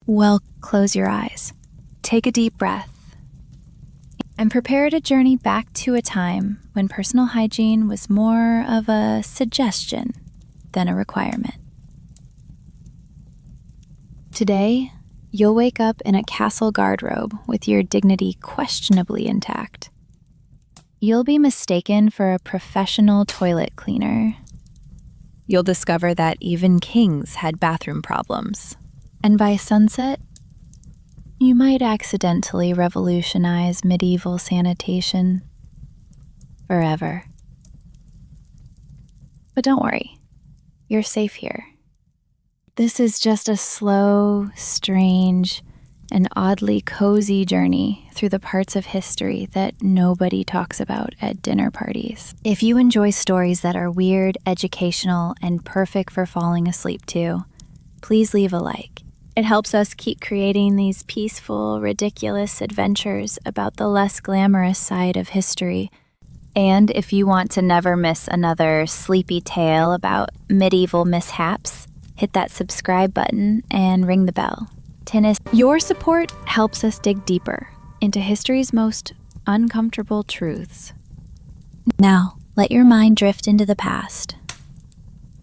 Well, close your eyes, take a deep breath, and prepare to journey back to a time when personal hygiene was more of a suggestion than a requirement. Today, you'll wake up in a castle garderobe with your dignity questionably intact. You'll be mistaken for a professional toilet cleaner. You'll discover that even kings had bathroom problems. And by sunset, you might accidentally revolutionize medieval sanitation forever. But don't worry, you're safe here. This is just a slow, strange, and oddly cozy journey through the parts of history that nobody talks about at dinner parties. If you enjoy stories that are weird, educational, and perfect for falling asleep to, please leave a like. It helps us keep creating these peaceful, ridiculous adventures about the less glamorous side of history. And if you want to never miss another sleepy tale about medieval mishaps, hit that subscribe button and ring the bell. Your support helps us dig deeper into history's most uncomfortable truths. Now, let your mind drift into the past,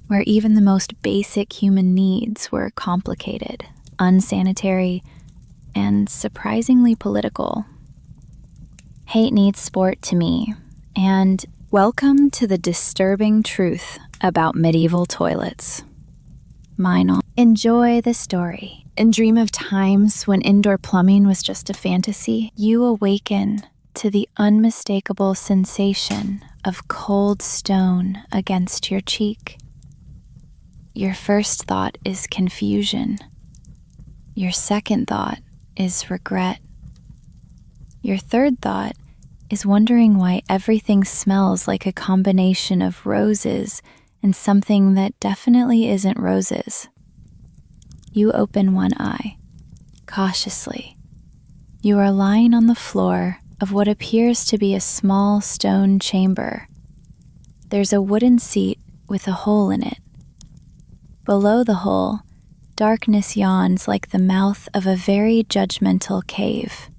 where even the most basic human needs were complicated, unsanitary, and surprisingly political. Hate needs sport to me, and welcome to the disturbing truth about medieval toilets. Mine all. Enjoy the story and dream of times when indoor plumbing was just a fantasy. You awaken to the unmistakable sensation of cold stone against your cheek. Your first thought is confusion. Your second thought is regret. Your third thought is wondering why everything smells like a combination of roses and something that definitely isn't roses. You open one eye, cautiously. You are lying on the floor of what appears to be a small stone chamber. There's a wooden seat with a hole in it. Below the hole, darkness yawns like the mouth of a very judgmental cave.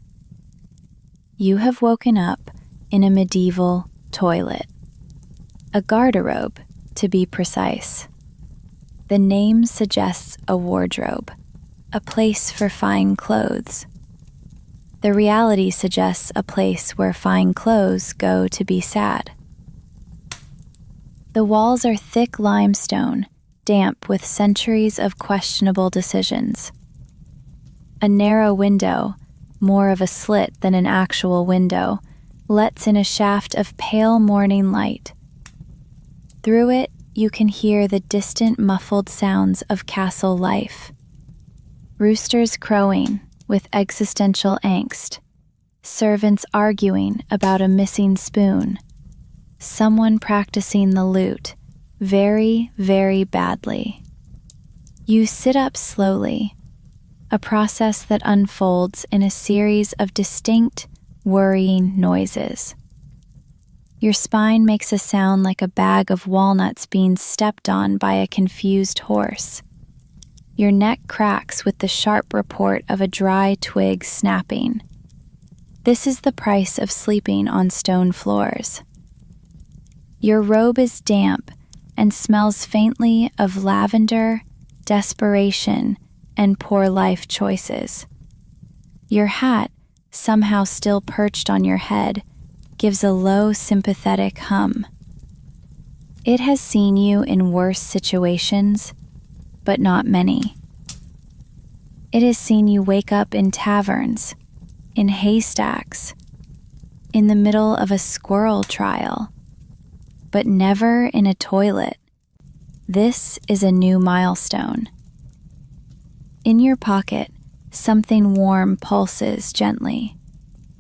You have woken up in a medieval toilet. A garderobe, to be precise. The name suggests a wardrobe, a place for fine clothes. The reality suggests a place where fine clothes go to be sad. The walls are thick limestone, damp with centuries of questionable decisions. A narrow window, more of a slit than an actual window, lets in a shaft of pale morning light. Through it, you can hear the distant muffled sounds of castle life. Roosters crowing with existential angst. Servants arguing about a missing spoon. Someone practicing the lute, very, very badly. You sit up slowly, a process that unfolds in a series of distinct, worrying noises. Your spine makes a sound like a bag of walnuts being stepped on by a confused horse. Your neck cracks with the sharp report of a dry twig snapping. This is the price of sleeping on stone floors. Your robe is damp and smells faintly of lavender, desperation, and poor life choices. Your hat, somehow still perched on your head, gives a low, sympathetic hum. It has seen you in worse situations, but not many. It has seen you wake up in taverns, in haystacks, in the middle of a squirrel trial, but never in a toilet. This is a new milestone. In your pocket, something warm pulses gently.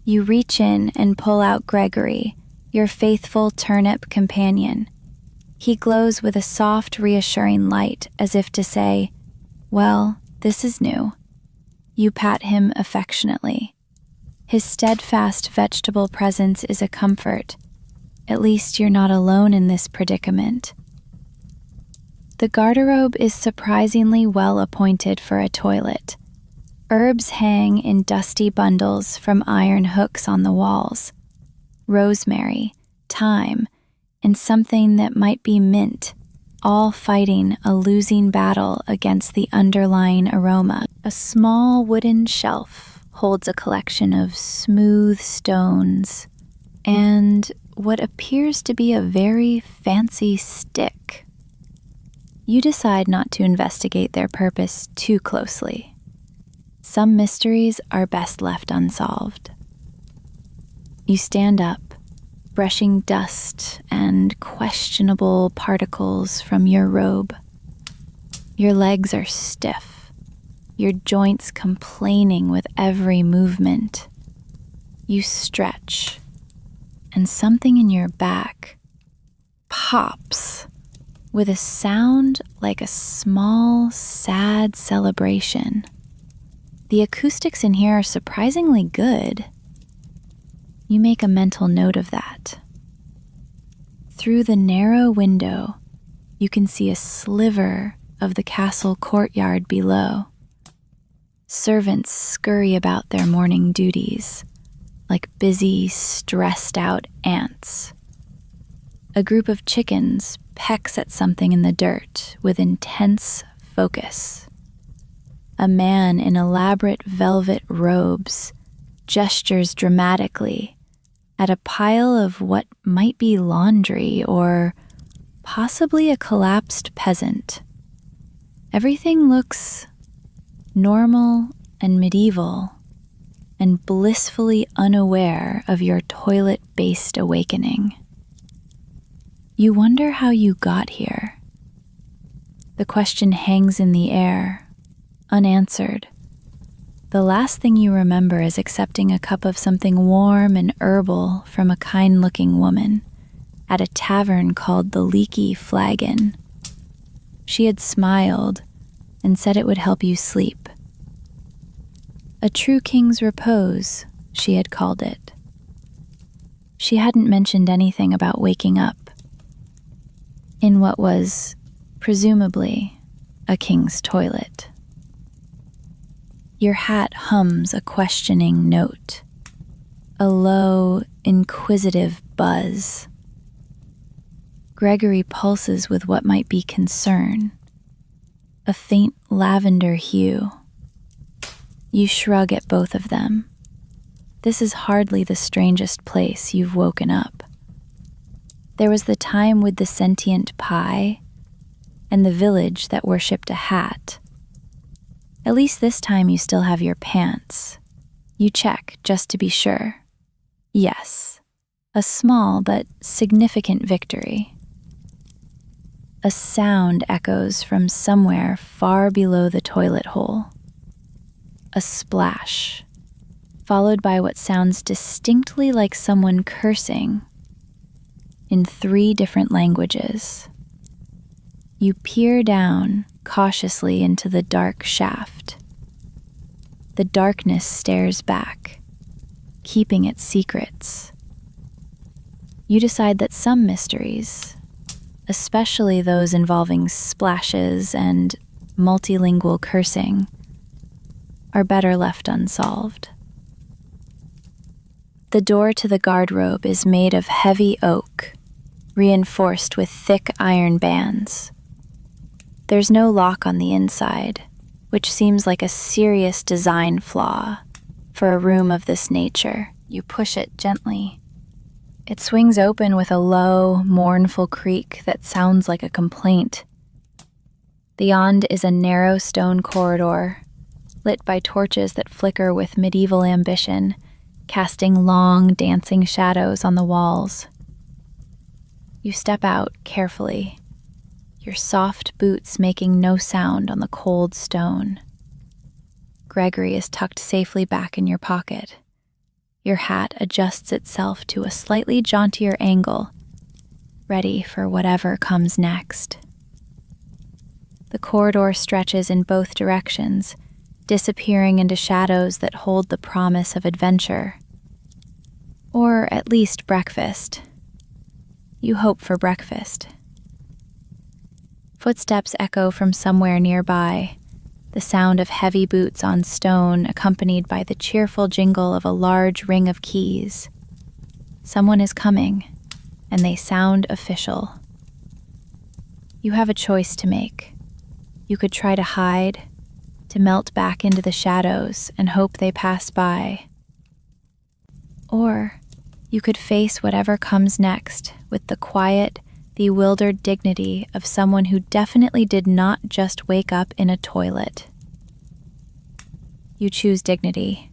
You reach in and pull out Gregory, your faithful turnip companion. He glows with a soft, reassuring light, as if to say, "Well, this is new." You pat him affectionately. His steadfast vegetable presence is a comfort. At least you're not alone in this predicament. The garderobe is surprisingly well appointed for a toilet. Herbs hang in dusty bundles from iron hooks on the walls. Rosemary, thyme, and something that might be mint, all fighting a losing battle against the underlying aroma. A small wooden shelf holds a collection of smooth stones and what appears to be a very fancy stick. You decide not to investigate their purpose too closely. Some mysteries are best left unsolved. You stand up, brushing dust and questionable particles from your robe. Your legs are stiff, your joints complaining with every movement. You stretch, and something in your back pops with a sound like a small, sad celebration. The acoustics in here are surprisingly good. You make a mental note of that. Through the narrow window, you can see a sliver of the castle courtyard below. Servants scurry about their morning duties, like busy, stressed-out ants. A group of chickens pecks at something in the dirt with intense focus. A man in elaborate velvet robes gestures dramatically at a pile of what might be laundry or possibly a collapsed peasant. Everything looks normal and medieval and blissfully unaware of your toilet-based awakening. You wonder how you got here. The question hangs in the air, unanswered. The last thing you remember is accepting a cup of something warm and herbal from a kind-looking woman at a tavern called the Leaky Flagon. She had smiled and said it would help you sleep. A true king's repose, she had called it. She hadn't mentioned anything about waking up in what was, presumably, a king's toilet. Your hat hums a questioning note, a low, inquisitive buzz. Gregory pulses with what might be concern, a faint lavender hue. You shrug at both of them. This is hardly the strangest place you've woken up. There was the time with the sentient pie and the village that worshipped a hat. At least this time you still have your pants. You check just to be sure. Yes, a small but significant victory. A sound echoes from somewhere far below the toilet hole. A splash, followed by what sounds distinctly like someone cursing in 3 different languages. You peer down cautiously into the dark shaft. The darkness stares back, keeping its secrets. You decide that some mysteries, especially those involving splashes and multilingual cursing, are better left unsolved. The door to the guardrobe is made of heavy oak, reinforced with thick iron bands. There's no lock on the inside, which seems like a serious design flaw for a room of this nature. You push it gently. It swings open with a low, mournful creak that sounds like a complaint. Beyond is a narrow stone corridor, lit by torches that flicker with medieval ambition, casting long, dancing shadows on the walls. You step out carefully, your soft boots making no sound on the cold stone. Gregory is tucked safely back in your pocket. Your hat adjusts itself to a slightly jauntier angle, ready for whatever comes next. The corridor stretches in both directions, disappearing into shadows that hold the promise of adventure. Or at least breakfast. You hope for breakfast. Footsteps echo from somewhere nearby, the sound of heavy boots on stone accompanied by the cheerful jingle of a large ring of keys. Someone is coming, and they sound official. You have a choice to make. You could try to hide, to melt back into the shadows and hope they pass by. Or you could face whatever comes next with the quiet, bewildered dignity of someone who definitely did not just wake up in a toilet. You choose dignity.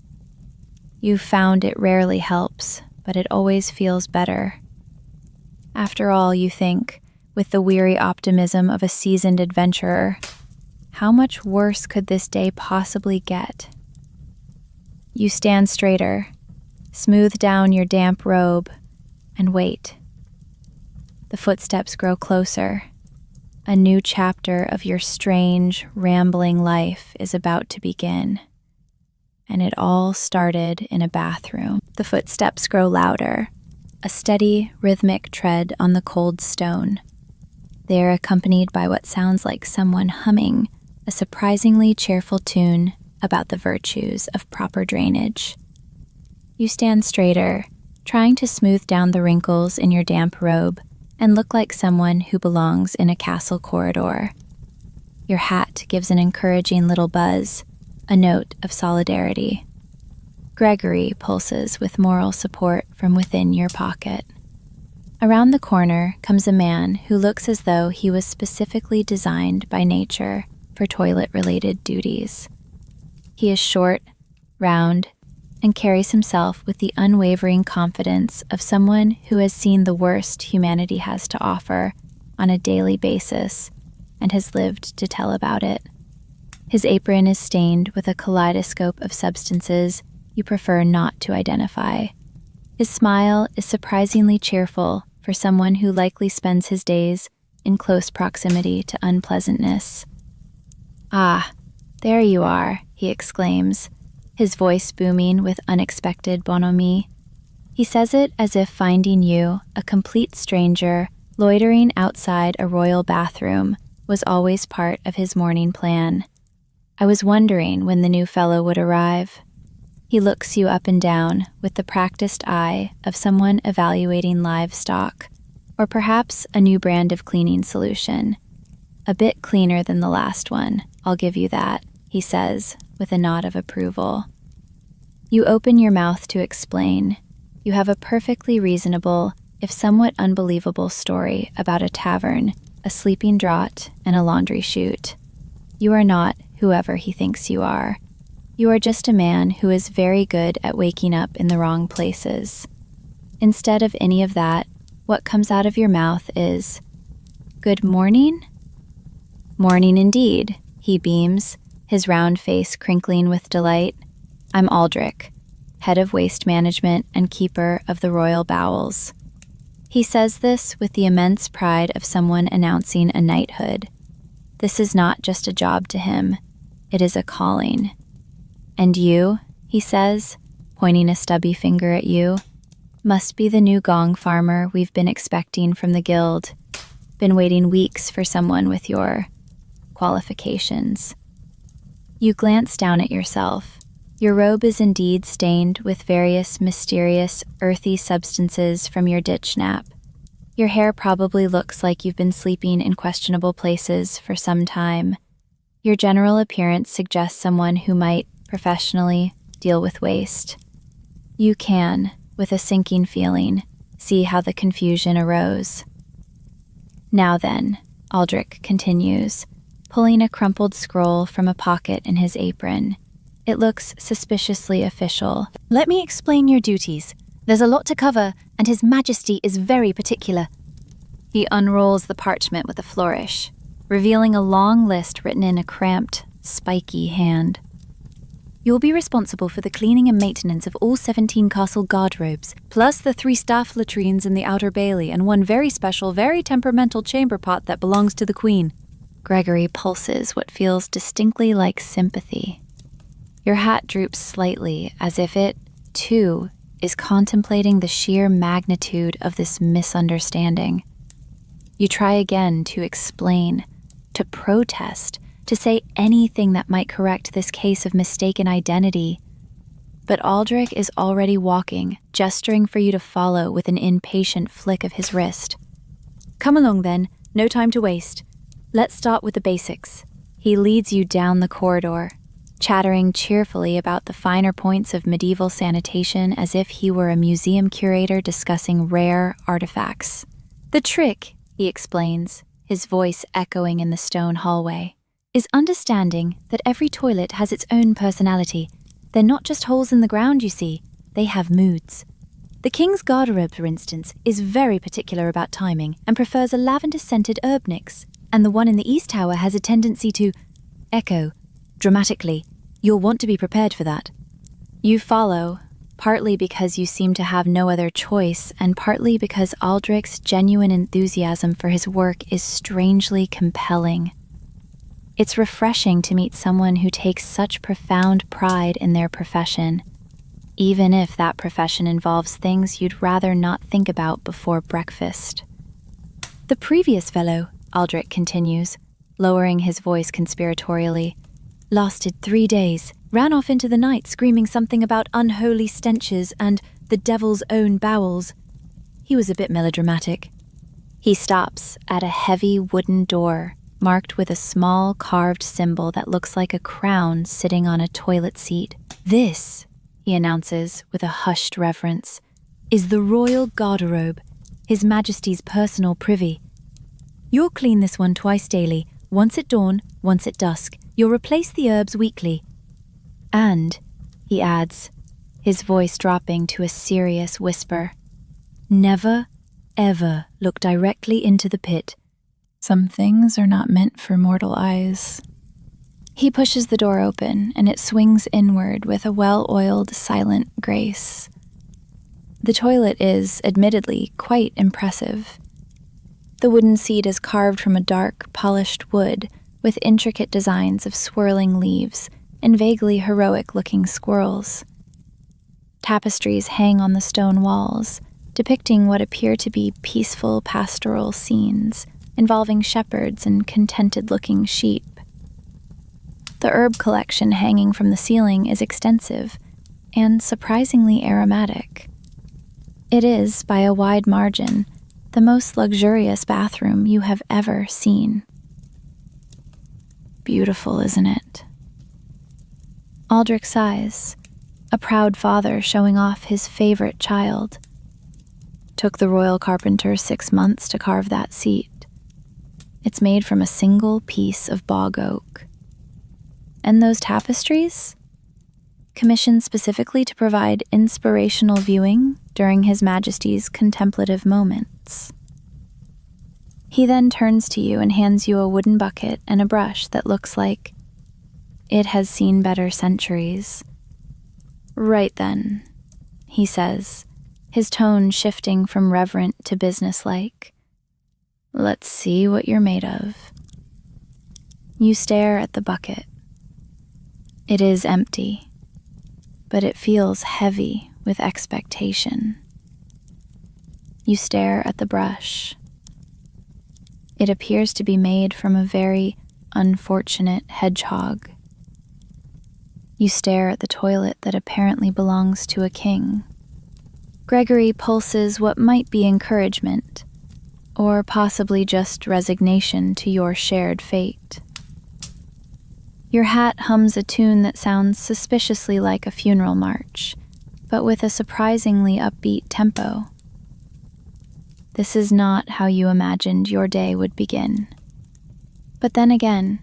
You've found it rarely helps, but it always feels better. After all, you think, with the weary optimism of a seasoned adventurer, how much worse could this day possibly get? You stand straighter, smooth down your damp robe, and wait. The footsteps grow closer. A new chapter of your strange, rambling life is about to begin. And it all started in a bathroom. The footsteps grow louder, a steady, rhythmic tread on the cold stone. They are accompanied by what sounds like someone humming a surprisingly cheerful tune about the virtues of proper drainage. You stand straighter, trying to smooth down the wrinkles in your damp robe and look like someone who belongs in a castle corridor. Your hat gives an encouraging little buzz, a note of solidarity. Gregory pulses with moral support from within your pocket. Around the corner comes a man who looks as though he was specifically designed by nature for toilet-related duties. He is short, round, and carries himself with the unwavering confidence of someone who has seen the worst humanity has to offer on a daily basis and has lived to tell about it. His apron is stained with a kaleidoscope of substances you prefer not to identify. His smile is surprisingly cheerful for someone who likely spends his days in close proximity to unpleasantness. "Ah, there you are," he exclaims, his voice booming with unexpected bonhomie. He says it as if finding you, a complete stranger, loitering outside a royal bathroom, was always part of his morning plan. "I was wondering when the new fellow would arrive." He looks you up and down with the practiced eye of someone evaluating livestock, or perhaps a new brand of cleaning solution. "A bit cleaner than the last one, I'll give you that," he says with a nod of approval. You open your mouth to explain. You have a perfectly reasonable, if somewhat unbelievable story about a tavern, a sleeping draught, and a laundry chute. You are not whoever he thinks you are. You are just a man who is very good at waking up in the wrong places. Instead of any of that, what comes out of your mouth is, "Good morning?" "Morning indeed," he beams, his round face crinkling with delight. "I'm Aldrich, head of waste management and keeper of the royal bowels." He says this with the immense pride of someone announcing a knighthood. This is not just a job to him, it is a calling. "And you," he says, pointing a stubby finger at you, "must be the new gong farmer we've been expecting from the guild. Been waiting weeks for someone with your qualifications." You glance down at yourself. Your robe is indeed stained with various mysterious, earthy substances from your ditch nap. Your hair probably looks like you've been sleeping in questionable places for some time. Your general appearance suggests someone who might, professionally, deal with waste. You can, with a sinking feeling, see how the confusion arose. "Now then," Aldrich continues, pulling a crumpled scroll from a pocket in his apron. It looks suspiciously official. "Let me explain your duties. There's a lot to cover, and His Majesty is very particular." He unrolls the parchment with a flourish, revealing a long list written in a cramped, spiky hand. "You'll be responsible for the cleaning and maintenance of all 17 castle guardrobes, plus the 3 staff latrines in the outer bailey and 1 very special, very temperamental chamber pot that belongs to the Queen." Gregory pulses what feels distinctly like sympathy. Your hat droops slightly as if it, too, is contemplating the sheer magnitude of this misunderstanding. You try again to explain, to protest, to say anything that might correct this case of mistaken identity. But Aldrich is already walking, gesturing for you to follow with an impatient flick of his wrist. Come along then, no time to waste. Let's start with the basics. He leads you down the corridor, chattering cheerfully about the finer points of medieval sanitation as if he were a museum curator discussing rare artifacts. The trick, he explains, his voice echoing in the stone hallway, is understanding that every toilet has its own personality. They're not just holes in the ground, you see. They have moods. The King's garderobe, for instance, is very particular about timing and prefers a lavender-scented herb mix. And the one in the East Tower has a tendency to echo dramatically. You'll want to be prepared for that. You follow, partly because you seem to have no other choice, and partly because Aldrich's genuine enthusiasm for his work is strangely compelling. It's refreshing to meet someone who takes such profound pride in their profession, even if that profession involves things you'd rather not think about before breakfast. The previous fellow, Aldrich continues, lowering his voice conspiratorially, lasted 3 days, ran off into the night screaming something about unholy stenches and the devil's own bowels. He was a bit melodramatic. He stops at a heavy wooden door marked with a small carved symbol that looks like a crown sitting on a toilet seat. This, he announces with a hushed reverence, is the royal garderobe, His Majesty's personal privy. You'll clean this one twice daily, once at dawn, once at dusk. You'll replace the herbs weekly. And, he adds, his voice dropping to a serious whisper, never, ever look directly into the pit. Some things are not meant for mortal eyes. He pushes the door open, and it swings inward with a well-oiled, silent grace. The toilet is, admittedly, quite impressive. The wooden seat is carved from a dark, polished wood with intricate designs of swirling leaves and vaguely heroic-looking squirrels. Tapestries hang on the stone walls, depicting what appear to be peaceful pastoral scenes involving shepherds and contented-looking sheep. The herb collection hanging from the ceiling is extensive and surprisingly aromatic. It is, by a wide margin, the most luxurious bathroom you have ever seen. Beautiful, isn't it? Aldrich sighs, a proud father showing off his favorite child. Took the royal carpenter 6 months to carve that seat. It's made from a single piece of bog oak. And those tapestries? Commissioned specifically to provide inspirational viewing during His Majesty's contemplative moments. He then turns to you and hands you a wooden bucket and a brush that looks like it has seen better centuries. Right then, he says, his tone shifting from reverent to businesslike. Let's see what you're made of. You stare at the bucket. It is empty, but it feels heavy with expectation. You stare at the brush. It appears to be made from a very unfortunate hedgehog. You stare at the toilet that apparently belongs to a king. Gregory pulses what might be encouragement, or possibly just resignation to your shared fate. Your hat hums a tune that sounds suspiciously like a funeral march, but with a surprisingly upbeat tempo. This is not how you imagined your day would begin. But then again,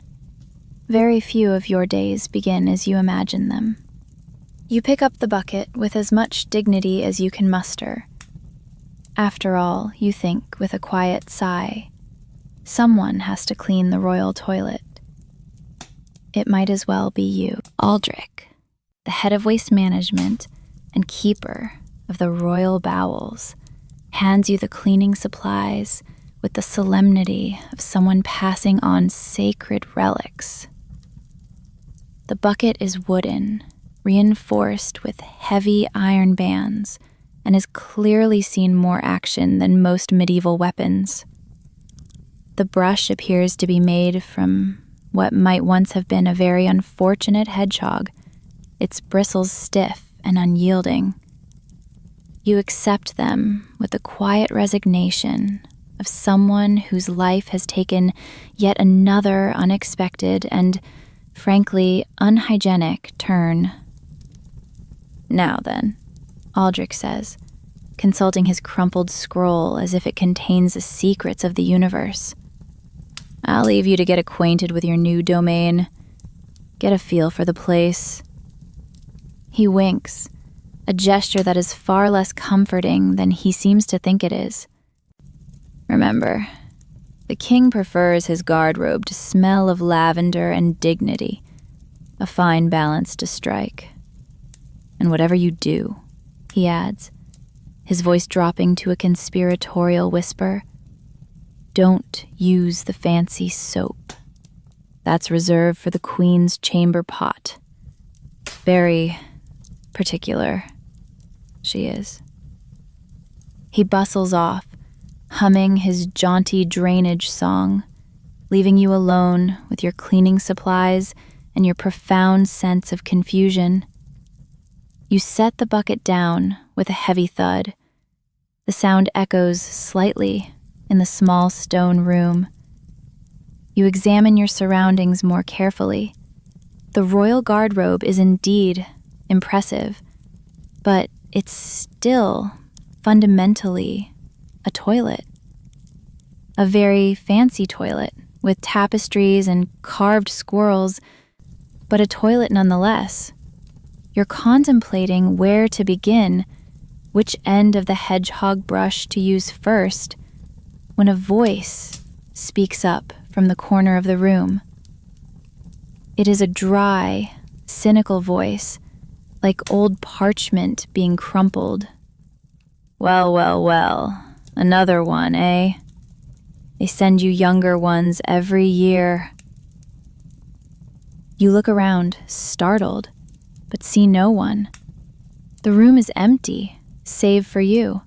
very few of your days begin as you imagine them. You pick up the bucket with as much dignity as you can muster. After all, you think with a quiet sigh, someone has to clean the royal toilet. It might as well be you. Aldrich, the head of waste management and keeper of the royal bowels, hands you the cleaning supplies with the solemnity of someone passing on sacred relics. The bucket is wooden, reinforced with heavy iron bands, and has clearly seen more action than most medieval weapons. The brush appears to be made from what might once have been a very unfortunate hedgehog, its bristles stiff and unyielding. You accept them with the quiet resignation of someone whose life has taken yet another unexpected and, frankly, unhygienic turn. "Now then," Aldrich says, consulting his crumpled scroll as if it contains the secrets of the universe. "I'll leave you to get acquainted with your new domain. Get a feel for the place." He winks, a gesture that is far less comforting than he seems to think it is. "Remember, the king prefers his guard robe to smell of lavender and dignity, a fine balance to strike. And whatever you do," he adds, his voice dropping to a conspiratorial whisper, "don't use the fancy soap. That's reserved for the queen's chamber pot. Very particular, she is." He bustles off, humming his jaunty drainage song, leaving you alone with your cleaning supplies and your profound sense of confusion. You set the bucket down with a heavy thud. The sound echoes slightly in the small stone room. You examine your surroundings more carefully. The royal guard robe is indeed impressive, but it's still fundamentally a toilet. A very fancy toilet with tapestries and carved squirrels, but a toilet nonetheless. You're contemplating where to begin, which end of the hedgehog brush to use first, when a voice speaks up from the corner of the room. It is a dry, cynical voice, like old parchment being crumpled. "Well, well, well, another one, eh? They send you younger ones every year." You look around, startled, but see no one. The room is empty, save for you.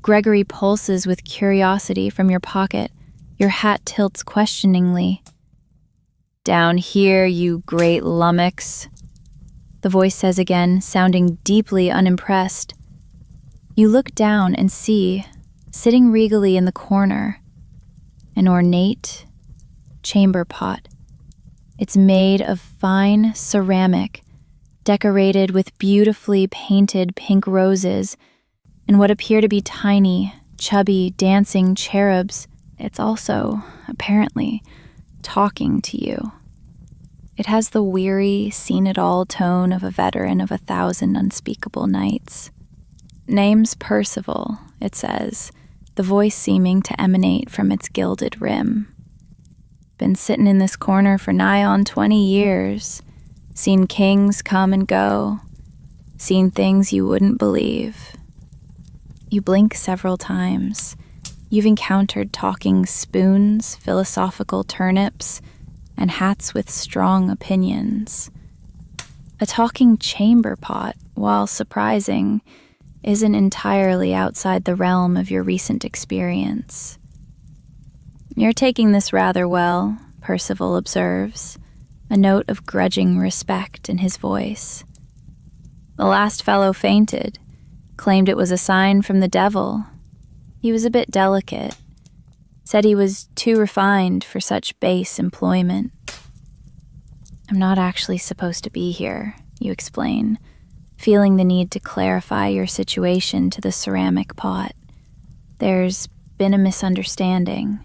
Gregory pulses with curiosity from your pocket. Your hat tilts questioningly. "Down here, you great lummox," the voice says again, sounding deeply unimpressed. You look down and see, sitting regally in the corner, an ornate chamber pot. It's made of fine ceramic, decorated with beautifully painted pink roses and what appear to be tiny, chubby, dancing cherubs. It's also, apparently, talking to you. It has the weary, seen-it-all tone of a veteran of 1,000 unspeakable nights. "Name's Percival," it says, the voice seeming to emanate from its gilded rim. "Been sittin' in this corner for nigh on 20 years. Seen kings come and go. Seen things you wouldn't believe." You blink several times. You've encountered talking spoons, philosophical turnips, and hats with strong opinions. A talking chamber pot, while surprising, isn't entirely outside the realm of your recent experience. "You're taking this rather well," Percival observes, a note of grudging respect in his voice. "The last fellow fainted, claimed it was a sign from the devil. He was a bit delicate, said he was too refined for such base employment." "I'm not actually supposed to be here," you explain, feeling the need to clarify your situation to the ceramic pot. "There's been a misunderstanding."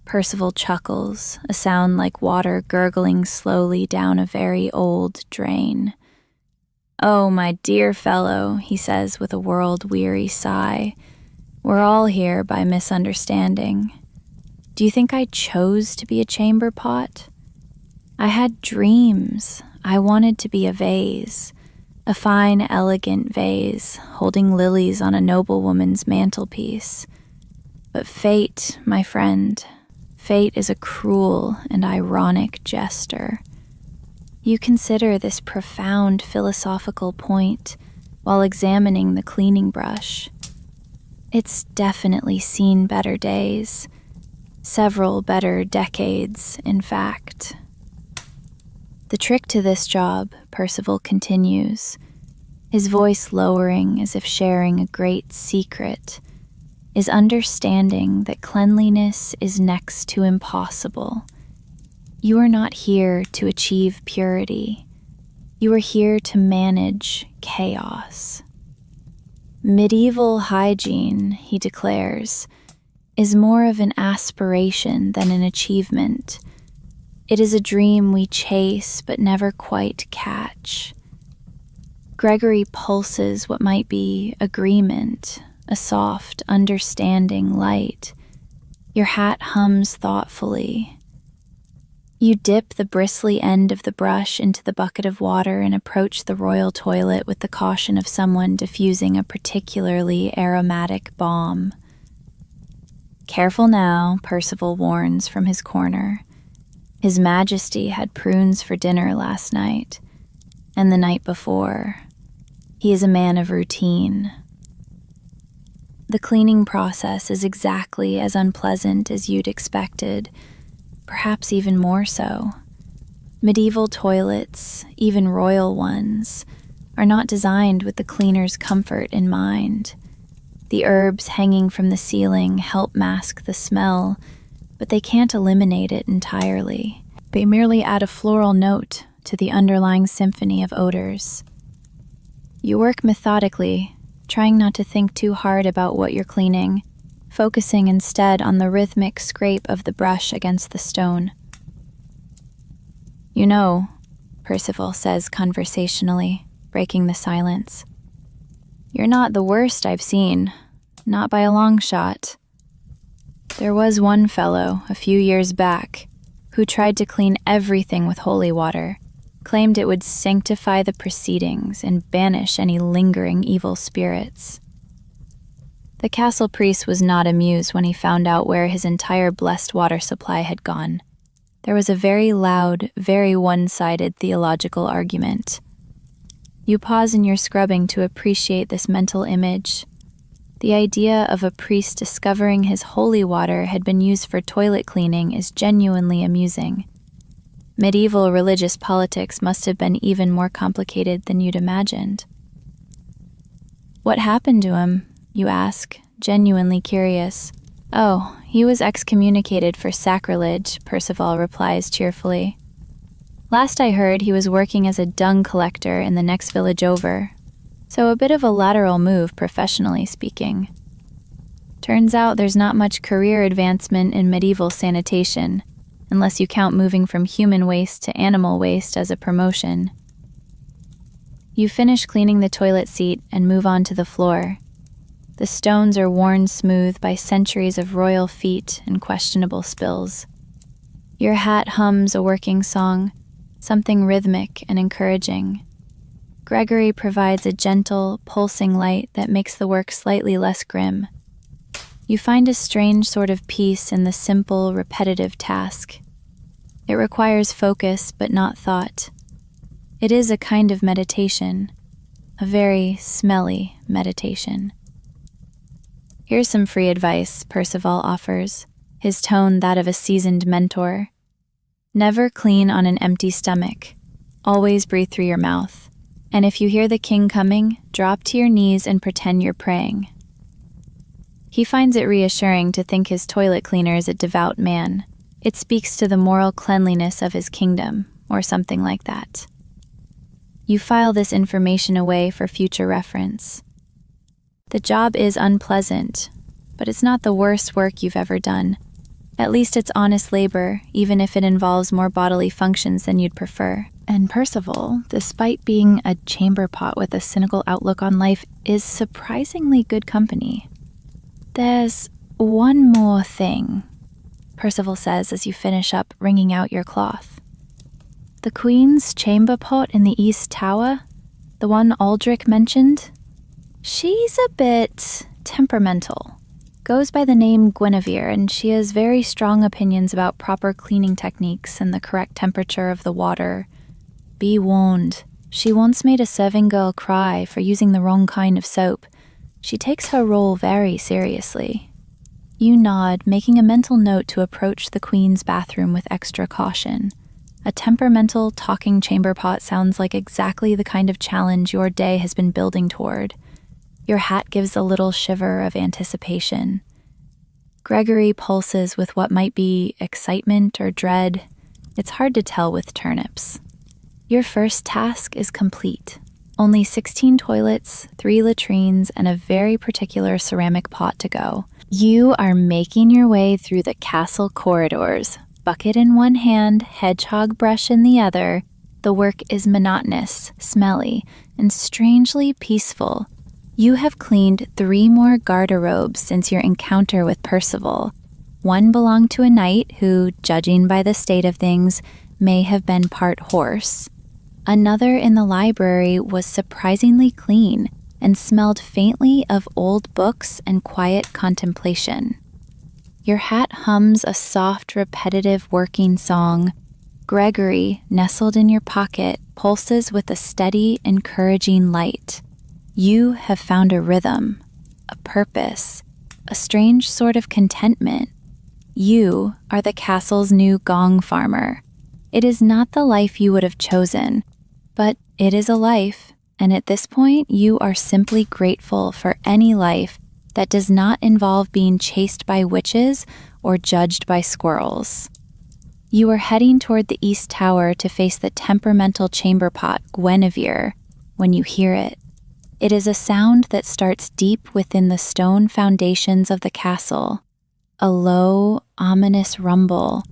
Percival chuckles, a sound like water gurgling slowly down a very old drain. "Oh, my dear fellow," he says with a world-weary sigh, "we're all here by misunderstanding. Do you think I chose to be a chamber pot? I had dreams. I wanted to be a vase, a fine, elegant vase holding lilies on a noblewoman's mantelpiece. But fate, my friend, fate is a cruel and ironic jester." You consider this profound philosophical point while examining the cleaning brush. It's definitely seen better days. Several better decades, in fact. The trick to this job, Percival continues, his voice lowering as if sharing a great secret, is understanding that cleanliness is next to impossible. You are not here to achieve purity. You are here to manage chaos. Medieval hygiene, he declares, is more of an aspiration than an achievement. It is a dream we chase but never quite catch. Gregory pulses what might be agreement, a soft, understanding light. Your hat hums thoughtfully. You dip the bristly end of the brush into the bucket of water and approach the royal toilet with the caution of someone diffusing a particularly aromatic balm. Careful now, Percival warns from his corner. His Majesty had prunes for dinner last night, and the night before. He is a man of routine. The cleaning process is exactly as unpleasant as you'd expected, perhaps even more so. Medieval toilets, even royal ones, are not designed with the cleaner's comfort in mind. The herbs hanging from the ceiling help mask the smell, but they can't eliminate it entirely. They merely add a floral note to the underlying symphony of odors. You work methodically, trying not to think too hard about what you're cleaning, focusing instead on the rhythmic scrape of the brush against the stone. You know, Percival says conversationally, breaking the silence. You're not the worst I've seen, not by a long shot. There was one fellow, a few years back, who tried to clean everything with holy water, claimed it would sanctify the proceedings and banish any lingering evil spirits. The castle priest was not amused when he found out where his entire blessed water supply had gone. There was a very loud, very one-sided theological argument. You pause in your scrubbing to appreciate this mental image. The idea of a priest discovering his holy water had been used for toilet cleaning is genuinely amusing. Medieval religious politics must have been even more complicated than you'd imagined. What happened to him, you ask, genuinely curious. Oh, he was excommunicated for sacrilege, Percival replies cheerfully. Last I heard, he was working as a dung collector in the next village over, so a bit of a lateral move, professionally speaking. Turns out there's not much career advancement in medieval sanitation, unless you count moving from human waste to animal waste as a promotion. You finish cleaning the toilet seat and move on to the floor. The stones are worn smooth by centuries of royal feet and questionable spills. Your hat hums a working song, something rhythmic and encouraging. Gregory provides a gentle, pulsing light that makes the work slightly less grim. You find a strange sort of peace in the simple, repetitive task. It requires focus but not thought. It is a kind of meditation, a very smelly meditation. Here's some free advice Percival offers, his tone that of a seasoned mentor. Never clean on an empty stomach. Always breathe through your mouth. And if you hear the king coming, drop to your knees and pretend you're praying. He finds it reassuring to think his toilet cleaner is a devout man. It speaks to the moral cleanliness of his kingdom, or something like that. You file this information away for future reference. The job is unpleasant, but it's not the worst work you've ever done. At least it's honest labor, even if it involves more bodily functions than you'd prefer. And Percival, despite being a chamber pot with a cynical outlook on life, is surprisingly good company. There's one more thing, Percival says as you finish up wringing out your cloth. The Queen's chamber pot in the East Tower, the one Aldrich mentioned, she's a bit temperamental. Goes by the name Guinevere, and she has very strong opinions about proper cleaning techniques and the correct temperature of the water. Be warned, she once made a serving girl cry for using the wrong kind of soap. She takes her role very seriously. You nod, making a mental note to approach the queen's bathroom with extra caution. A temperamental talking chamber pot sounds like exactly the kind of challenge your day has been building toward. Your hat gives a little shiver of anticipation. Gregory pulses with what might be excitement or dread. It's hard to tell with turnips. Your first task is complete. Only 16 toilets, 3 latrines, and a very particular ceramic pot to go. You are making your way through the castle corridors, bucket in one hand, hedgehog brush in the other. The work is monotonous, smelly, and strangely peaceful. You have cleaned 3 more garderobes since your encounter with Percival. One belonged to a knight who, judging by the state of things, may have been part horse. Another in the library was surprisingly clean and smelled faintly of old books and quiet contemplation. Your hat hums a soft, repetitive working song. Gregory, nestled in your pocket, pulses with a steady, encouraging light. You have found a rhythm, a purpose, a strange sort of contentment. You are the castle's new gong farmer. It is not the life you would have chosen, but it is a life, and at this point you are simply grateful for any life that does not involve being chased by witches or judged by squirrels. You are heading toward the East Tower to face the temperamental chamber pot Guinevere when you hear it. It is a sound that starts deep within the stone foundations of the castle, a low, ominous rumble,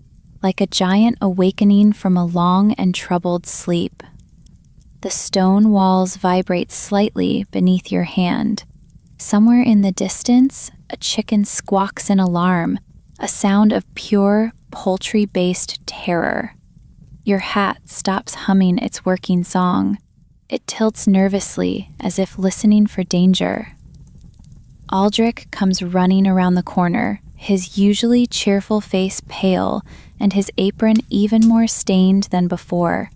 like a giant awakening from a long and troubled sleep. The stone walls vibrate slightly beneath your hand. Somewhere in the distance, a chicken squawks in alarm, a sound of pure, poultry-based terror. Your hat stops humming its working song. It tilts nervously, as if listening for danger. Aldrich comes running around the corner, his usually cheerful face pale and his apron even more stained than before.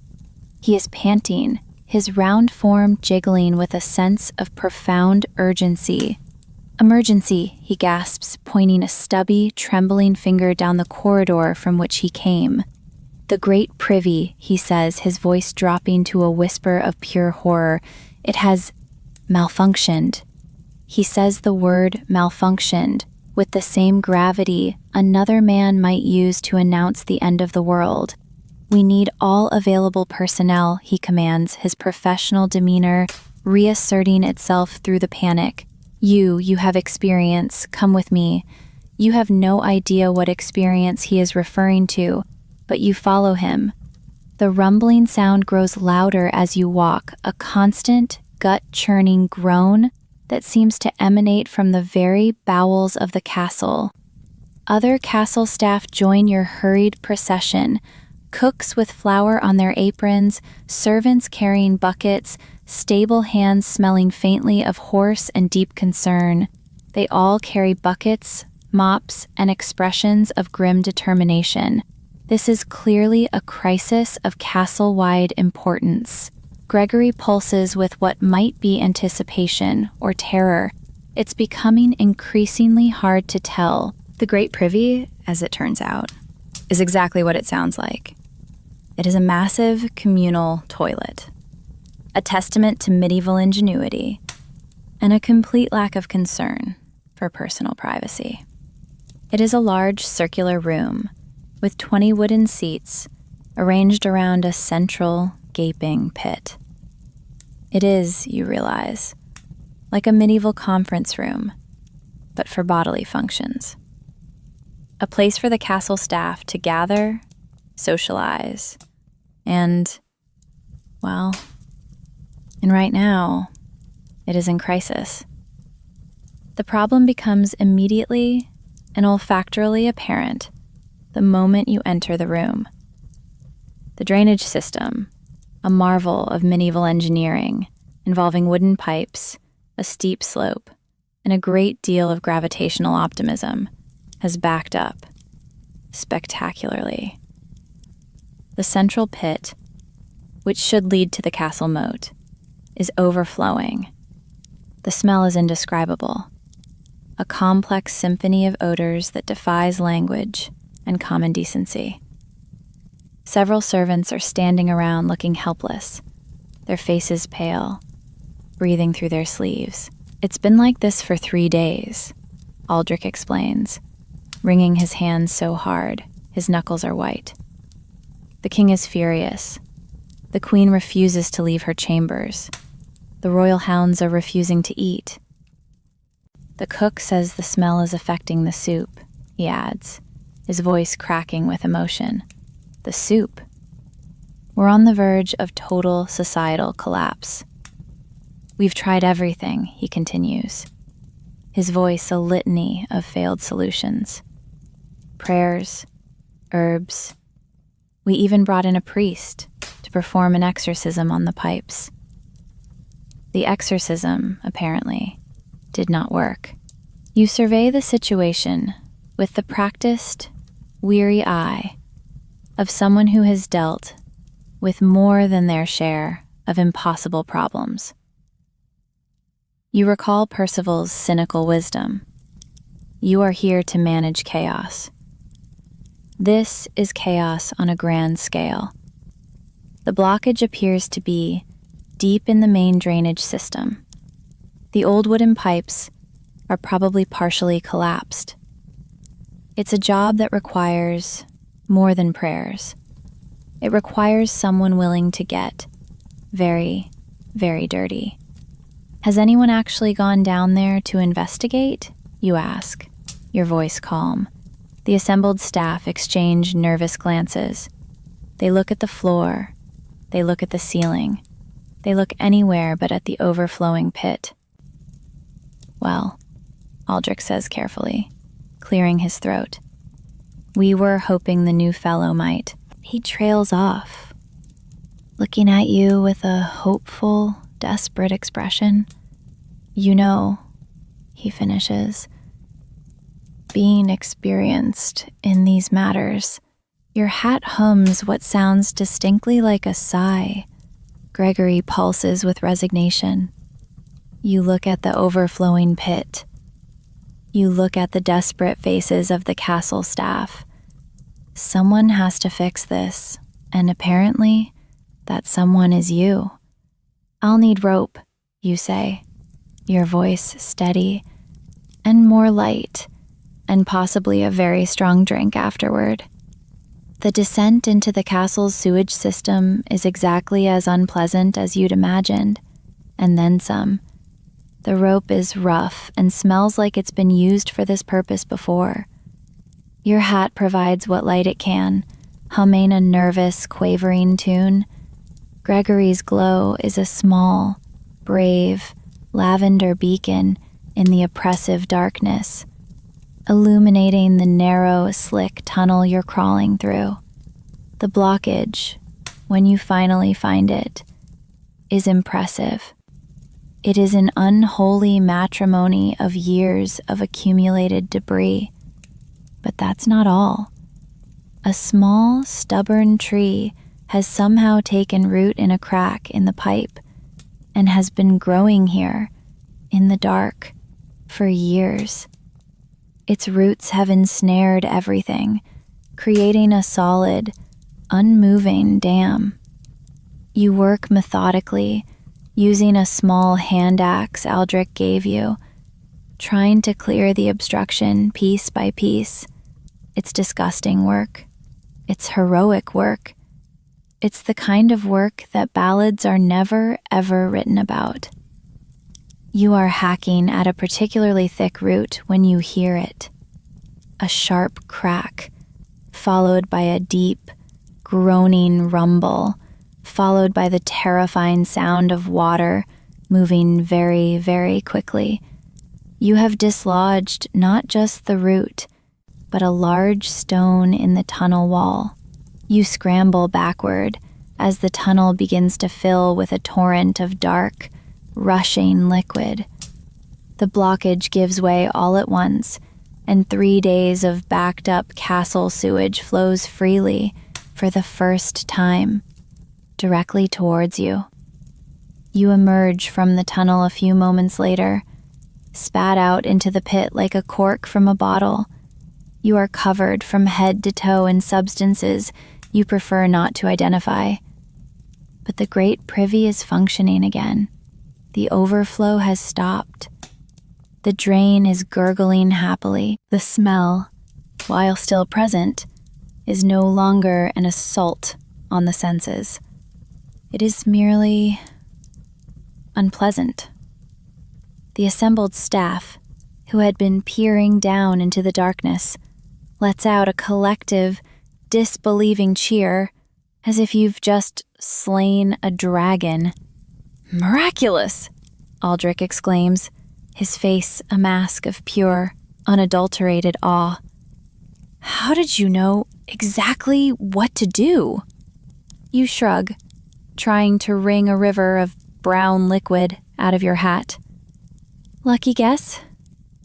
He is panting, his round form jiggling with a sense of profound urgency. "Emergency," he gasps, pointing a stubby, trembling finger down the corridor from which he came. "The Great Privy," he says, his voice dropping to a whisper of pure horror. "It has malfunctioned." He says the word malfunctioned with the same gravity another man might use to announce the end of the world. "We need all available personnel," he commands, his professional demeanor reasserting itself through the panic. You have experience. Come with me." You have no idea what experience he is referring to, but you follow him. The rumbling sound grows louder as you walk, a constant, gut-churning groan that seems to emanate from the very bowels of the castle. Other castle staff join your hurried procession, cooks with flour on their aprons, servants carrying buckets, stable hands smelling faintly of horse and deep concern. They all carry buckets, mops, and expressions of grim determination. This is clearly a crisis of castle-wide importance. Gregory pulses with what might be anticipation or terror. It's becoming increasingly hard to tell. The Great Privy, as it turns out, is exactly what it sounds like. It is a massive communal toilet, a testament to medieval ingenuity, and a complete lack of concern for personal privacy. It is a large circular room with 20 wooden seats arranged around a central, gaping pit. It is, you realize, like a medieval conference room, but for bodily functions. A place for the castle staff to gather, socialize, and, well, and right now, it is in crisis. The problem becomes immediately and olfactorily apparent the moment you enter the room. The drainage system, a marvel of medieval engineering, involving wooden pipes, a steep slope, and a great deal of gravitational optimism, has backed up spectacularly. The central pit, which should lead to the castle moat, is overflowing. The smell is indescribable. a complex symphony of odors that defies language and common decency. Several servants are standing around looking helpless, their faces pale, breathing through their sleeves. "It's been like this for 3 days," Aldrich explains, wringing his hands so hard his knuckles are white. The king is furious. The queen refuses to leave her chambers. The royal hounds are refusing to eat. The cook says the smell is affecting the soup, he adds, his voice cracking with emotion. The soup. We're on the verge of total societal collapse. We've tried everything, he continues, his voice a litany of failed solutions. Prayers, herbs. We even brought in a priest to perform an exorcism on the pipes. The exorcism, apparently, did not work. You survey the situation with the practiced, weary eye of someone who has dealt with more than their share of impossible problems. You recall Percival's cynical wisdom. You are here to manage chaos. This is chaos on a grand scale. The blockage appears to be deep in the main drainage system. The old wooden pipes are probably partially collapsed. It's a job that requires more than prayers. It requires someone willing to get very, very dirty. Has anyone actually gone down there to investigate? You ask, your voice calm. The assembled staff exchange nervous glances. They look at the floor. They look at the ceiling. They look anywhere but at the overflowing pit. Well, Aldrich says carefully, clearing his throat. We were hoping the new fellow might. He trails off, looking at you with a hopeful, desperate expression. You know, he finishes, being experienced in these matters, your hat hums what sounds distinctly like a sigh. Gregory pulses with resignation. You look at the overflowing pit. You look at the desperate faces of the castle staff. Someone has to fix this, and apparently, that someone is you. I'll need rope, you say, your voice steady, and more light, and possibly a very strong drink afterward. The descent into the castle's sewage system is exactly as unpleasant as you'd imagined, and then some. The rope is rough and smells like it's been used for this purpose before. Your hat provides what light it can, humming a nervous, quavering tune. Gregory's glow is a small, brave, lavender beacon in the oppressive darkness, illuminating the narrow, slick tunnel you're crawling through. The blockage, when you finally find it, is impressive. It is an unholy matrimony of years of accumulated debris. But that's not all. A small, stubborn tree has somehow taken root in a crack in the pipe and has been growing here, in the dark, for years. Its roots have ensnared everything, creating a solid, unmoving dam. You work methodically, using a small hand axe Aldrich gave you, trying to clear the obstruction piece by piece. It's disgusting work. It's heroic work. It's the kind of work that ballads are never, ever written about. You are hacking at a particularly thick root when you hear it. A sharp crack, followed by a deep, groaning rumble, followed by the terrifying sound of water moving very, very quickly. You have dislodged not just the root, but a large stone in the tunnel wall. You scramble backward as the tunnel begins to fill with a torrent of dark, rushing liquid. The blockage gives way all at once, and 3 days of backed-up castle sewage flows freely for the first time, directly towards you. You emerge from the tunnel a few moments later, spat out into the pit like a cork from a bottle. You are covered from head to toe in substances you prefer not to identify. But the great privy is functioning again. The overflow has stopped. The drain is gurgling happily. The smell, while still present, is no longer an assault on the senses. It is merely unpleasant. The assembled staff, who had been peering down into the darkness, lets out a collective, disbelieving cheer, as if you've just slain a dragon. "Miraculous!" Aldrich exclaims, his face a mask of pure, unadulterated awe. "How did you know exactly what to do?" You shrug, trying to wring a river of brown liquid out of your hat. "Lucky guess,"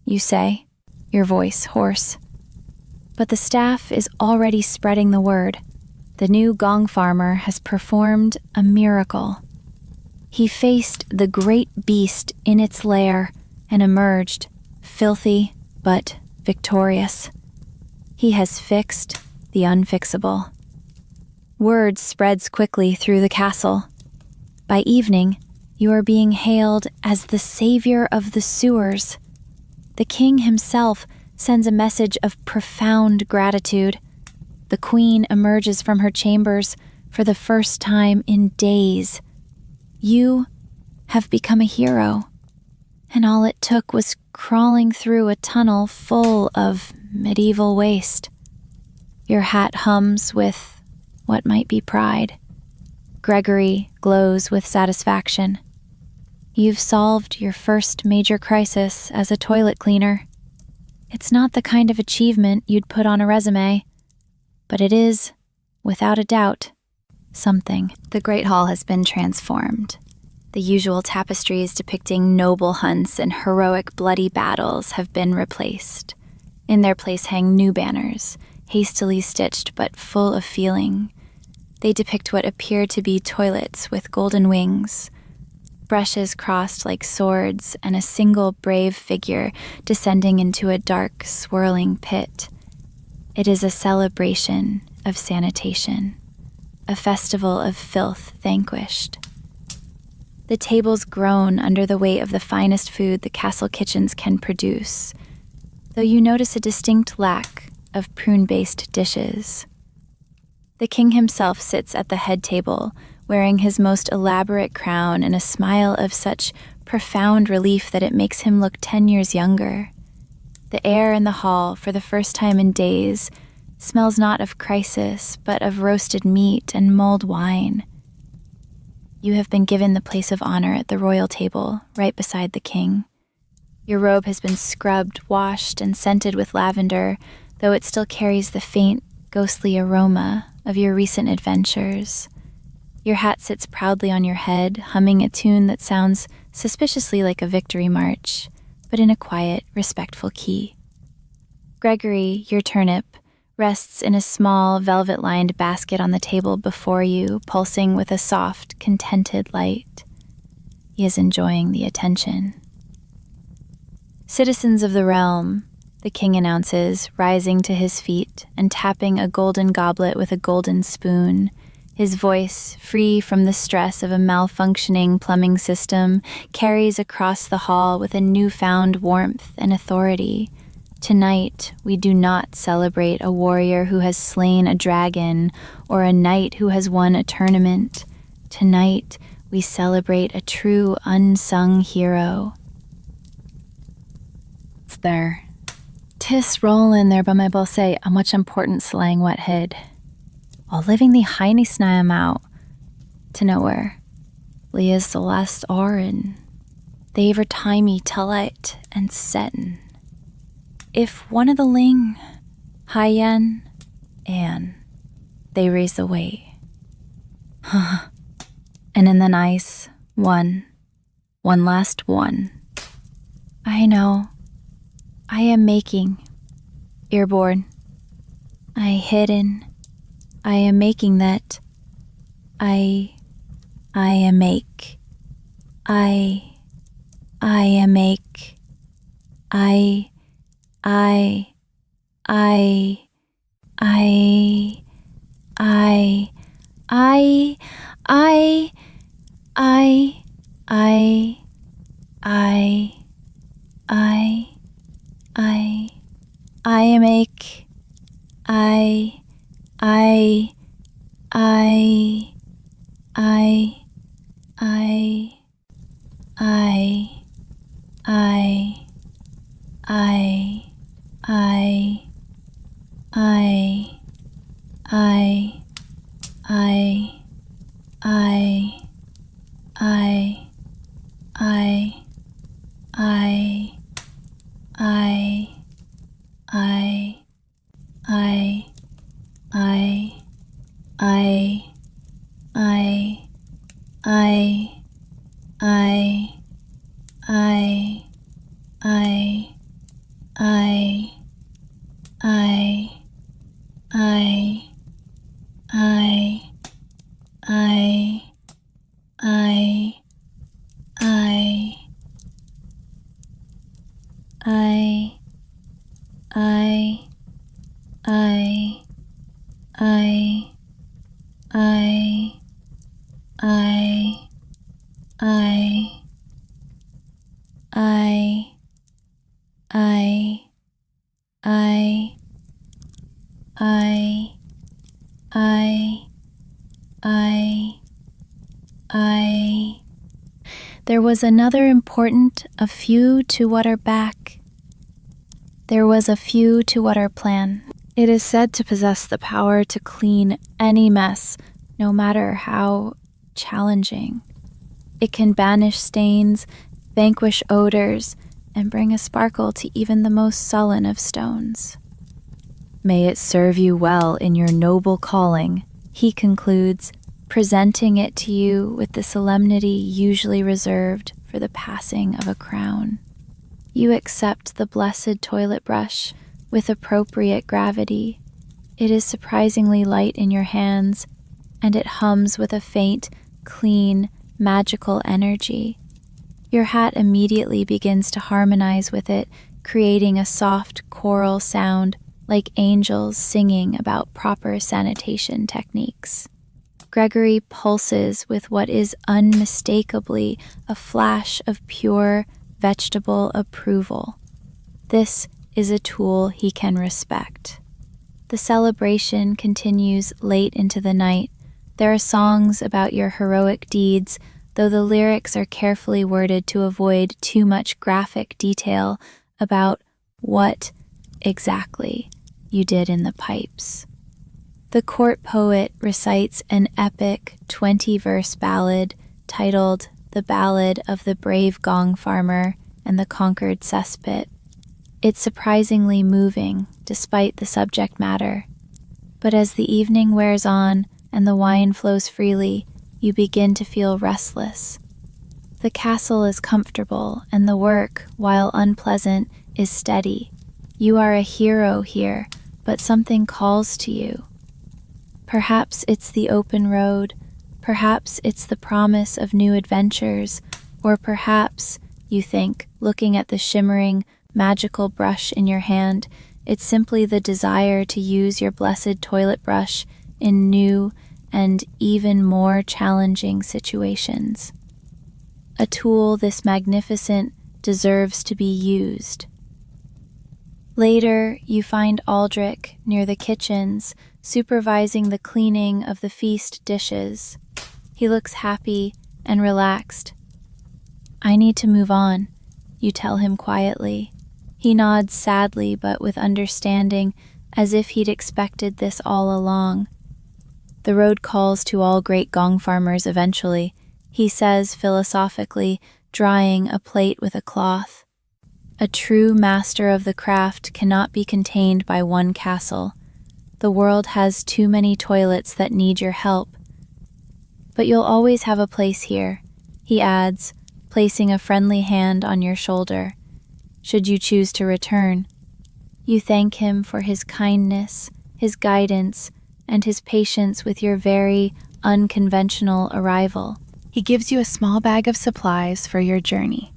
you say, your voice hoarse. But the staff is already spreading the word. The new gong farmer has performed a miracle. He faced the great beast in its lair and emerged, filthy but victorious. He has fixed the unfixable. Word spreads quickly through the castle. By evening, you are being hailed as the savior of the sewers. The king himself sends a message of profound gratitude. The queen emerges from her chambers for the first time in days. You have become a hero, and all it took was crawling through a tunnel full of medieval waste. Your hat hums with what might be pride. Gregory glows with satisfaction. You've solved your first major crisis as a toilet cleaner. It's not the kind of achievement you'd put on a resume, but it is, without a doubt, something. The Great Hall has been transformed. The usual tapestries depicting noble hunts and heroic bloody battles have been replaced. In their place hang new banners, hastily stitched but full of feeling. They depict what appear to be toilets with golden wings, brushes crossed like swords, and a single brave figure descending into a dark, swirling pit. It is a celebration of sanitation, a festival of filth vanquished. The tables groan under the weight of the finest food the castle kitchens can produce, though you notice a distinct lack of prune-based dishes. The king himself sits at the head table, wearing his most elaborate crown and a smile of such profound relief that it makes him look 10 years younger. The air in the hall, for the first time in days, smells not of crisis, but of roasted meat and mulled wine. You have been given the place of honor at the royal table, right beside the king. Your robe has been scrubbed, washed, and scented with lavender, though it still carries the faint, ghostly aroma of your recent adventures. Your hat sits proudly on your head, humming a tune that sounds suspiciously like a victory march, but in a quiet, respectful key. Gregory, your turnip, rests in a small, velvet-lined basket on the table before you, pulsing with a soft, contented light. He is enjoying the attention. "Citizens of the realm," the king announces, rising to his feet and tapping a golden goblet with a golden spoon. His voice, free from the stress of a malfunctioning plumbing system, carries across the hall with a newfound warmth and authority. Tonight, we do not celebrate a warrior who has slain a dragon or a knight who has won a tournament. Tonight, we celebrate a true unsung hero. It's there. Tis rollin' there by my say a much important slang wet head. All living the heiny snaim out to nowhere. Leah's the last orin. They were timey tullight and settin'. If one of the ling, hyen, and they raise the weight. And in the nice one last one. I know. I am making. Earborn. I hidden. I am making that. I am make. I am make. I, I, I, I, I, I, I, I, I am ache. I, I, I, I, I, I, I, I, I, I, I, There was another important a few to what are back. There was a few to what are plan. It is said to possess the power to clean any mess, no matter how challenging. It can banish stains, vanquish odors, and bring a sparkle to even the most sullen of stones. May it serve you well in your noble calling, he concludes, presenting it to you with the solemnity usually reserved for the passing of a crown. You accept the blessed toilet brush with appropriate gravity. It is surprisingly light in your hands, and it hums with a faint, clean, magical energy. Your hat immediately begins to harmonize with it, creating a soft choral sound like angels singing about proper sanitation techniques. Gregory pulses with what is unmistakably a flash of pure vegetable approval. This is a tool he can respect. The celebration continues late into the night. There are songs about your heroic deeds, though the lyrics are carefully worded to avoid too much graphic detail about what exactly you did in the pipes. The court poet recites an epic 20-verse ballad titled The Ballad of the Brave Gong Farmer and the Conquered Cesspit. It's surprisingly moving, despite the subject matter. But as the evening wears on and the wine flows freely, you begin to feel restless. The castle is comfortable, and the work, while unpleasant, is steady. You are a hero here, but something calls to you. Perhaps it's the open road, perhaps it's the promise of new adventures, or perhaps, you think, looking at the shimmering, magical brush in your hand, it's simply the desire to use your blessed toilet brush in new and even more challenging situations. A tool this magnificent deserves to be used. Later, you find Aldrich near the kitchens, supervising the cleaning of the feast dishes. He looks happy and relaxed. I need to move on, you tell him quietly. He nods sadly but with understanding, as if he'd expected this all along. The road calls to all great gong farmers eventually, he says philosophically, drying a plate with a cloth. A true master of the craft cannot be contained by one castle. The world has too many toilets that need your help. But you'll always have a place here, he adds, placing a friendly hand on your shoulder, should you choose to return. You thank him for his kindness, his guidance, and his patience with your very unconventional arrival. He gives you a small bag of supplies for your journey.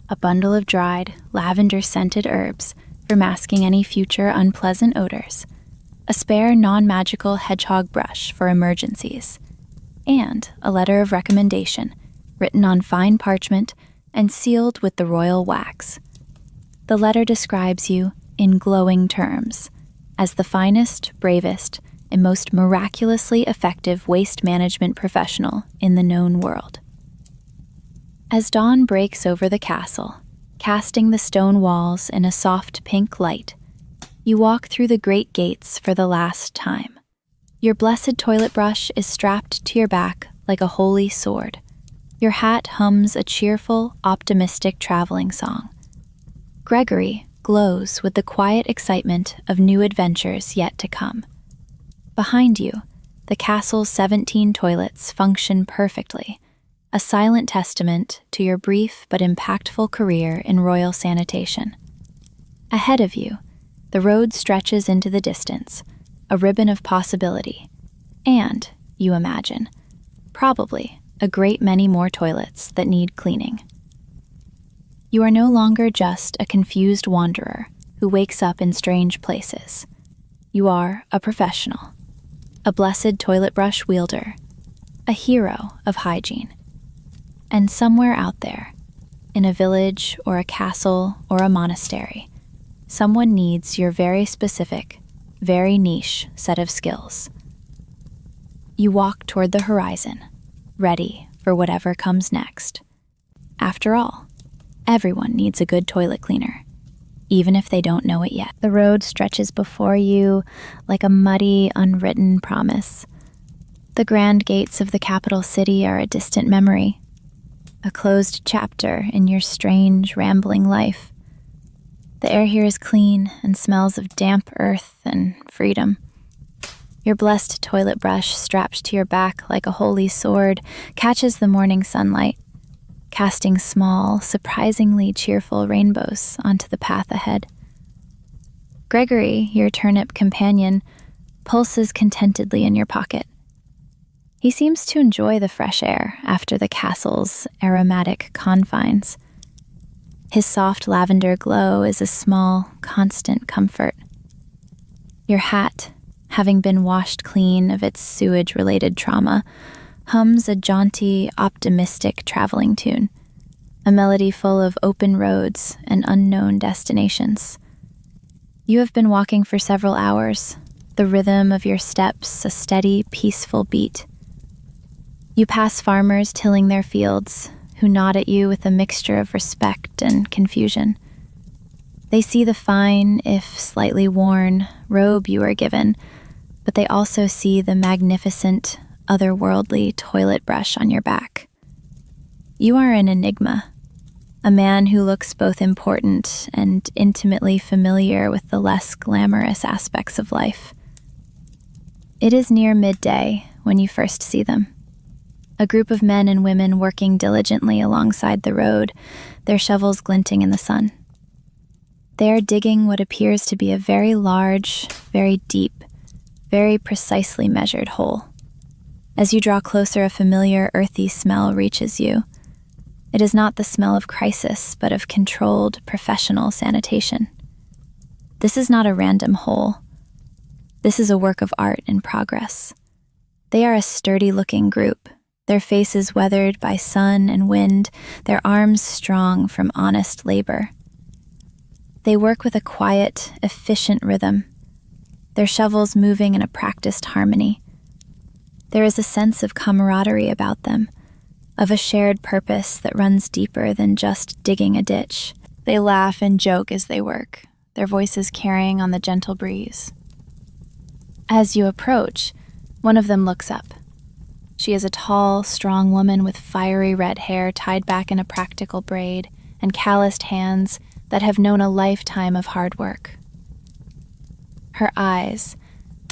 a bundle of dried, lavender-scented herbs for masking any future unpleasant odors, a spare non-magical hedgehog brush for emergencies, and a letter of recommendation written on fine parchment and sealed with the royal wax. The letter describes you, in glowing terms, as the finest, bravest, and most miraculously effective waste management professional in the known world. As dawn breaks over the castle, casting the stone walls in a soft pink light, you walk through the great gates for the last time. Your blessed toilet brush is strapped to your back like a holy sword. Your hat hums a cheerful, optimistic traveling song. Gregory glows with the quiet excitement of new adventures yet to come. Behind you, the castle's 17 toilets function perfectly, a silent testament to your brief but impactful career in royal sanitation. Ahead of you, the road stretches into the distance, a ribbon of possibility, and, you imagine, probably a great many more toilets that need cleaning. You are no longer just a confused wanderer who wakes up in strange places. You are a professional, a blessed toilet brush wielder, a hero of hygiene. And somewhere out there, in a village or a castle or a monastery, someone needs your very specific, very niche set of skills. You walk toward the horizon, ready for whatever comes next. After all, everyone needs a good toilet cleaner, even if they don't know it yet. The road stretches before you like a muddy, unwritten promise. The grand gates of the capital city are a distant memory, a closed chapter in your strange, rambling life. The air here is clean and smells of damp earth and freedom. Your blessed toilet brush, strapped to your back like a holy sword, catches the morning sunlight, casting small, surprisingly cheerful rainbows onto the path ahead. Gregory, your turnip companion, pulses contentedly in your pocket. He seems to enjoy the fresh air after the castle's aromatic confines. His soft lavender glow is a small, constant comfort. Your hat, having been washed clean of its sewage-related trauma, hums a jaunty, optimistic traveling tune, a melody full of open roads and unknown destinations. You have been walking for several hours, the rhythm of your steps a steady, peaceful beat. You pass farmers tilling their fields, who nod at you with a mixture of respect and confusion. They see the fine, if slightly worn, robe you are given, but they also see the magnificent, otherworldly toilet brush on your back. You are an enigma, a man who looks both important and intimately familiar with the less glamorous aspects of life. It is near midday when you first see them. A group of men and women working diligently alongside the road, their shovels glinting in the sun. They are digging what appears to be a very large, very deep, very precisely measured hole. As you draw closer, a familiar earthy smell reaches you. It is not the smell of crisis, but of controlled, professional sanitation. This is not a random hole. This is a work of art in progress. They are a sturdy-looking group, their faces weathered by sun and wind, their arms strong from honest labor. They work with a quiet, efficient rhythm, their shovels moving in a practiced harmony. There is a sense of camaraderie about them, of a shared purpose that runs deeper than just digging a ditch. They laugh and joke as they work, their voices carrying on the gentle breeze. As you approach, one of them looks up. She is a tall, strong woman with fiery red hair tied back in a practical braid and calloused hands that have known a lifetime of hard work. Her eyes,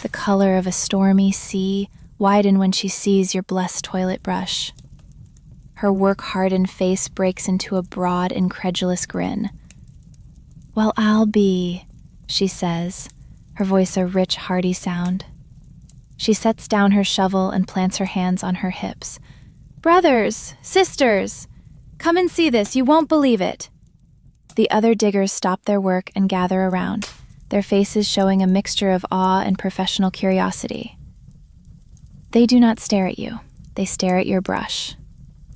the color of a stormy sea, widen when she sees your blessed toilet brush. Her work-hardened face breaks into a broad, incredulous grin. "Well, I'll be," she says, her voice a rich, hearty sound. She sets down her shovel and plants her hands on her hips. "Brothers, sisters, come and see this, you won't believe it." The other diggers stop their work and gather around, their faces showing a mixture of awe and professional curiosity. They do not stare at you. They stare at your brush.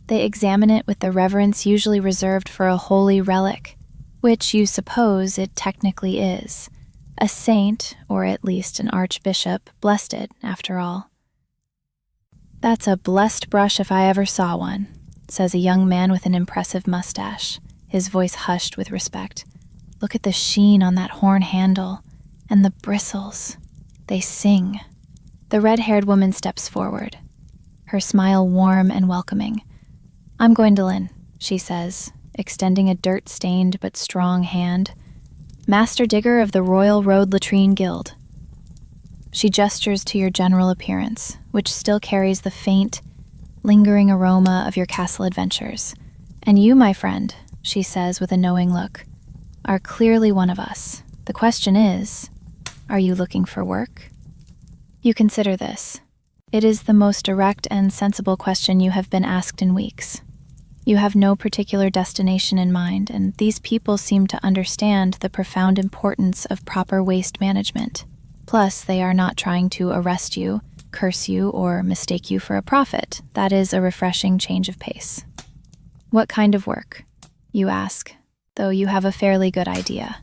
They examine it with the reverence usually reserved for a holy relic, which you suppose it technically is. A saint, or at least an archbishop, blessed it, after all. "That's a blessed brush if I ever saw one," says a young man with an impressive mustache, his voice hushed with respect. "Look at the sheen on that horn handle, and the bristles. They sing." The red-haired woman steps forward, her smile warm and welcoming. "I'm Gwendolyn," she says, extending a dirt-stained but strong hand. "Master digger of the Royal Road Latrine Guild." She gestures to your general appearance, which still carries the faint, lingering aroma of your castle adventures. "And you, my friend," she says with a knowing look, "are clearly one of us. The question is, are you looking for work?" You consider this. It is the most direct and sensible question you have been asked in weeks. You have no particular destination in mind, and these people seem to understand the profound importance of proper waste management. Plus, they are not trying to arrest you, curse you, or mistake you for a prophet. That is a refreshing change of pace. "What kind of work?" you ask, though you have a fairly good idea.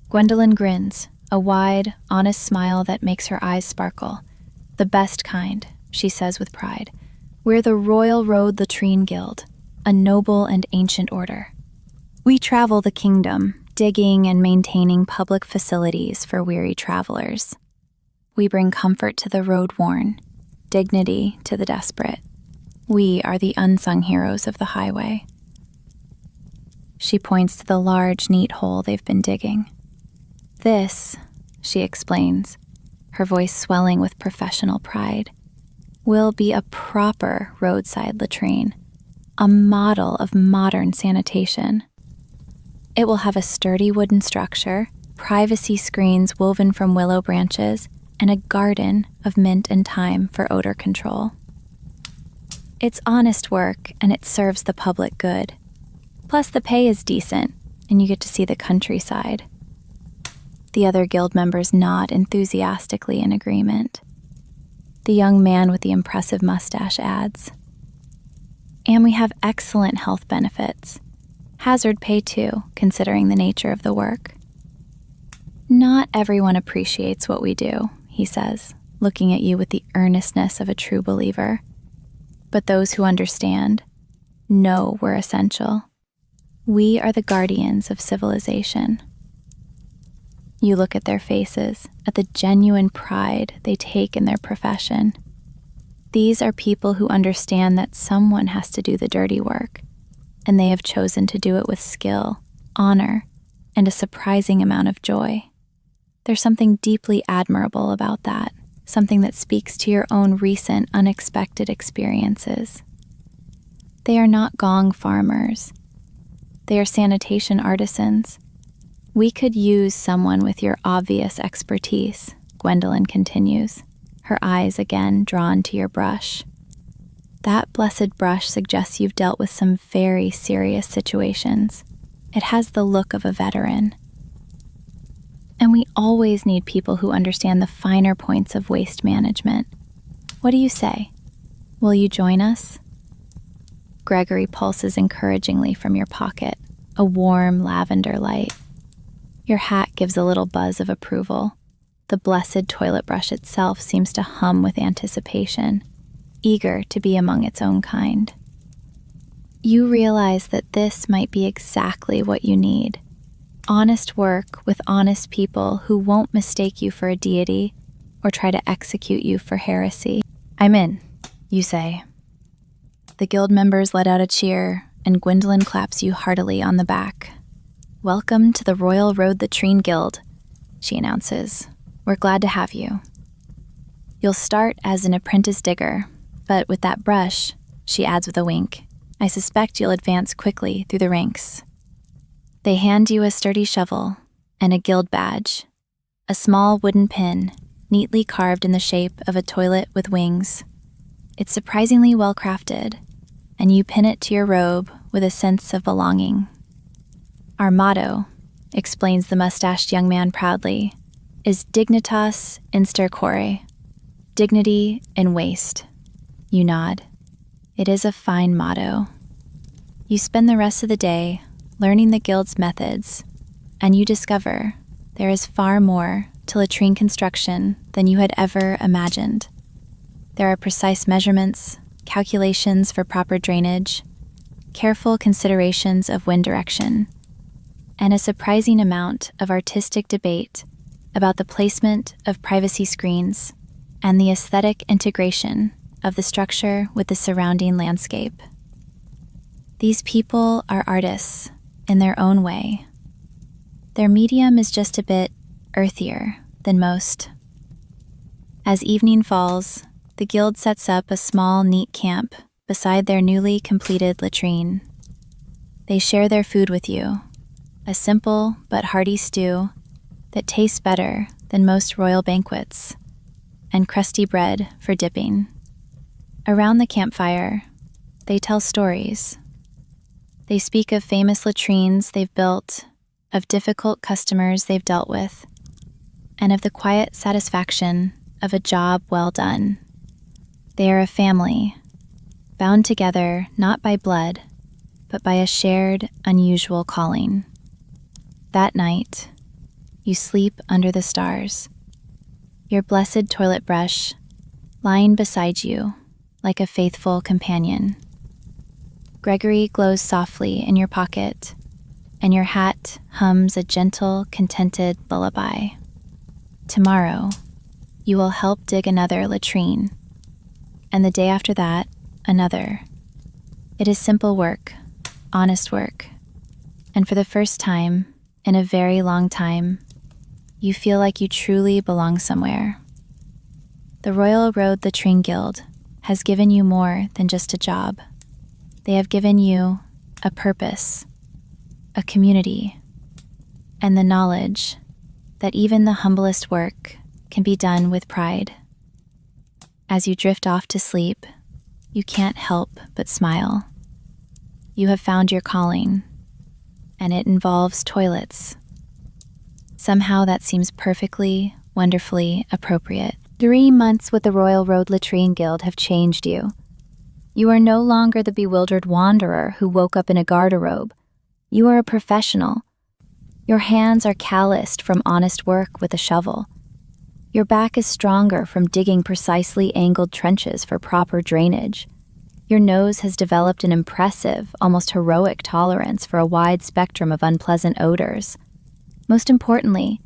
Gwendolyn grins, a wide, honest smile that makes her eyes sparkle. "The best kind," she says with pride. "We're the Royal Road Latrine Guild, a noble and ancient order. We travel the kingdom, digging and maintaining public facilities for weary travelers. We bring comfort to the road-worn, dignity to the desperate. We are the unsung heroes of the highway." She points to the large, neat hole they've been digging. "This," she explains, her voice swelling with professional pride, "will be a proper roadside latrine, a model of modern sanitation. It will have a sturdy wooden structure, privacy screens woven from willow branches, and a garden of mint and thyme for odor control. It's honest work, and it serves the public good. Plus, the pay is decent, and you get to see the countryside." The other guild members nod enthusiastically in agreement. The young man with the impressive mustache adds, "And we have excellent health benefits. Hazard pay too, considering the nature of the work." "Not everyone appreciates what we do," he says, looking at you with the earnestness of a true believer. "But those who understand know we're essential. We are the guardians of civilization." You look at their faces, at the genuine pride they take in their profession. These are people who understand that someone has to do the dirty work, and they have chosen to do it with skill, honor, and a surprising amount of joy. There's something deeply admirable about that, something that speaks to your own recent, unexpected experiences. They are not gong farmers. They are sanitation artisans. "We could use someone with your obvious expertise," Gwendolyn continues, her eyes again drawn to your brush. "That blessed brush suggests you've dealt with some very serious situations. It has the look of a veteran. And we always need people who understand the finer points of waste management. What do you say? Will you join us?" Gregory pulses encouragingly from your pocket, a warm lavender light. Your hat gives a little buzz of approval. The blessed toilet brush itself seems to hum with anticipation, eager to be among its own kind. You realize that this might be exactly what you need. Honest work with honest people who won't mistake you for a deity or try to execute you for heresy. "I'm in," you say. The guild members let out a cheer, and Gwendolyn claps you heartily on the back. "Welcome to the Royal Road Latrine Guild," she announces. "We're glad to have you. You'll start as an apprentice digger, but with that brush," she adds with a wink, "I suspect you'll advance quickly through the ranks." They hand you a sturdy shovel and a guild badge, a small wooden pin, neatly carved in the shape of a toilet with wings. It's surprisingly well crafted, and you pin it to your robe with a sense of belonging. Our motto, explains the mustached young man proudly, is dignitas instercore, dignity in waste. You nod. It is a fine motto. You spend the rest of the day learning the guild's methods, and you discover there is far more to latrine construction than you had ever imagined. There are precise measurements, calculations for proper drainage, careful considerations of wind direction, and a surprising amount of artistic debate about the placement of privacy screens and the aesthetic integration of the structure with the surrounding landscape. These people are artists in their own way. Their medium is just a bit earthier than most. As evening falls, the guild sets up a small, neat camp beside their newly completed latrine. They share their food with you, a simple but hearty stew that tastes better than most royal banquets, and crusty bread for dipping. Around the campfire, they tell stories. They speak of famous latrines they've built, of difficult customers they've dealt with, and of the quiet satisfaction of a job well done. They are a family, bound together not by blood, but by a shared, unusual calling. That night, you sleep under the stars, your blessed toilet brush lying beside you like a faithful companion. Gregory glows softly in your pocket, and your hat hums a gentle, contented lullaby. Tomorrow, you will help dig another latrine, and the day after that, another. It is simple work, honest work, and for the first time in a very long time, you feel like you truly belong somewhere. The Royal Road Latrine Guild has given you more than just a job. They have given you a purpose, a community, and the knowledge that even the humblest work can be done with pride. As you drift off to sleep, you can't help but smile. You have found your calling, and it involves toilets. Somehow that seems perfectly, wonderfully appropriate. 3 months with the Royal Road Latrine Guild have changed you. You are no longer the bewildered wanderer who woke up in a garderobe. You are a professional. Your hands are calloused from honest work with a shovel. Your back is stronger from digging precisely angled trenches for proper drainage. Your nose has developed an impressive, almost heroic tolerance for a wide spectrum of unpleasant odors. Most importantly,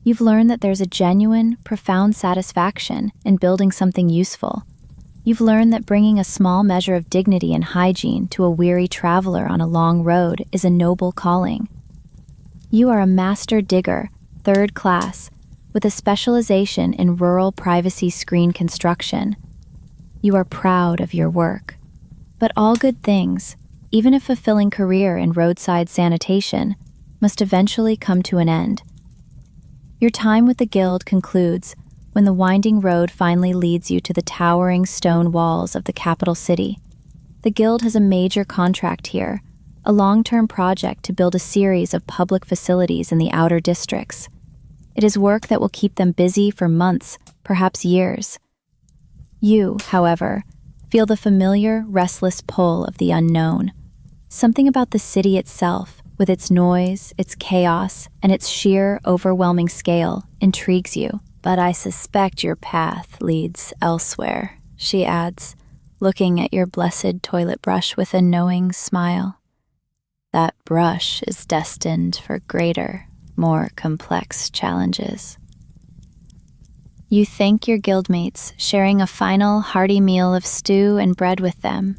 you've learned that there's a genuine, profound satisfaction in building something useful. You've learned that bringing a small measure of dignity and hygiene to a weary traveler on a long road is a noble calling. You are a master digger, 3rd class, with a specialization in rural privacy screen construction. You are proud of your work. But all good things, even a fulfilling career in roadside sanitation, must eventually come to an end. Your time with the guild concludes when the winding road finally leads you to the towering stone walls of the capital city. The guild has a major contract here, a long-term project to build a series of public facilities in the outer districts. It is work that will keep them busy for months, perhaps years. You, however, feel the familiar, restless pull of the unknown. Something about the city itself, with its noise, its chaos, and its sheer, overwhelming scale, intrigues you. But I suspect your path leads elsewhere, she adds, looking at your blessed toilet brush with a knowing smile. That brush is destined for greater, more complex challenges. You thank your guildmates, sharing a final hearty meal of stew and bread with them.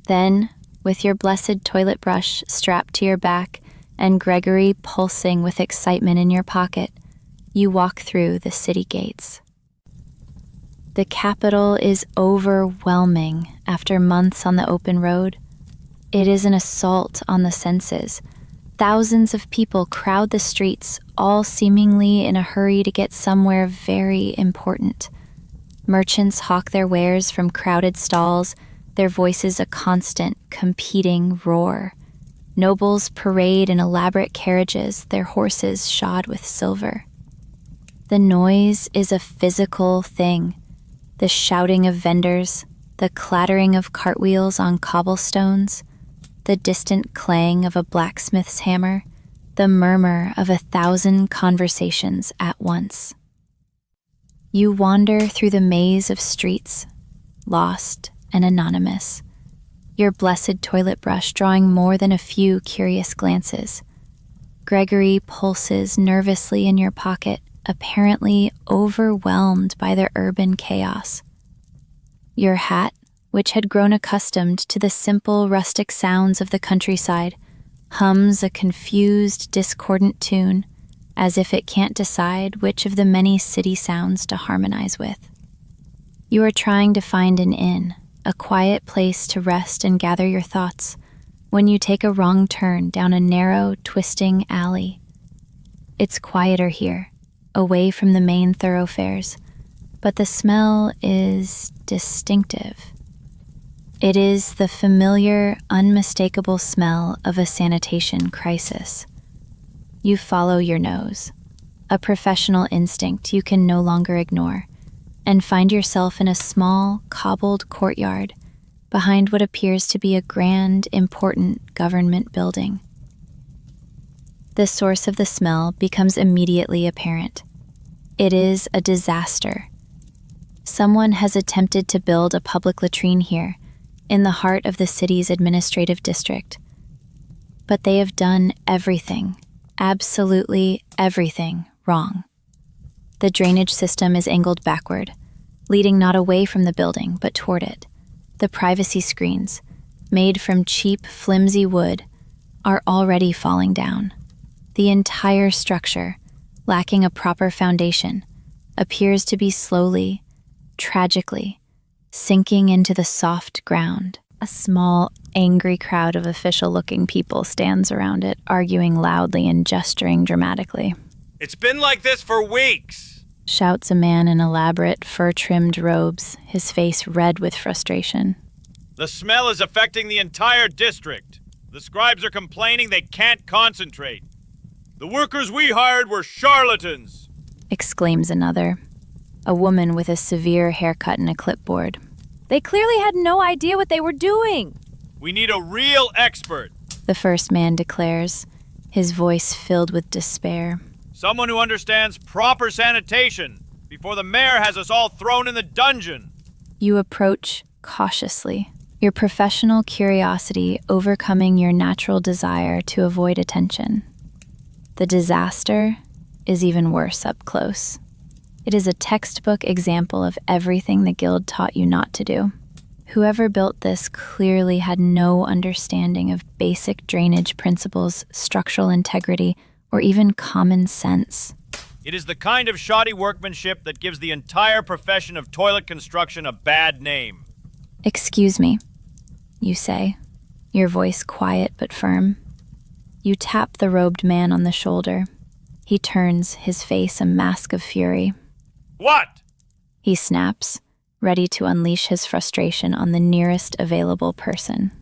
Then, with your blessed toilet brush strapped to your back and Gregory pulsing with excitement in your pocket, you walk through the city gates. The capital is overwhelming after months on the open road. It is an assault on the senses. Thousands of people crowd the streets, all seemingly in a hurry to get somewhere very important. Merchants hawk their wares from crowded stalls, their voices a constant, competing roar. Nobles parade in elaborate carriages, their horses shod with silver. The noise is a physical thing. The shouting of vendors, the clattering of cartwheels on cobblestones, the distant clang of a blacksmith's hammer, the murmur of 1,000 conversations at once. You wander through the maze of streets, lost and anonymous, your blessed toilet brush drawing more than a few curious glances. Gregory pulses nervously in your pocket, apparently overwhelmed by the urban chaos. Your hat, which had grown accustomed to the simple rustic sounds of the countryside, hums a confused, discordant tune, as if it can't decide which of the many city sounds to harmonize with. You are trying to find an inn, a quiet place to rest and gather your thoughts, when you take a wrong turn down a narrow, twisting alley. It's quieter here, away from the main thoroughfares, but the smell is distinctive. It is the familiar, unmistakable smell of a sanitation crisis. You follow your nose, a professional instinct you can no longer ignore, and find yourself in a small, cobbled courtyard behind what appears to be a grand, important government building. The source of the smell becomes immediately apparent. It is a disaster. Someone has attempted to build a public latrine here, in the heart of the city's administrative district. But they have done everything, absolutely everything, wrong. The drainage system is angled backward, leading not away from the building, but toward it. The privacy screens, made from cheap, flimsy wood, are already falling down. The entire structure, lacking a proper foundation, appears to be slowly, tragically, sinking into the soft ground. A small, angry crowd of official-looking people stands around it, arguing loudly and gesturing dramatically. "It's been like this for weeks," shouts a man in elaborate, fur-trimmed robes, his face red with frustration. "The smell is affecting the entire district. The scribes are complaining they can't concentrate. The workers we hired were charlatans," exclaims another, a woman with a severe haircut and a clipboard. They clearly had no idea what they were doing. "We need a real expert. The first man declares, his voice filled with despair. Someone who understands proper sanitation before the mayor has us all thrown in the dungeon." You approach cautiously, your professional curiosity overcoming your natural desire to avoid attention. The disaster is even worse up close. It is a textbook example of everything the guild taught you not to do. Whoever built this clearly had no understanding of basic drainage principles, structural integrity, or even common sense. It is the kind of shoddy workmanship that gives the entire profession of toilet construction a bad name. "Excuse me," you say, your voice quiet but firm. You tap the robed man on the shoulder. He turns, his face a mask of fury. "What?" He snaps, ready to unleash his frustration on the nearest available person.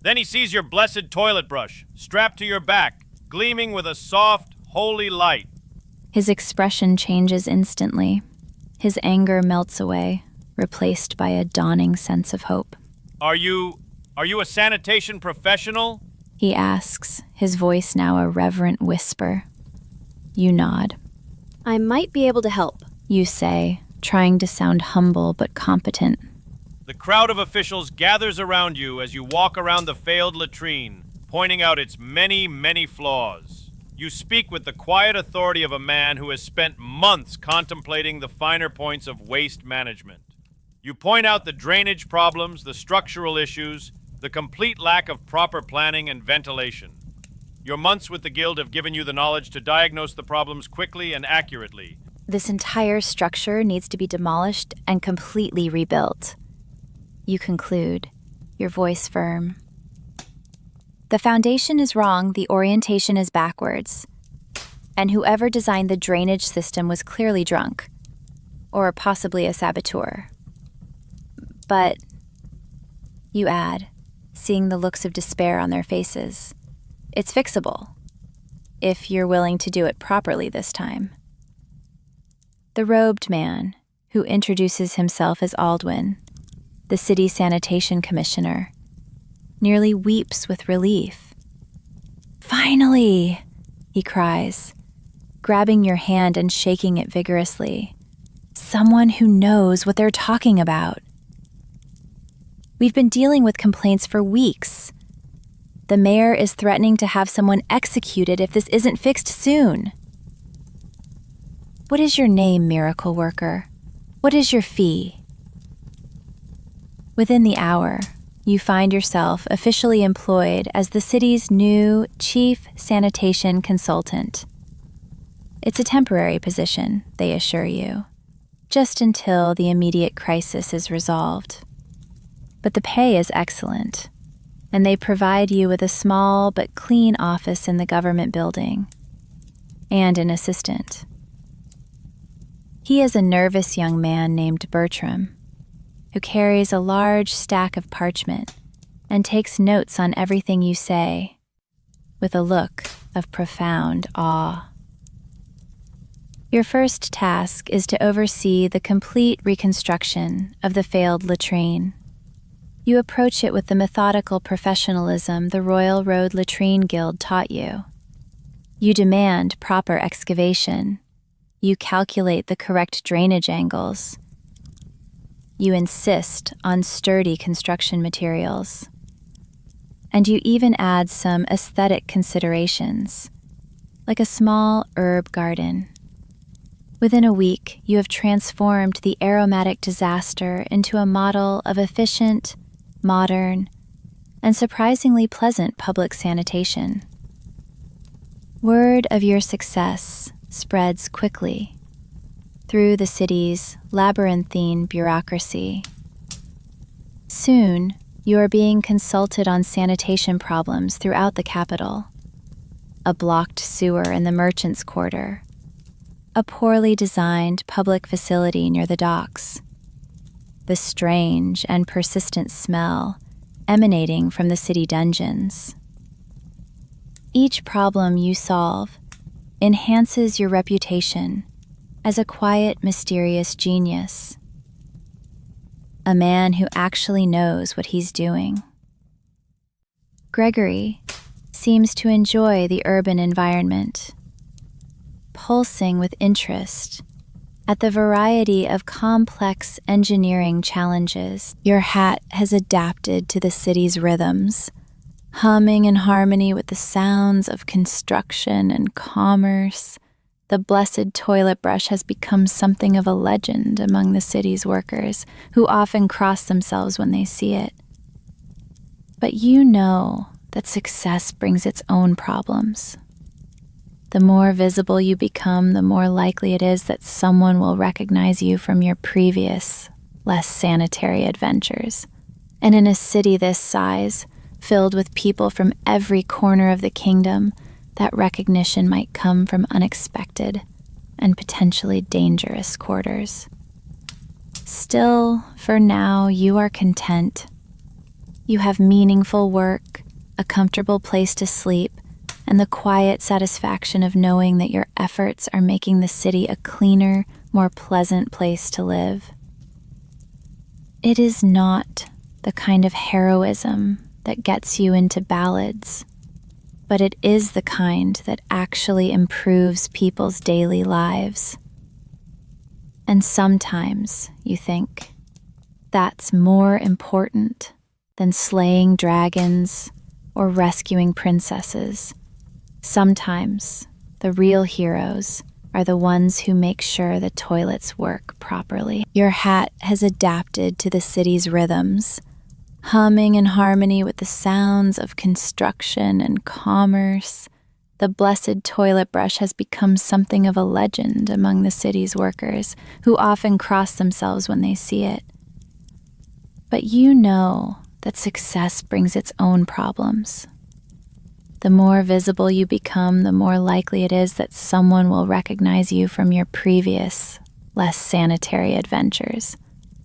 Then he sees your blessed toilet brush, strapped to your back, gleaming with a soft, holy light. His expression changes instantly. His anger melts away, replaced by a dawning sense of hope. Are you a sanitation professional?" He asks, his voice now a reverent whisper. You nod. I might be able to help, You say, trying to sound humble but competent. The crowd of officials gathers around you as you walk around the failed latrine, pointing out its many, many flaws. You speak with the quiet authority of a man who has spent months contemplating the finer points of waste management. You point out the drainage problems, the structural issues, the complete lack of proper planning and ventilation. Your months with the Guild have given you the knowledge to diagnose the problems quickly and accurately. This entire structure needs to be demolished and completely rebuilt. You conclude, your voice firm. The foundation is wrong, the orientation is backwards. And whoever designed the drainage system was clearly drunk. Or possibly a saboteur. But, you add, seeing the looks of despair on their faces, It's fixable, if you're willing to do it properly this time. The robed man, who introduces himself as Aldwin, the city sanitation commissioner, nearly weeps with relief. "Finally!" he cries, grabbing your hand and shaking it vigorously. "Someone who knows what they're talking about." "We've been dealing with complaints for weeks. The mayor is threatening to have someone executed if this isn't fixed soon." "What is your name, miracle worker? What is your fee?" Within the hour, you find yourself officially employed as the city's new chief sanitation consultant. It's a temporary position, they assure you, just until the immediate crisis is resolved. But the pay is excellent, and they provide you with a small but clean office in the government building, and an assistant. He is a nervous young man named Bertram, who carries a large stack of parchment and takes notes on everything you say, with a look of profound awe. Your first task is to oversee the complete reconstruction of the failed latrine. You approach it with the methodical professionalism the Royal Road Latrine Guild taught you. You demand proper excavation. You calculate the correct drainage angles. You insist on sturdy construction materials. And you even add some aesthetic considerations, like a small herb garden. Within a week, you have transformed the aromatic disaster into a model of efficient, modern, and surprisingly pleasant public sanitation. Word of your success spreads quickly through the city's labyrinthine bureaucracy. Soon, you are being consulted on sanitation problems throughout the capital. A blocked sewer in the merchants' quarter, a poorly designed public facility near the docks, the strange and persistent smell emanating from the city dungeons. Each problem you solve enhances your reputation as a quiet, mysterious genius, a man who actually knows what he's doing. Gregory seems to enjoy the urban environment, pulsing with interest at the variety of complex engineering challenges. Your hat has adapted to the city's rhythms, humming in harmony with the sounds of construction and commerce. The blessed toilet brush has become something of a legend among the city's workers, who often cross themselves when they see it. But you know that success brings its own problems. The more visible you become, the more likely it is that someone will recognize you from your previous, less sanitary adventures. And in a city this size, filled with people from every corner of the kingdom, that recognition might come from unexpected and potentially dangerous quarters. Still, for now, you are content. You have meaningful work, a comfortable place to sleep, and the quiet satisfaction of knowing that your efforts are making the city a cleaner, more pleasant place to live. It is not the kind of heroism that gets you into ballads, but it is the kind that actually improves people's daily lives. And sometimes, you think, that's more important than slaying dragons or rescuing princesses. Sometimes, the real heroes are the ones who make sure the toilets work properly. Your hat has adapted to the city's rhythms, humming in harmony with the sounds of construction and commerce. The blessed toilet brush has become something of a legend among the city's workers, who often cross themselves when they see it. But you know that success brings its own problems. The more visible you become, the more likely it is that someone will recognize you from your previous, less sanitary adventures.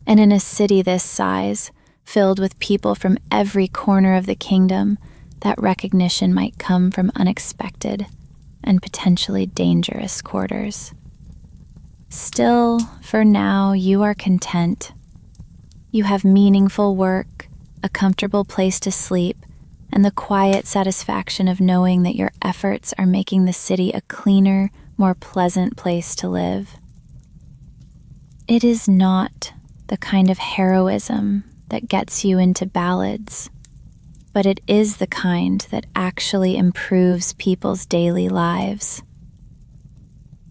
And in a city this size, filled with people from every corner of the kingdom, that recognition might come from unexpected and potentially dangerous quarters. Still, for now, you are content. You have meaningful work, a comfortable place to sleep, and the quiet satisfaction of knowing that your efforts are making the city a cleaner, more pleasant place to live. It is not the kind of heroism that gets you into ballads, but it is the kind that actually improves people's daily lives.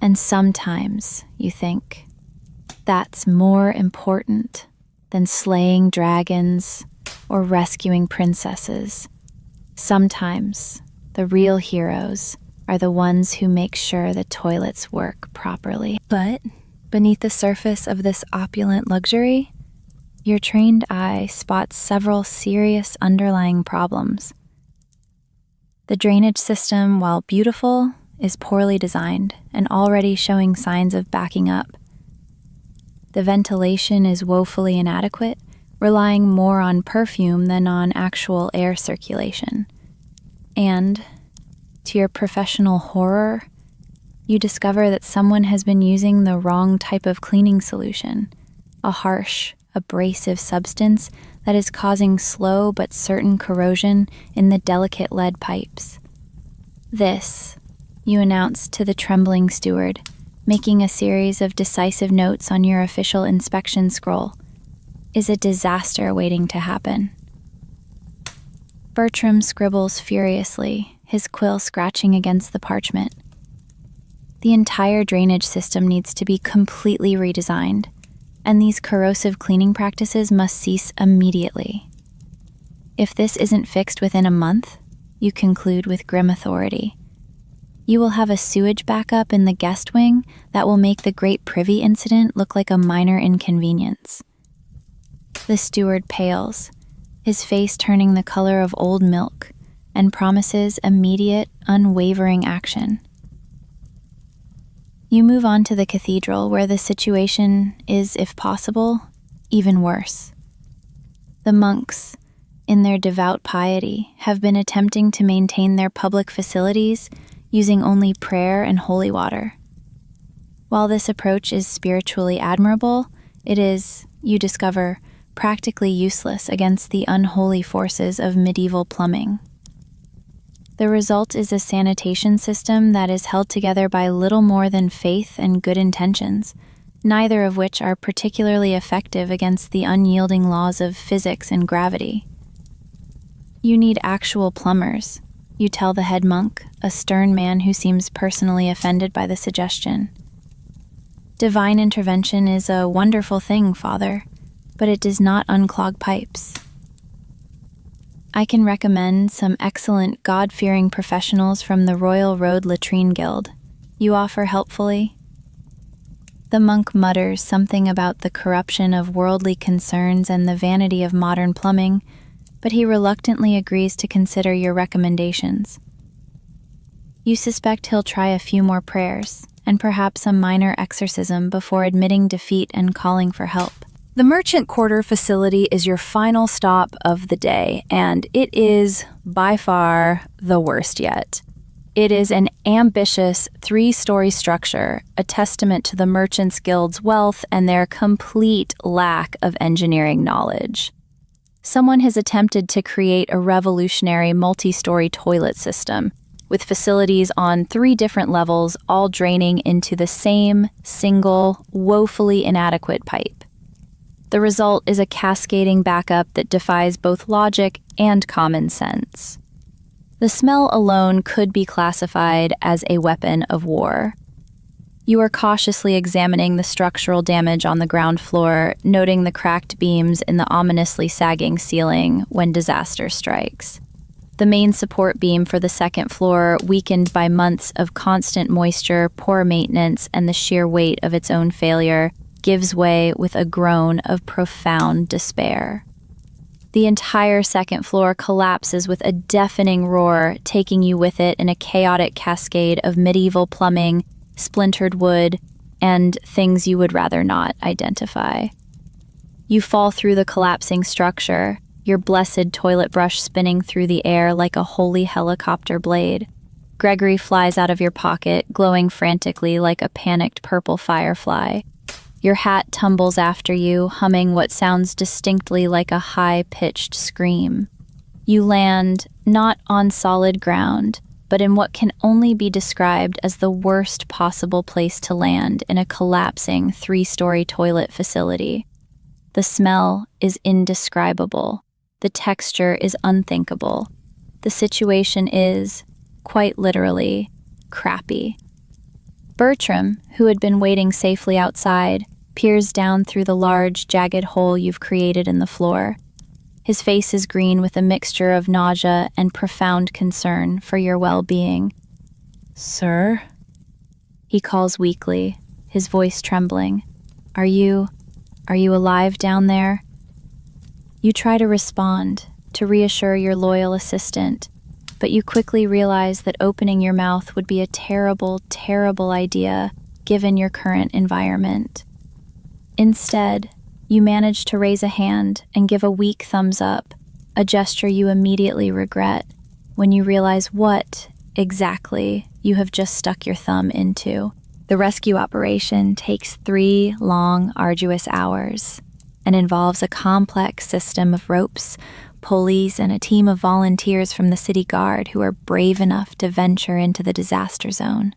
And sometimes, you think, that's more important than slaying dragons or rescuing princesses. Sometimes, the real heroes are the ones who make sure the toilets work properly. But beneath the surface of this opulent luxury, your trained eye spots several serious underlying problems. The drainage system, while beautiful, is poorly designed and already showing signs of backing up. The ventilation is woefully inadequate, relying more on perfume than on actual air circulation. And, to your professional horror, you discover that someone has been using the wrong type of cleaning solution, a harsh, abrasive substance that is causing slow but certain corrosion in the delicate lead pipes. This, you announce to the trembling steward, making a series of decisive notes on your official inspection scroll, is a disaster waiting to happen. Bertram scribbles furiously, his quill scratching against the parchment. The entire drainage system needs to be completely redesigned, and these corrosive cleaning practices must cease immediately. If this isn't fixed within a month, you conclude with grim authority, you will have a sewage backup in the guest wing that will make the Great Privy Incident look like a minor inconvenience. The steward pales, his face turning the color of old milk, and promises immediate, unwavering action. You move on to the cathedral, where the situation is, if possible, even worse. The monks, in their devout piety, have been attempting to maintain their public facilities using only prayer and holy water. While this approach is spiritually admirable, it is, you discover, practically useless against the unholy forces of medieval plumbing. The result is a sanitation system that is held together by little more than faith and good intentions, neither of which are particularly effective against the unyielding laws of physics and gravity. You need actual plumbers, you tell the head monk, a stern man who seems personally offended by the suggestion. Divine intervention is a wonderful thing, Father, but it does not unclog pipes. I can recommend some excellent God-fearing professionals from the Royal Road Latrine Guild. You offer helpfully. The monk mutters something about the corruption of worldly concerns and the vanity of modern plumbing, but he reluctantly agrees to consider your recommendations. You suspect he'll try a few more prayers, and perhaps a minor exorcism before admitting defeat and calling for help. The Merchant Quarter facility is your final stop of the day, and it is, by far, the worst yet. It is an ambitious 3-story structure, a testament to the Merchants Guild's wealth and their complete lack of engineering knowledge. Someone has attempted to create a revolutionary multi-story toilet system, with facilities on 3 different levels all draining into the same, single, woefully inadequate pipe. The result is a cascading backup that defies both logic and common sense. The smell alone could be classified as a weapon of war. You are cautiously examining the structural damage on the ground floor, noting the cracked beams in the ominously sagging ceiling when disaster strikes. The main support beam for the second floor, weakened by months of constant moisture, poor maintenance, and the sheer weight of its own failure, gives way with a groan of profound despair. The entire second floor collapses with a deafening roar, taking you with it in a chaotic cascade of medieval plumbing, splintered wood, and things you would rather not identify. You fall through the collapsing structure, your blessed toilet brush spinning through the air like a holy helicopter blade. Gregory flies out of your pocket, glowing frantically like a panicked purple firefly. Your hat tumbles after you, humming what sounds distinctly like a high-pitched scream. You land, not on solid ground, but in what can only be described as the worst possible place to land in a collapsing 3-story toilet facility. The smell is indescribable. The texture is unthinkable. The situation is, quite literally, crappy. Bertram, who had been waiting safely outside, peers down through the large, jagged hole you've created in the floor. His face is green with a mixture of nausea and profound concern for your well-being. "Sir?" he calls weakly, his voice trembling. Are you alive down there?" You try to respond, to reassure your loyal assistant, but you quickly realize that opening your mouth would be a terrible, terrible idea given your current environment. Instead, you manage to raise a hand and give a weak thumbs up, a gesture you immediately regret when you realize what, exactly, you have just stuck your thumb into. The rescue operation takes 3 long, arduous hours and involves a complex system of ropes, pulleys, and a team of volunteers from the city guard who are brave enough to venture into the disaster zone.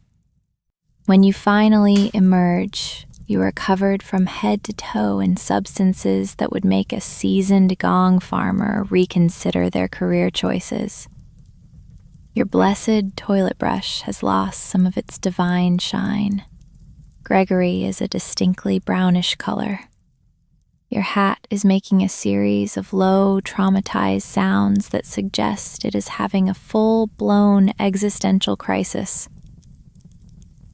When you finally emerge, you are covered from head to toe in substances that would make a seasoned gong farmer reconsider their career choices. Your blessed toilet brush has lost some of its divine shine. Gregory is a distinctly brownish color. Your hat is making a series of low, traumatized sounds that suggest it is having a full-blown existential crisis.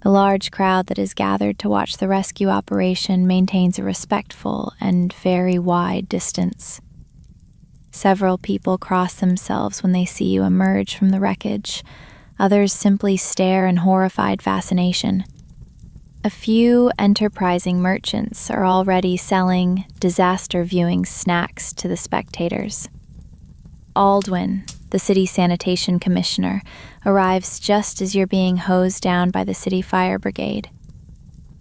The large crowd that is gathered to watch the rescue operation maintains a respectful and very wide distance. Several people cross themselves when they see you emerge from the wreckage. Others simply stare in horrified fascination. A few enterprising merchants are already selling disaster-viewing snacks to the spectators. Aldwin, the city sanitation commissioner, arrives just as you're being hosed down by the city fire brigade.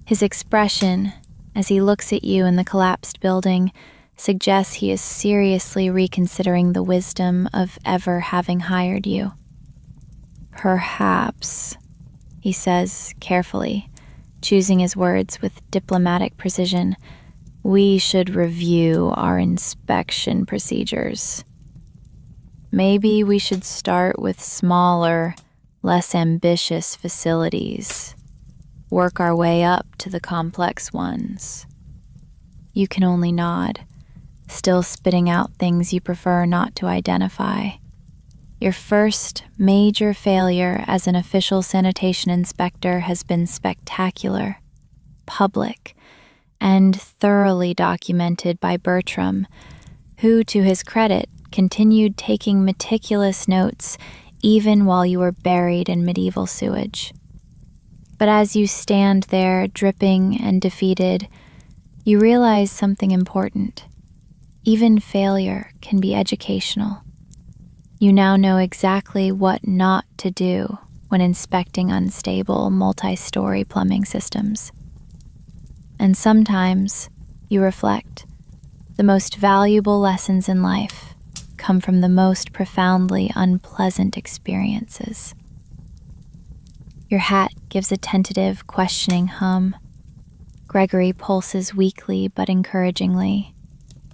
His expression, as he looks at you in the collapsed building, suggests he is seriously reconsidering the wisdom of ever having hired you. "Perhaps," he says carefully, choosing his words with diplomatic precision, "we should review our inspection procedures. Maybe we should start with smaller, less ambitious facilities, work our way up to the complex ones." You can only nod, still spitting out things you prefer not to identify. Your first major failure as an official sanitation inspector has been spectacular, public, and thoroughly documented by Bertram, who, to his credit, continued taking meticulous notes even while you were buried in medieval sewage. But as you stand there, dripping and defeated, you realize something important. Even failure can be educational. You now know exactly what not to do when inspecting unstable, multi-story plumbing systems. And sometimes, you reflect, the most valuable lessons in life come from the most profoundly unpleasant experiences. Your hat gives a tentative, questioning hum. Gregory pulses weakly but encouragingly.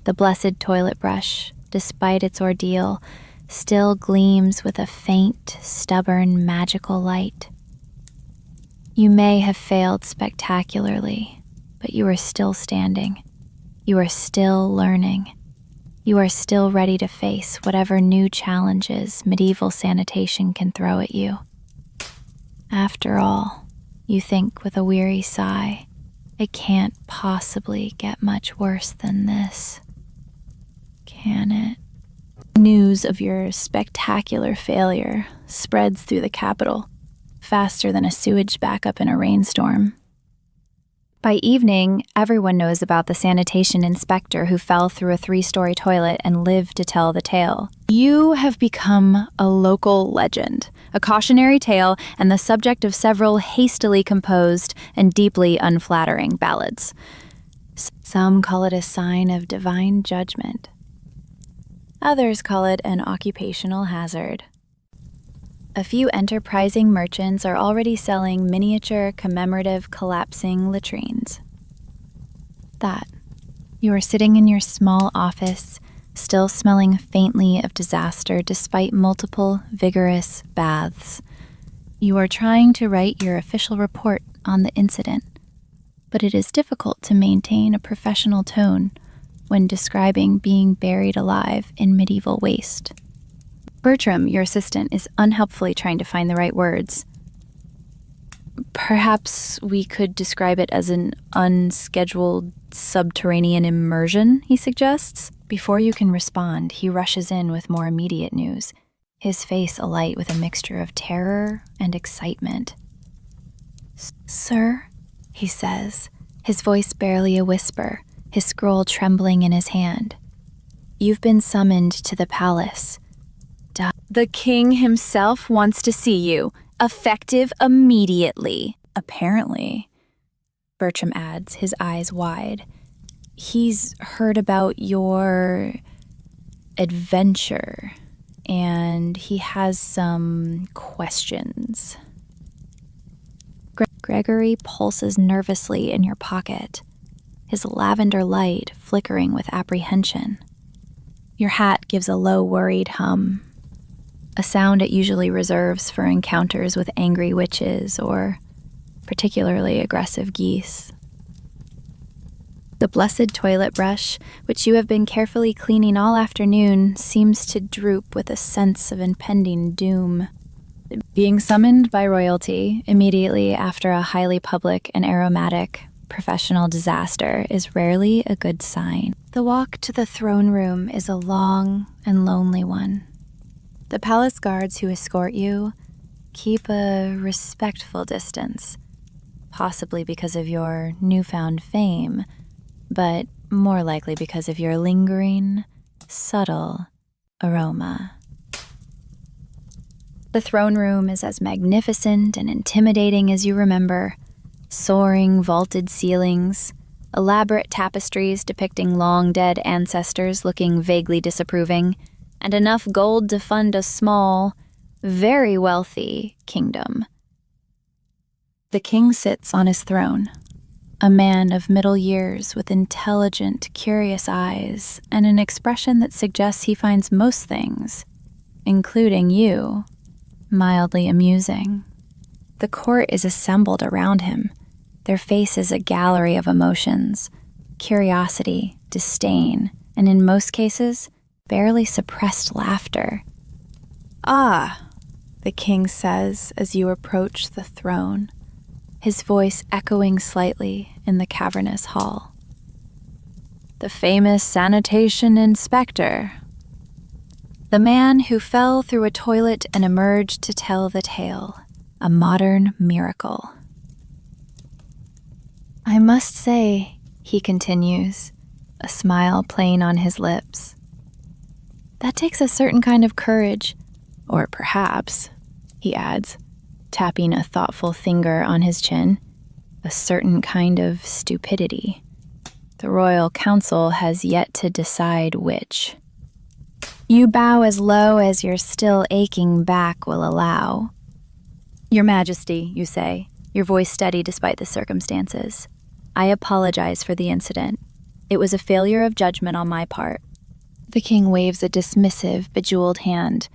The blessed toilet brush, despite its ordeal, still gleams with a faint, stubborn, magical light. You may have failed spectacularly, but you are still standing. You are still learning. You are still ready to face whatever new challenges medieval sanitation can throw at you. After all, you think with a weary sigh, it can't possibly get much worse than this, can it? News of your spectacular failure spreads through the capital, faster than a sewage backup in a rainstorm. By evening, everyone knows about the sanitation inspector who fell through a 3-story toilet and lived to tell the tale. You have become a local legend, a cautionary tale, and the subject of several hastily composed and deeply unflattering ballads. Some call it a sign of divine judgment. Others call it an occupational hazard. A few enterprising merchants are already selling miniature commemorative collapsing latrines. You are sitting in your small office, still smelling faintly of disaster despite multiple vigorous baths. You are trying to write your official report on the incident, but it is difficult to maintain a professional tone when describing being buried alive in medieval waste. Bertram, your assistant, is unhelpfully trying to find the right words. Perhaps we could describe it as an unscheduled subterranean immersion, he suggests. Before you can respond, he rushes in with more immediate news, his face alight with a mixture of terror and excitement. Sir, he says, his voice barely a whisper, his scroll trembling in his hand. You've been summoned to the palace. The king himself wants to see you, effective immediately. Apparently, Bertram adds, his eyes wide. He's heard about your adventure, and he has some questions. Gregory pulses nervously in your pocket, his lavender light flickering with apprehension. Your hat gives a low, worried hum, a sound it usually reserves for encounters with angry witches or particularly aggressive geese. The blessed toilet brush, which you have been carefully cleaning all afternoon, seems to droop with a sense of impending doom. Being summoned by royalty immediately after a highly public and aromatic professional disaster is rarely a good sign. The walk to the throne room is a long and lonely one. The palace guards who escort you keep a respectful distance, possibly because of your newfound fame, but more likely because of your lingering, subtle aroma. The throne room is as magnificent and intimidating as you remember. Soaring vaulted ceilings, elaborate tapestries depicting long-dead ancestors looking vaguely disapproving, and enough gold to fund a small, very wealthy kingdom. The king sits on his throne, a man of middle years with intelligent, curious eyes and an expression that suggests he finds most things, including you, mildly amusing. The court is assembled around him, their faces a gallery of emotions, curiosity, disdain, and in most cases, barely suppressed laughter. Ah, the king says as you approach the throne, his voice echoing slightly in the cavernous hall. The famous sanitation inspector. The man who fell through a toilet and emerged to tell the tale. A modern miracle. I must say, he continues, a smile playing on his lips, that takes a certain kind of courage, or perhaps, he adds, tapping a thoughtful finger on his chin, a certain kind of stupidity. The royal council has yet to decide which. You bow as low as your still aching back will allow. Your Majesty, you say, your voice steady despite the circumstances. I apologize for the incident. It was a failure of judgment on my part. The king waves a dismissive, bejeweled hand.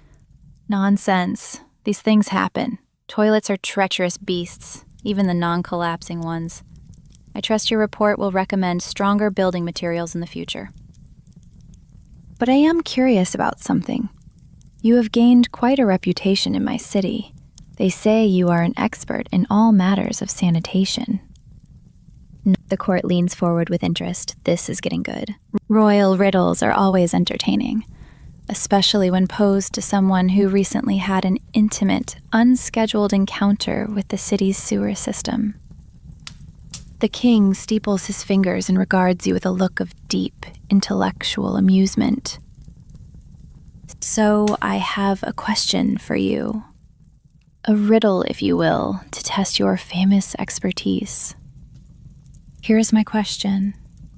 Nonsense. These things happen. Toilets are treacherous beasts, even the non-collapsing ones. I trust your report will recommend stronger building materials in the future. But I am curious about something. You have gained quite a reputation in my city. They say you are an expert in all matters of sanitation. The court leans forward with interest. This is getting good. Royal riddles are always entertaining, especially when posed to someone who recently had an intimate, unscheduled encounter with the city's sewer system. The king steeples his fingers and regards you with a look of deep, intellectual amusement. So I have a question for you. A riddle, if you will, to test your famous expertise. Here's my question,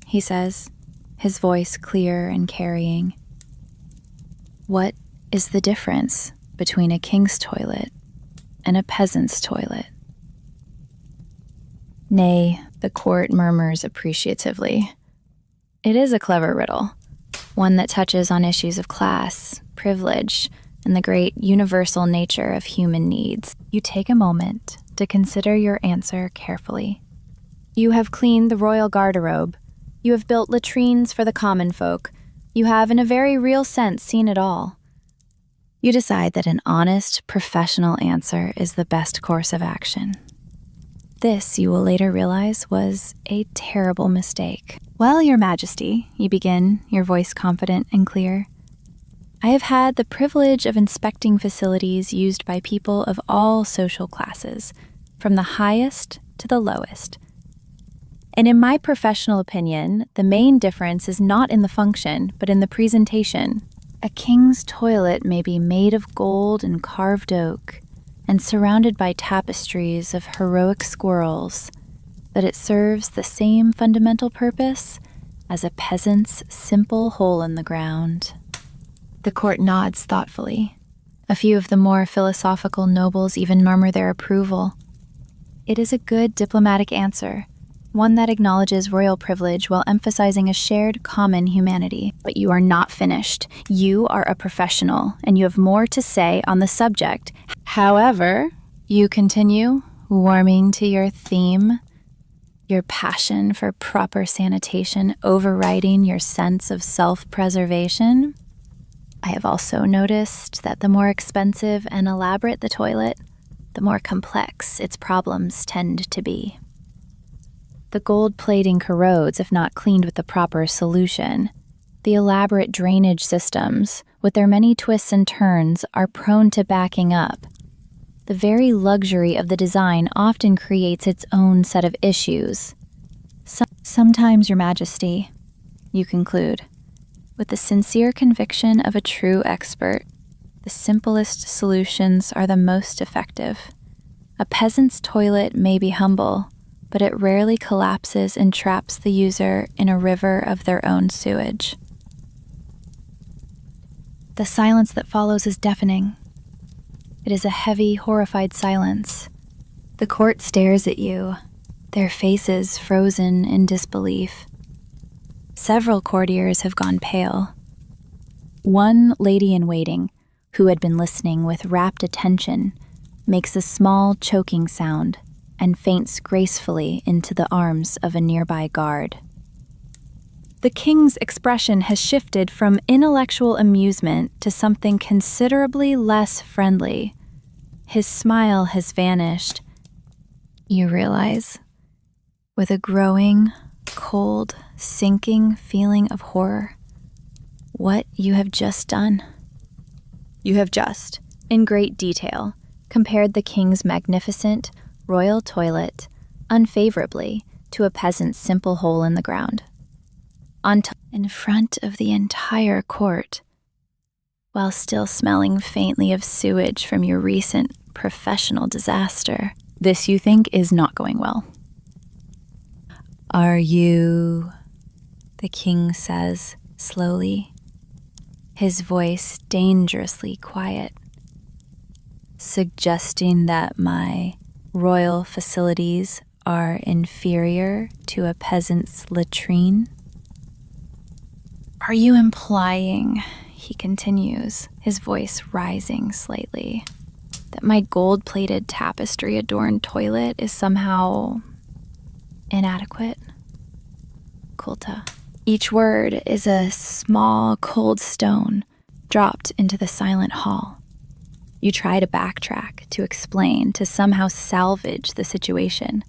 he says, his voice clear and carrying. What is the difference between a king's toilet and a peasant's toilet? Nay, the court murmurs appreciatively. It is a clever riddle, one that touches on issues of class, privilege, and the great universal nature of human needs. You take a moment to consider your answer carefully. You have cleaned the royal garderobe. You have built latrines for the common folk. You have, in a very real sense, seen it all. You decide that an honest, professional answer is the best course of action. This, you will later realize, was a terrible mistake. Well, Your Majesty, you begin, your voice confident and clear. I have had the privilege of inspecting facilities used by people of all social classes, from the highest to the lowest. And in my professional opinion, the main difference is not in the function, but in the presentation. A king's toilet may be made of gold and carved oak, and surrounded by tapestries of heroic squirrels, but it serves the same fundamental purpose as a peasant's simple hole in the ground. The court nods thoughtfully. A few of the more philosophical nobles even murmur their approval. It is a good diplomatic answer, one that acknowledges royal privilege while emphasizing a shared common humanity. But you are not finished. You are a professional, and you have more to say on the subject. However, you continue, warming to your theme, your passion for proper sanitation overriding your sense of self-preservation. I have also noticed that the more expensive and elaborate the toilet, the more complex its problems tend to be. The gold plating corrodes if not cleaned with the proper solution. The elaborate drainage systems, with their many twists and turns, are prone to backing up. The very luxury of the design often creates its own set of issues. Sometimes, Your Majesty, you conclude, with the sincere conviction of a true expert, the simplest solutions are the most effective. A peasant's toilet may be humble, but it rarely collapses and traps the user in a river of their own sewage. The silence that follows is deafening. It is a heavy, horrified silence. The court stares at you, their faces frozen in disbelief. Several courtiers have gone pale. One lady-in-waiting, who had been listening with rapt attention, makes a small choking sound and faints gracefully into the arms of a nearby guard. The king's expression has shifted from intellectual amusement to something considerably less friendly. His smile has vanished. You realize, with a growing, cold, sinking feeling of horror, what you have just done. You have just, in great detail, compared the king's magnificent, royal toilet unfavorably to a peasant's simple hole in the ground. In front of the entire court, while still smelling faintly of sewage from your recent professional disaster. This, you think, is not going well. Are you, the king says slowly, his voice dangerously quiet, suggesting that my royal facilities are inferior to a peasant's latrine? Are you implying, he continues, his voice rising slightly, that my gold-plated tapestry-adorned toilet is somehow inadequate? Kulta. Each word is a small, cold stone dropped into the silent hall. You try to backtrack, to explain, to somehow salvage the situation.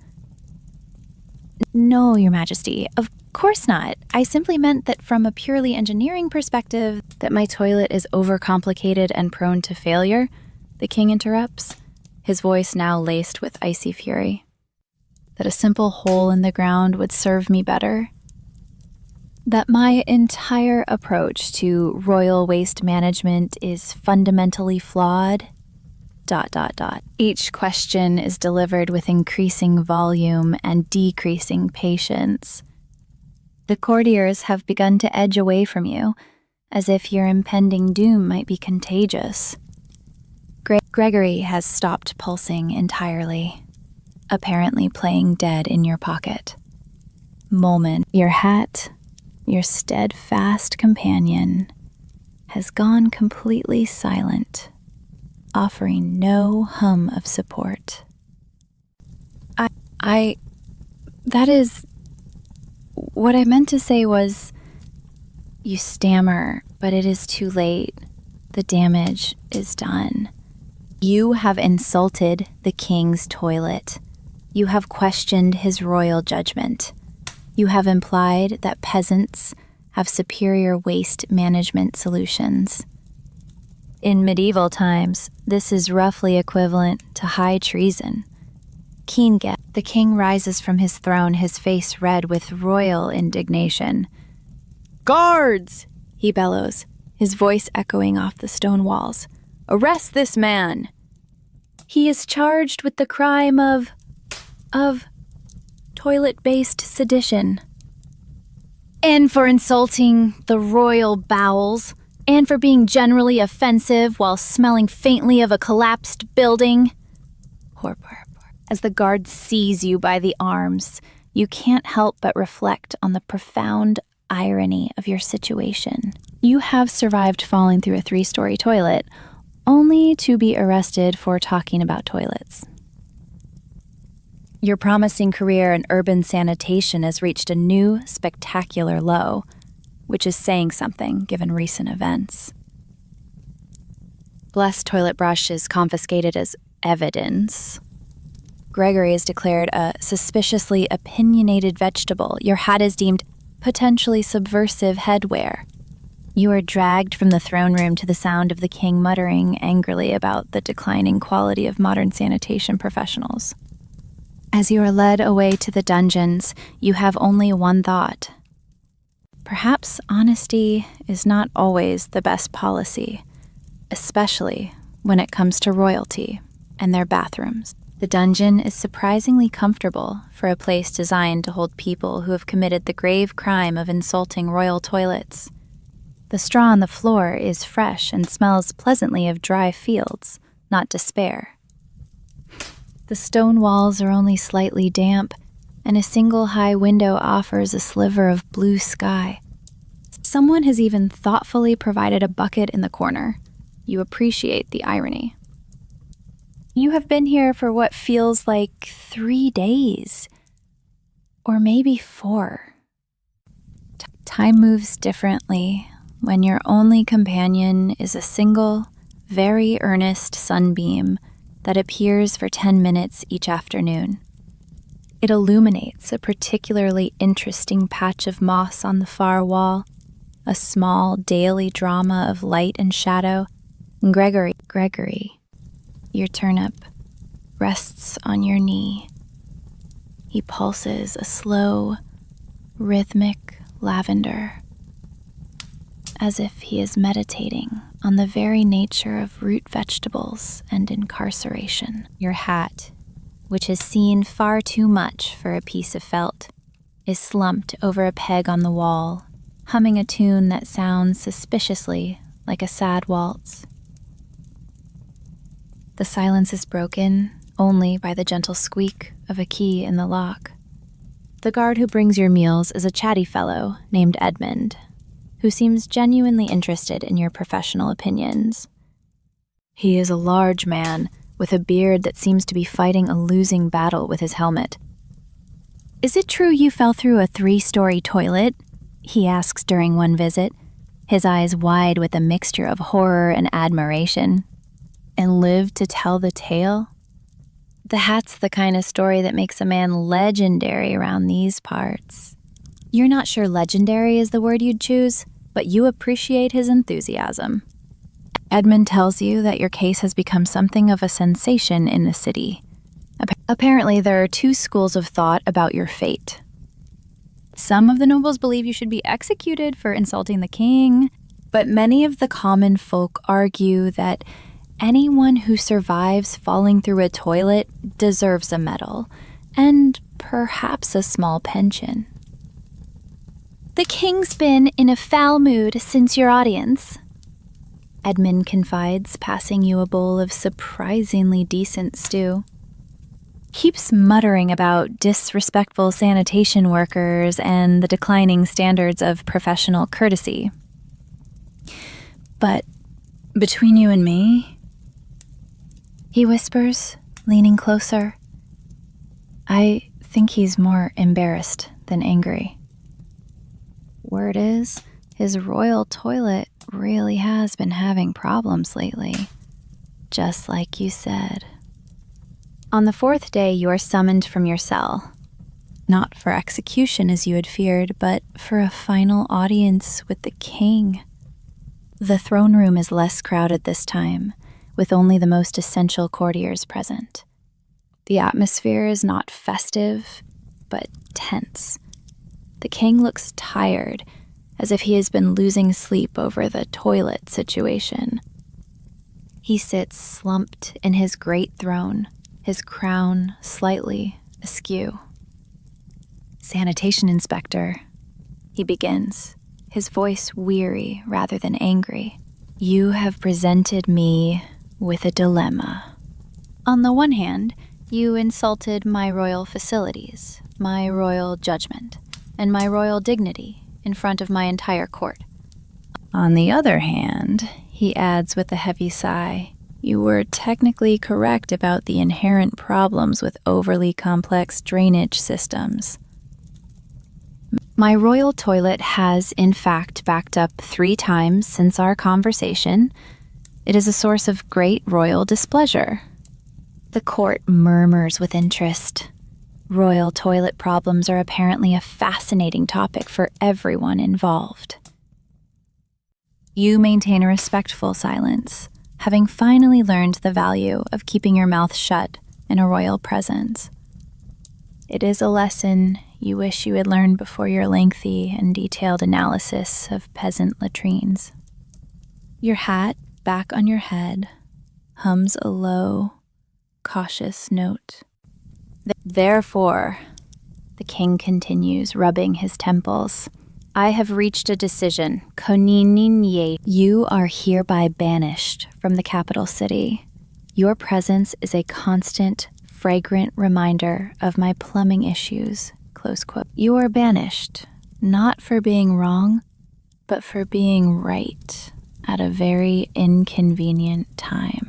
No, Your Majesty, of course not. I simply meant that from a purely engineering perspective, that my toilet is overcomplicated and prone to failure, the king interrupts, his voice now laced with icy fury. that a simple hole in the ground would serve me better, that my entire approach to royal waste management is fundamentally flawed. ... Each question is delivered with increasing volume and decreasing patience. The courtiers have begun to edge away from you, as if your impending doom might be contagious. Gregory has stopped pulsing entirely, apparently playing dead in your pocket. Moment, your hat, your steadfast companion, has gone completely silent, offering no hum of support. That is, what I meant to say was, you stammer, but it is too late. The damage is done. You have insulted the king's toilet. You have questioned his royal judgment. You have implied that peasants have superior waste management solutions. In medieval times, this is roughly equivalent to high treason. The king rises from his throne, his face red with royal indignation. "Guards!" he bellows, his voice echoing off the stone walls. "Arrest this man! He is charged with the crime of toilet-based sedition. And for insulting the royal bowels, and for being generally offensive while smelling faintly of a collapsed building." As the guard seize you by the arms, you can't help but reflect on the profound irony of your situation. You have survived falling through a 3-story toilet, only to be arrested for talking about toilets. Your promising career in urban sanitation has reached a new, spectacular low, which is saying something given recent events. Blessed toilet brush is confiscated as evidence. Gregory is declared a suspiciously opinionated vegetable. Your hat is deemed potentially subversive headwear. You are dragged from the throne room to the sound of the king muttering angrily about the declining quality of modern sanitation professionals. As you are led away to the dungeons, you have only one thought. Perhaps honesty is not always the best policy, especially when it comes to royalty and their bathrooms. The dungeon is surprisingly comfortable for a place designed to hold people who have committed the grave crime of insulting royal toilets. The straw on the floor is fresh and smells pleasantly of dry fields, not despair. The stone walls are only slightly damp, and a single high window offers a sliver of blue sky. Someone has even thoughtfully provided a bucket in the corner. You appreciate the irony. You have been here for what feels like 3 days, or maybe 4. Time moves differently when your only companion is a single, very earnest sunbeam that appears for 10 minutes each afternoon. It illuminates a particularly interesting patch of moss on the far wall, a small daily drama of light and shadow. Gregory, your turnip, rests on your knee. He pulses a slow, rhythmic lavender, as if he is meditating on the very nature of root vegetables and incarceration. Your hat, which has seen far too much for a piece of felt, is slumped over a peg on the wall, humming a tune that sounds suspiciously like a sad waltz. The silence is broken only by the gentle squeak of a key in the lock. The guard who brings your meals is a chatty fellow named Edmund, who seems genuinely interested in your professional opinions. He is a large man with a beard that seems to be fighting a losing battle with his helmet. "Is it true you fell through a 3-story toilet?" he asks during one visit, his eyes wide with a mixture of horror and admiration. "And lived to tell the tale?" The hat's the kind of story that makes a man legendary around these parts. You're not sure legendary is the word you'd choose, but you appreciate his enthusiasm. Edmund tells you that your case has become something of a sensation in the city. Apparently, there are two schools of thought about your fate. Some of the nobles believe you should be executed for insulting the king, But many of the common folk argue that anyone who survives falling through a toilet deserves a medal, and perhaps a small pension. The king's been in a foul mood since your audience, Edmund confides, passing you a bowl of surprisingly decent stew. Keeps muttering about disrespectful sanitation workers and the declining standards of professional courtesy. But between you and me, he whispers, leaning closer, I think he's more embarrassed than angry. Word is, his royal toilet really has been having problems lately, just like you said. On the fourth day, you are summoned from your cell. Not for execution as you had feared, but for a final audience with the king. The throne room is less crowded this time, with only the most essential courtiers present. The atmosphere is not festive, but tense. The king looks tired, as if he has been losing sleep over the toilet situation. He sits slumped in his great throne, his crown slightly askew. Sanitation inspector, he begins, his voice weary rather than angry. You have presented me with a dilemma. On the one hand, you insulted my royal facilities, my royal judgment, and my royal dignity in front of my entire court. On the other hand, he adds with a heavy sigh, you were technically correct about the inherent problems with overly complex drainage systems. My royal toilet has, in fact, backed up 3 times since our conversation. It is a source of great royal displeasure. The court murmurs with interest. Royal toilet problems are apparently a fascinating topic for everyone involved. You maintain a respectful silence, having finally learned the value of keeping your mouth shut in a royal presence. It is a lesson you wish you had learned before your lengthy and detailed analysis of peasant latrines. Your hat, back on your head, hums a low, cautious note. Therefore, the king continues, rubbing his temples, I have reached a decision. Koninin. You are hereby banished from the capital city. Your presence is a constant, fragrant reminder of my plumbing issues. Close quote. You are banished, not for being wrong, but for being right at a very inconvenient time.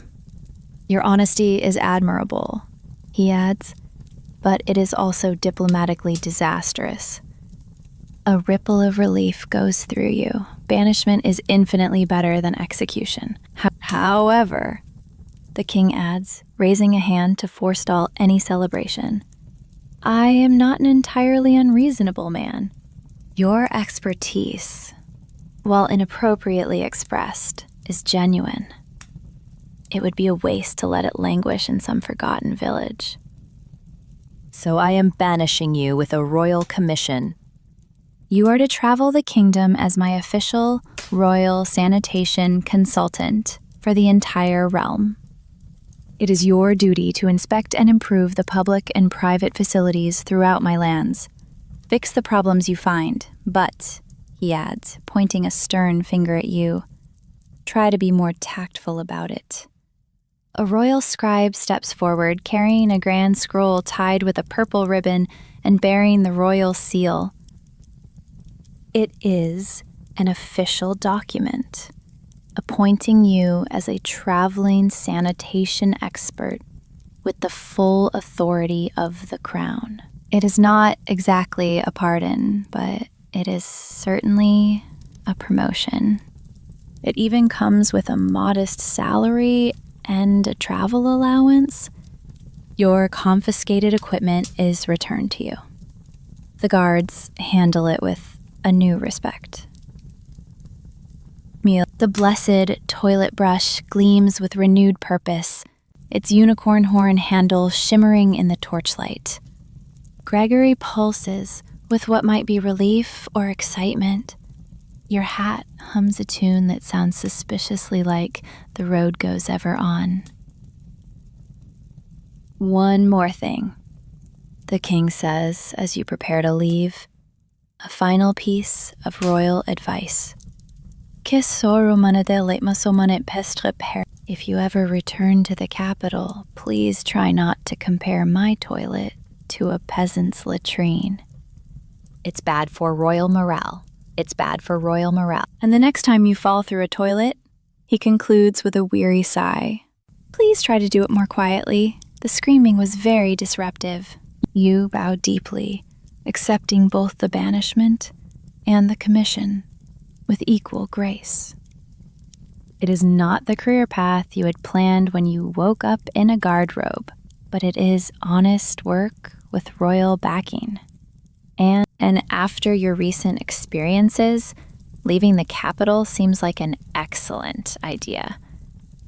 Your honesty is admirable, he adds, but it is also diplomatically disastrous. A ripple of relief goes through you. Banishment is infinitely better than execution. However, the king adds, raising a hand to forestall any celebration, I am not an entirely unreasonable man. Your expertise, while inappropriately expressed, is genuine. It would be a waste to let it languish in some forgotten village. so I am banishing you with a royal commission. You are to travel the kingdom as my official royal sanitation consultant for the entire realm. It is your duty to inspect and improve the public and private facilities throughout my lands. Fix the problems you find, but, he adds, pointing a stern finger at you, try to be more tactful about it. A royal scribe steps forward, carrying a grand scroll tied with a purple ribbon and bearing the royal seal. It is an official document, appointing you as a traveling sanitation expert with the full authority of the crown. It is not exactly a pardon, but it is certainly a promotion. It even comes with a modest salary and a travel allowance. Your confiscated equipment is returned to you. The guards handle it with a new respect. The blessed toilet brush gleams with renewed purpose, its unicorn horn handle shimmering in the torchlight. Gregory pulses with what might be relief or excitement. Your hat hums a tune that sounds suspiciously like The Road Goes Ever On. One more thing, the king says as you prepare to leave. A final piece of royal advice. If you ever return to the capital, please try not to compare my toilet to a peasant's latrine. It's bad for royal morale. It's bad for royal morale. And the next time you fall through a toilet, he concludes with a weary sigh. Please try to do it more quietly. The screaming was very disruptive. You bow deeply, accepting both the banishment and the commission with equal grace. It is not the career path you had planned when you woke up in a guard robe, but it is honest work with royal backing. And after your recent experiences, leaving the capital seems like an excellent idea.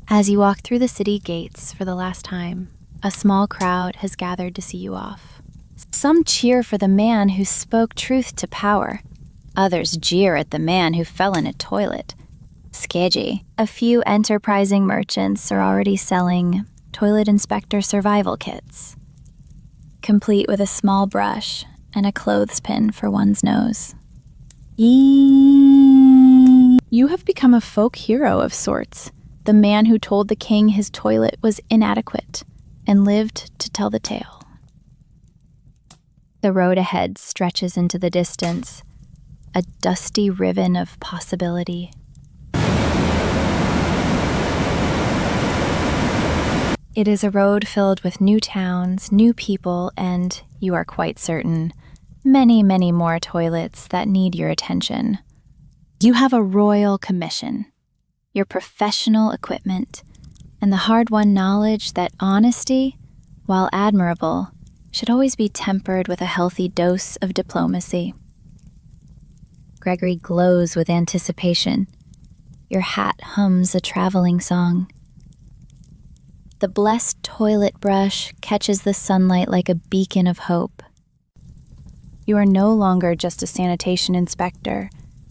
As you walk through the city gates for the last time, a small crowd has gathered to see you off. Some cheer for the man who spoke truth to power. Others jeer at the man who fell in a toilet. Sketchy. A few enterprising merchants are already selling toilet inspector survival kits, complete with a small brush and a clothespin for one's nose. You have become a folk hero of sorts, the man who told the king his toilet was inadequate and lived to tell the tale. The road ahead stretches into the distance, a dusty ribbon of possibility. It is a road filled with new towns, new people, and, you are quite certain, many, many more toilets that need your attention. You have a royal commission, your professional equipment, and the hard-won knowledge that honesty, while admirable, should always be tempered with a healthy dose of diplomacy. Gregory glows with anticipation. Your hat hums a traveling song. The blessed toilet brush catches the sunlight like a beacon of hope. You are no longer just a sanitation inspector.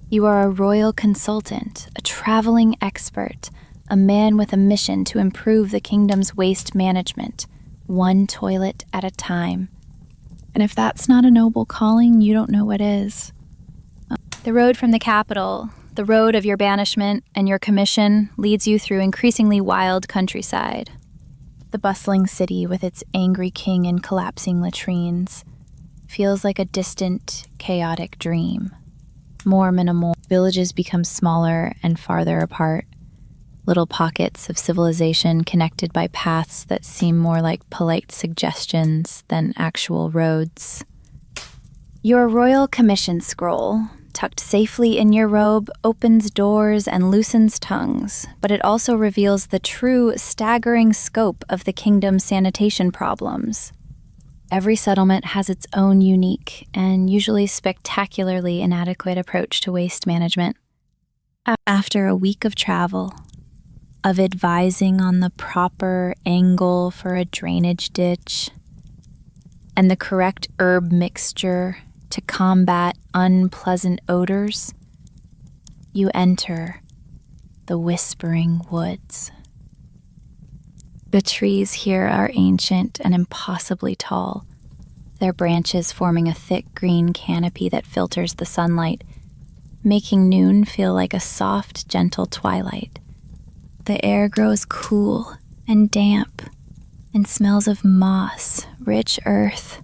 You are a royal consultant, a traveling expert, a man with a mission to improve the kingdom's waste management, one toilet at a time. And if that's not a noble calling, you don't know what is. The road from the capital, the road of your banishment and your commission, leads you through increasingly wild countryside. The bustling city with its angry king and collapsing latrines feels like a distant, chaotic dream. More minimal, villages become smaller and farther apart, little pockets of civilization connected by paths that seem more like polite suggestions than actual roads. Your royal commission scroll, tucked safely in your robe, opens doors and loosens tongues, but it also reveals the true, staggering scope of the kingdom's sanitation problems. Every settlement has its own unique and usually spectacularly inadequate approach to waste management. After a week of travel, of advising on the proper angle for a drainage ditch, and the correct herb mixture to combat unpleasant odors, you enter the Whispering Woods. The trees here are ancient and impossibly tall, their branches forming a thick green canopy that filters the sunlight, making noon feel like a soft, gentle twilight. The air grows cool and damp and smells of moss, rich earth,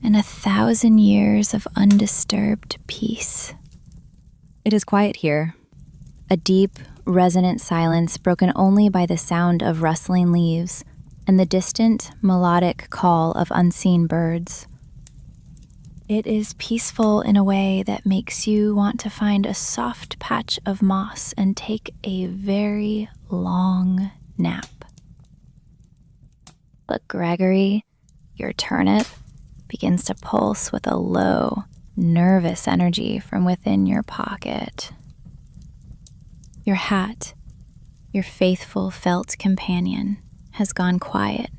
and 1,000 years of undisturbed peace. It is quiet here. A deep, resonant silence broken only by the sound of rustling leaves and the distant, melodic call of unseen birds. It is peaceful in a way that makes you want to find a soft patch of moss and take a very long nap. But Gregory, your turnip, begins to pulse with a low, nervous energy from within your pocket. Your hat, your faithful felt companion, has gone quiet,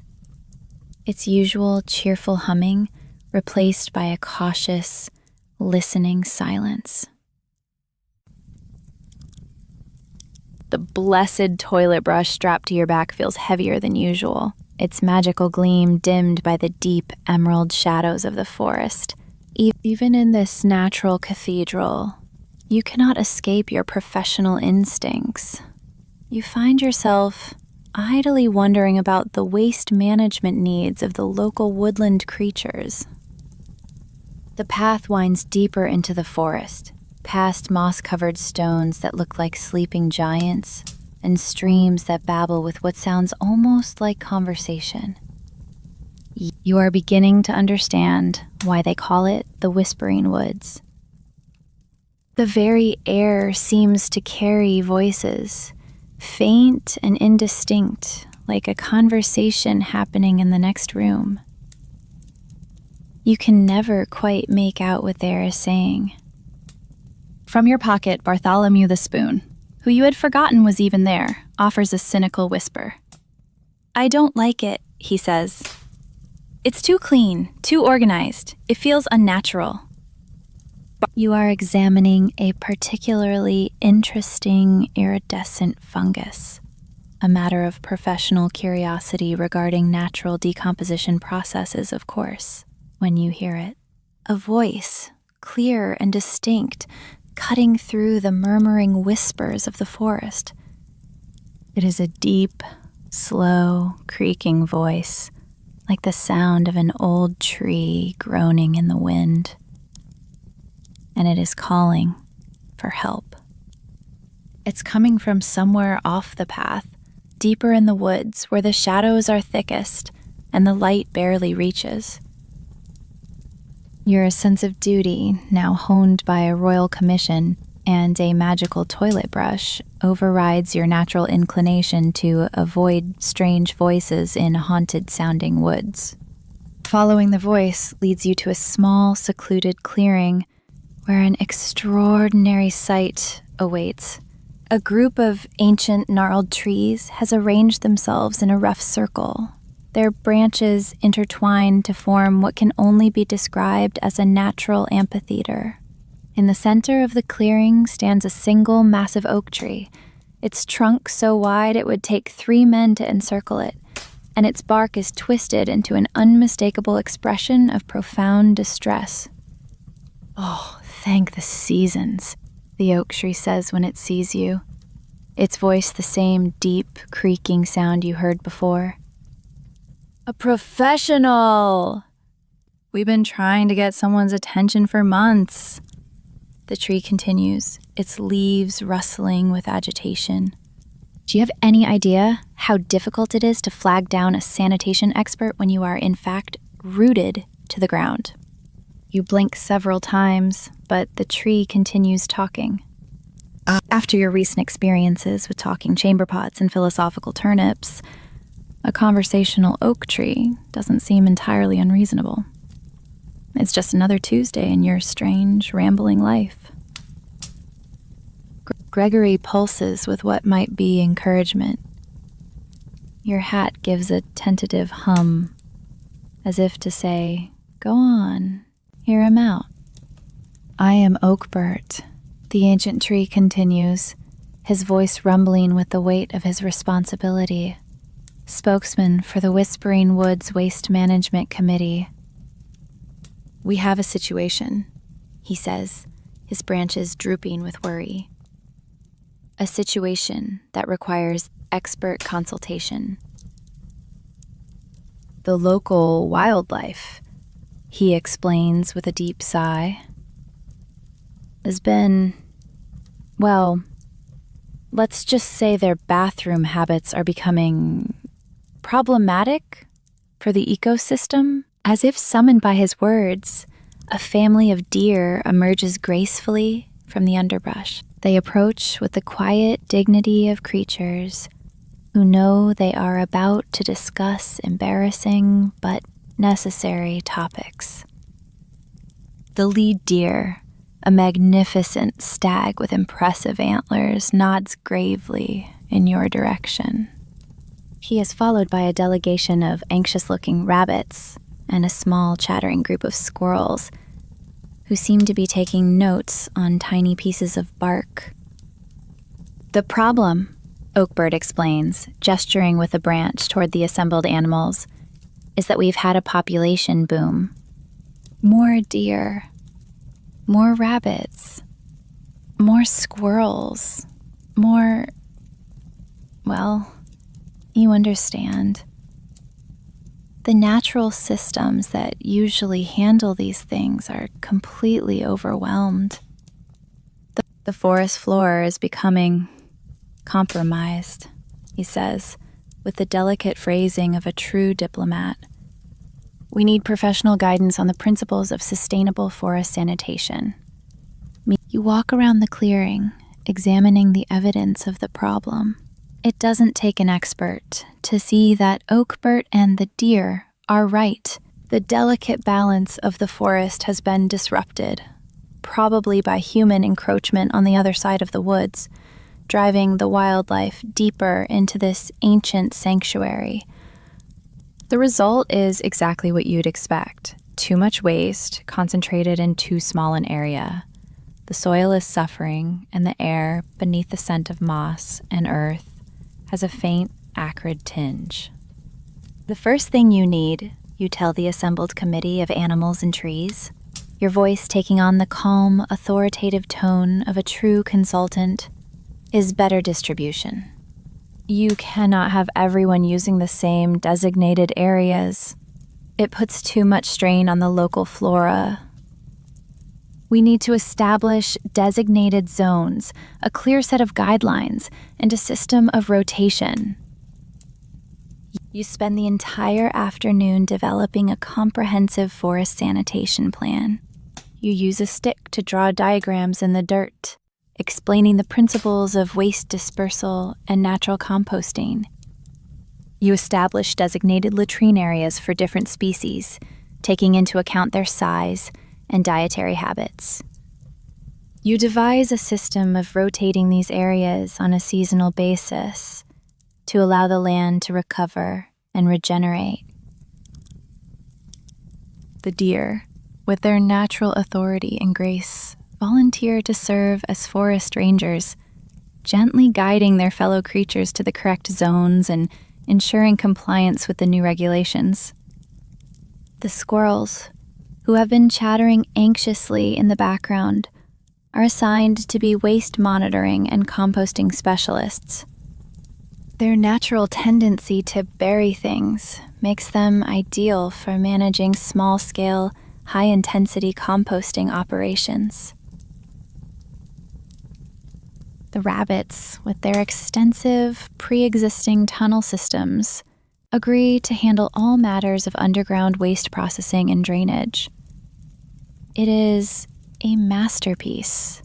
its usual cheerful humming replaced by a cautious, listening silence. The blessed toilet brush strapped to your back feels heavier than usual, its magical gleam dimmed by the deep emerald shadows of the forest. Even in this natural cathedral, you cannot escape your professional instincts. You find yourself idly wondering about the waste management needs of the local woodland creatures. The path winds deeper into the forest, past moss-covered stones that look like sleeping giants and streams that babble with what sounds almost like conversation. You are beginning to understand why they call it the Whispering Woods. The very air seems to carry voices, faint and indistinct, like a conversation happening in the next room. You can never quite make out what they are saying. From your pocket, Bartholomew the Spoon, who you had forgotten was even there, offers a cynical whisper. "I don't like it," he says. "It's too clean, too organized. It feels unnatural." You are examining a particularly interesting iridescent fungus, a matter of professional curiosity regarding natural decomposition processes, of course, when you hear it. A voice, clear and distinct, cutting through the murmuring whispers of the forest. It is a deep, slow, creaking voice, like the sound of an old tree groaning in the wind. And it is calling for help. It's coming from somewhere off the path, deeper in the woods where the shadows are thickest and the light barely reaches. Your sense of duty, now honed by a royal commission and a magical toilet brush, overrides your natural inclination to avoid strange voices in haunted-sounding woods. Following the voice leads you to a small, secluded clearing where an extraordinary sight awaits. A group of ancient gnarled trees has arranged themselves in a rough circle, their branches intertwined to form what can only be described as a natural amphitheater. In the center of the clearing stands a single massive oak tree, its trunk so wide it would take 3 men to encircle it, and its bark is twisted into an unmistakable expression of profound distress. "Oh, thank the seasons," the oak tree says when it sees you, its voice the same deep, creaking sound you heard before. "A professional! We've been trying to get someone's attention for months," the tree continues, its leaves rustling with agitation. Do you have any idea how difficult it is to flag down a sanitation expert when you are, in fact, rooted to the ground? You blink several times, but the tree continues talking. After your recent experiences with talking chamber pots and philosophical turnips, a conversational oak tree doesn't seem entirely unreasonable. It's just another Tuesday in your strange, rambling life. Gregory pulses with what might be encouragement. Your hat gives a tentative hum, as if to say, "Go on, hear him out." "I am Oakbert," the ancient tree continues, his voice rumbling with the weight of his responsibility. "Spokesman for the Whispering Woods Waste Management Committee." "We have a situation," he says, his branches drooping with worry. "A situation that requires expert consultation. The local wildlife," he explains with a deep sigh, "has been, well, let's just say their bathroom habits are becoming problematic for the ecosystem." As if summoned by his words, a family of deer emerges gracefully from the underbrush. They approach with the quiet dignity of creatures who know they are about to discuss embarrassing but necessary topics. The lead deer, a magnificent stag with impressive antlers, nods gravely in your direction. He is followed by a delegation of anxious-looking rabbits and a small chattering group of squirrels who seem to be taking notes on tiny pieces of bark. The problem, Oakbird explains, gesturing with a branch toward the assembled animals, is that we've had a population boom. More deer, more rabbits, more squirrels, more... well, you understand. The natural systems that usually handle these things are completely overwhelmed. The forest floor is becoming compromised, he says, with the delicate phrasing of a true diplomat. We need professional guidance on the principles of sustainable forest sanitation. You walk around the clearing, examining the evidence of the problem. It doesn't take an expert to see that Oakbert and the deer are right. The delicate balance of the forest has been disrupted, probably by human encroachment on the other side of the woods, driving the wildlife deeper into this ancient sanctuary. The result is exactly what you'd expect. Too much waste concentrated in too small an area. The soil is suffering, and the air, beneath the scent of moss and earth, has a faint, acrid tinge. The first thing you need, you tell the assembled committee of animals and trees, your voice taking on the calm, authoritative tone of a true consultant, is better distribution. You cannot have everyone using the same designated areas. It puts too much strain on the local flora. We need to establish designated zones, a clear set of guidelines, and a system of rotation. You spend the entire afternoon developing a comprehensive forest sanitation plan. You use a stick to draw diagrams in the dirt, explaining the principles of waste dispersal and natural composting. You establish designated latrine areas for different species, taking into account their size and dietary habits. You devise a system of rotating these areas on a seasonal basis to allow the land to recover and regenerate. The deer, with their natural authority and grace, volunteer to serve as forest rangers, gently guiding their fellow creatures to the correct zones and ensuring compliance with the new regulations. The squirrels, who have been chattering anxiously in the background, are assigned to be waste monitoring and composting specialists. Their natural tendency to bury things makes them ideal for managing small-scale, high-intensity composting operations. The rabbits, with their extensive, pre-existing tunnel systems, agree to handle all matters of underground waste processing and drainage. It is a masterpiece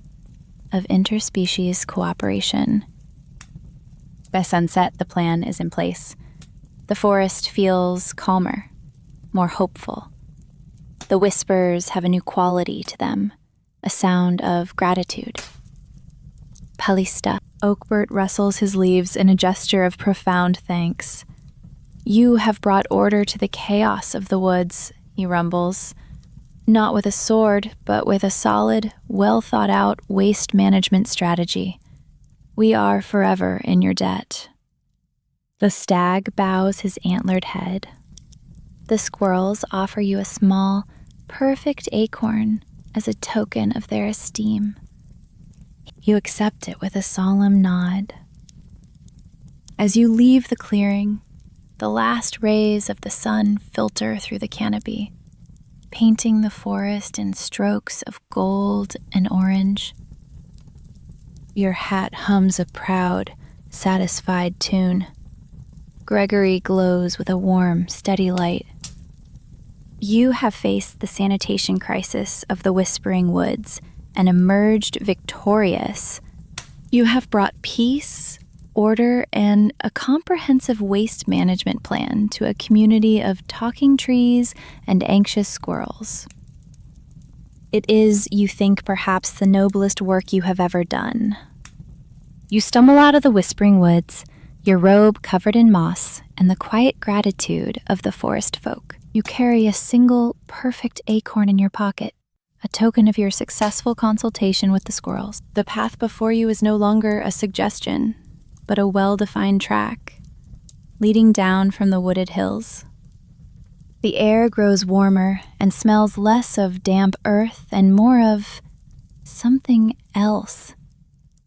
of interspecies cooperation. By sunset, the plan is in place. The forest feels calmer, more hopeful. The whispers have a new quality to them, a sound of gratitude. Palista. Oakbert rustles his leaves in a gesture of profound thanks. You have brought order to the chaos of the woods, he rumbles. Not with a sword, but with a solid, well-thought-out waste management strategy. We are forever in your debt. The stag bows his antlered head. The squirrels offer you a small, perfect acorn as a token of their esteem. You accept it with a solemn nod. As you leave the clearing, the last rays of the sun filter through the canopy, painting the forest in strokes of gold and orange. Your hat hums a proud, satisfied tune. Gregory glows with a warm, steady light. You have faced the sanitation crisis of the Whispering Woods and emerged victorious. You have brought peace, order, and a comprehensive waste management plan to a community of talking trees and anxious squirrels. It is, you think, perhaps the noblest work you have ever done. You stumble out of the Whispering Woods, your robe covered in moss and the quiet gratitude of the forest folk. You carry a single, perfect acorn in your pocket, a token of your successful consultation with the squirrels. The path before you is no longer a suggestion, but a well-defined track, leading down from the wooded hills. The air grows warmer and smells less of damp earth and more of something else,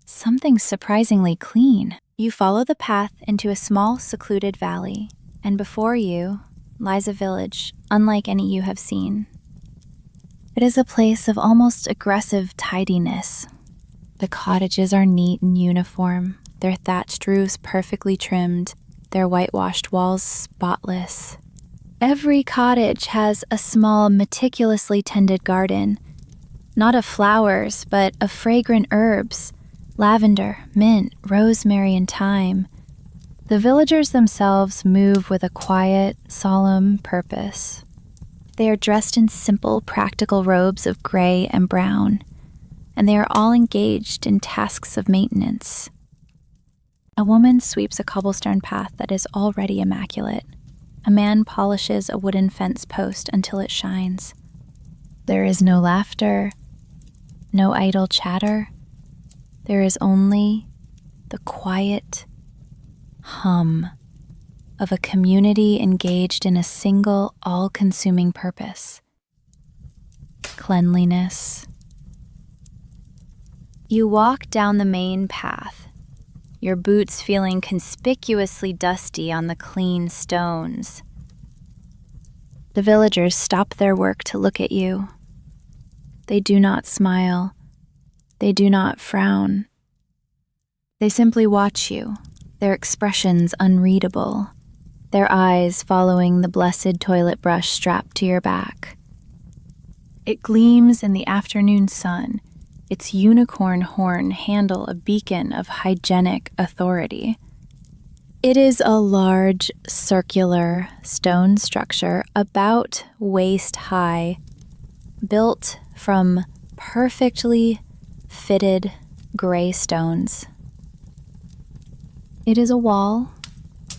something surprisingly clean. You follow the path into a small, secluded valley, and before you lies a village unlike any you have seen. It is a place of almost aggressive tidiness. The cottages are neat and uniform, their thatched roofs perfectly trimmed, their whitewashed walls spotless. Every cottage has a small, meticulously tended garden, not of flowers, but of fragrant herbs, lavender, mint, rosemary, and thyme. The villagers themselves move with a quiet, solemn purpose. They are dressed in simple, practical robes of gray and brown, and they are all engaged in tasks of maintenance. A woman sweeps a cobblestone path that is already immaculate. A man polishes a wooden fence post until it shines. There is no laughter, no idle chatter. There is only the quiet hum of a community engaged in a single, all-consuming purpose: cleanliness. You walk down the main path, your boots feeling conspicuously dusty on the clean stones. The villagers stop their work to look at you. They do not smile. They do not frown. They simply watch you, their expressions unreadable, their eyes following the blessed toilet brush strapped to your back. It gleams in the afternoon sun, its unicorn horn handle a beacon of hygienic authority. It is a large, circular stone structure about waist high, built from perfectly fitted gray stones. It is a wall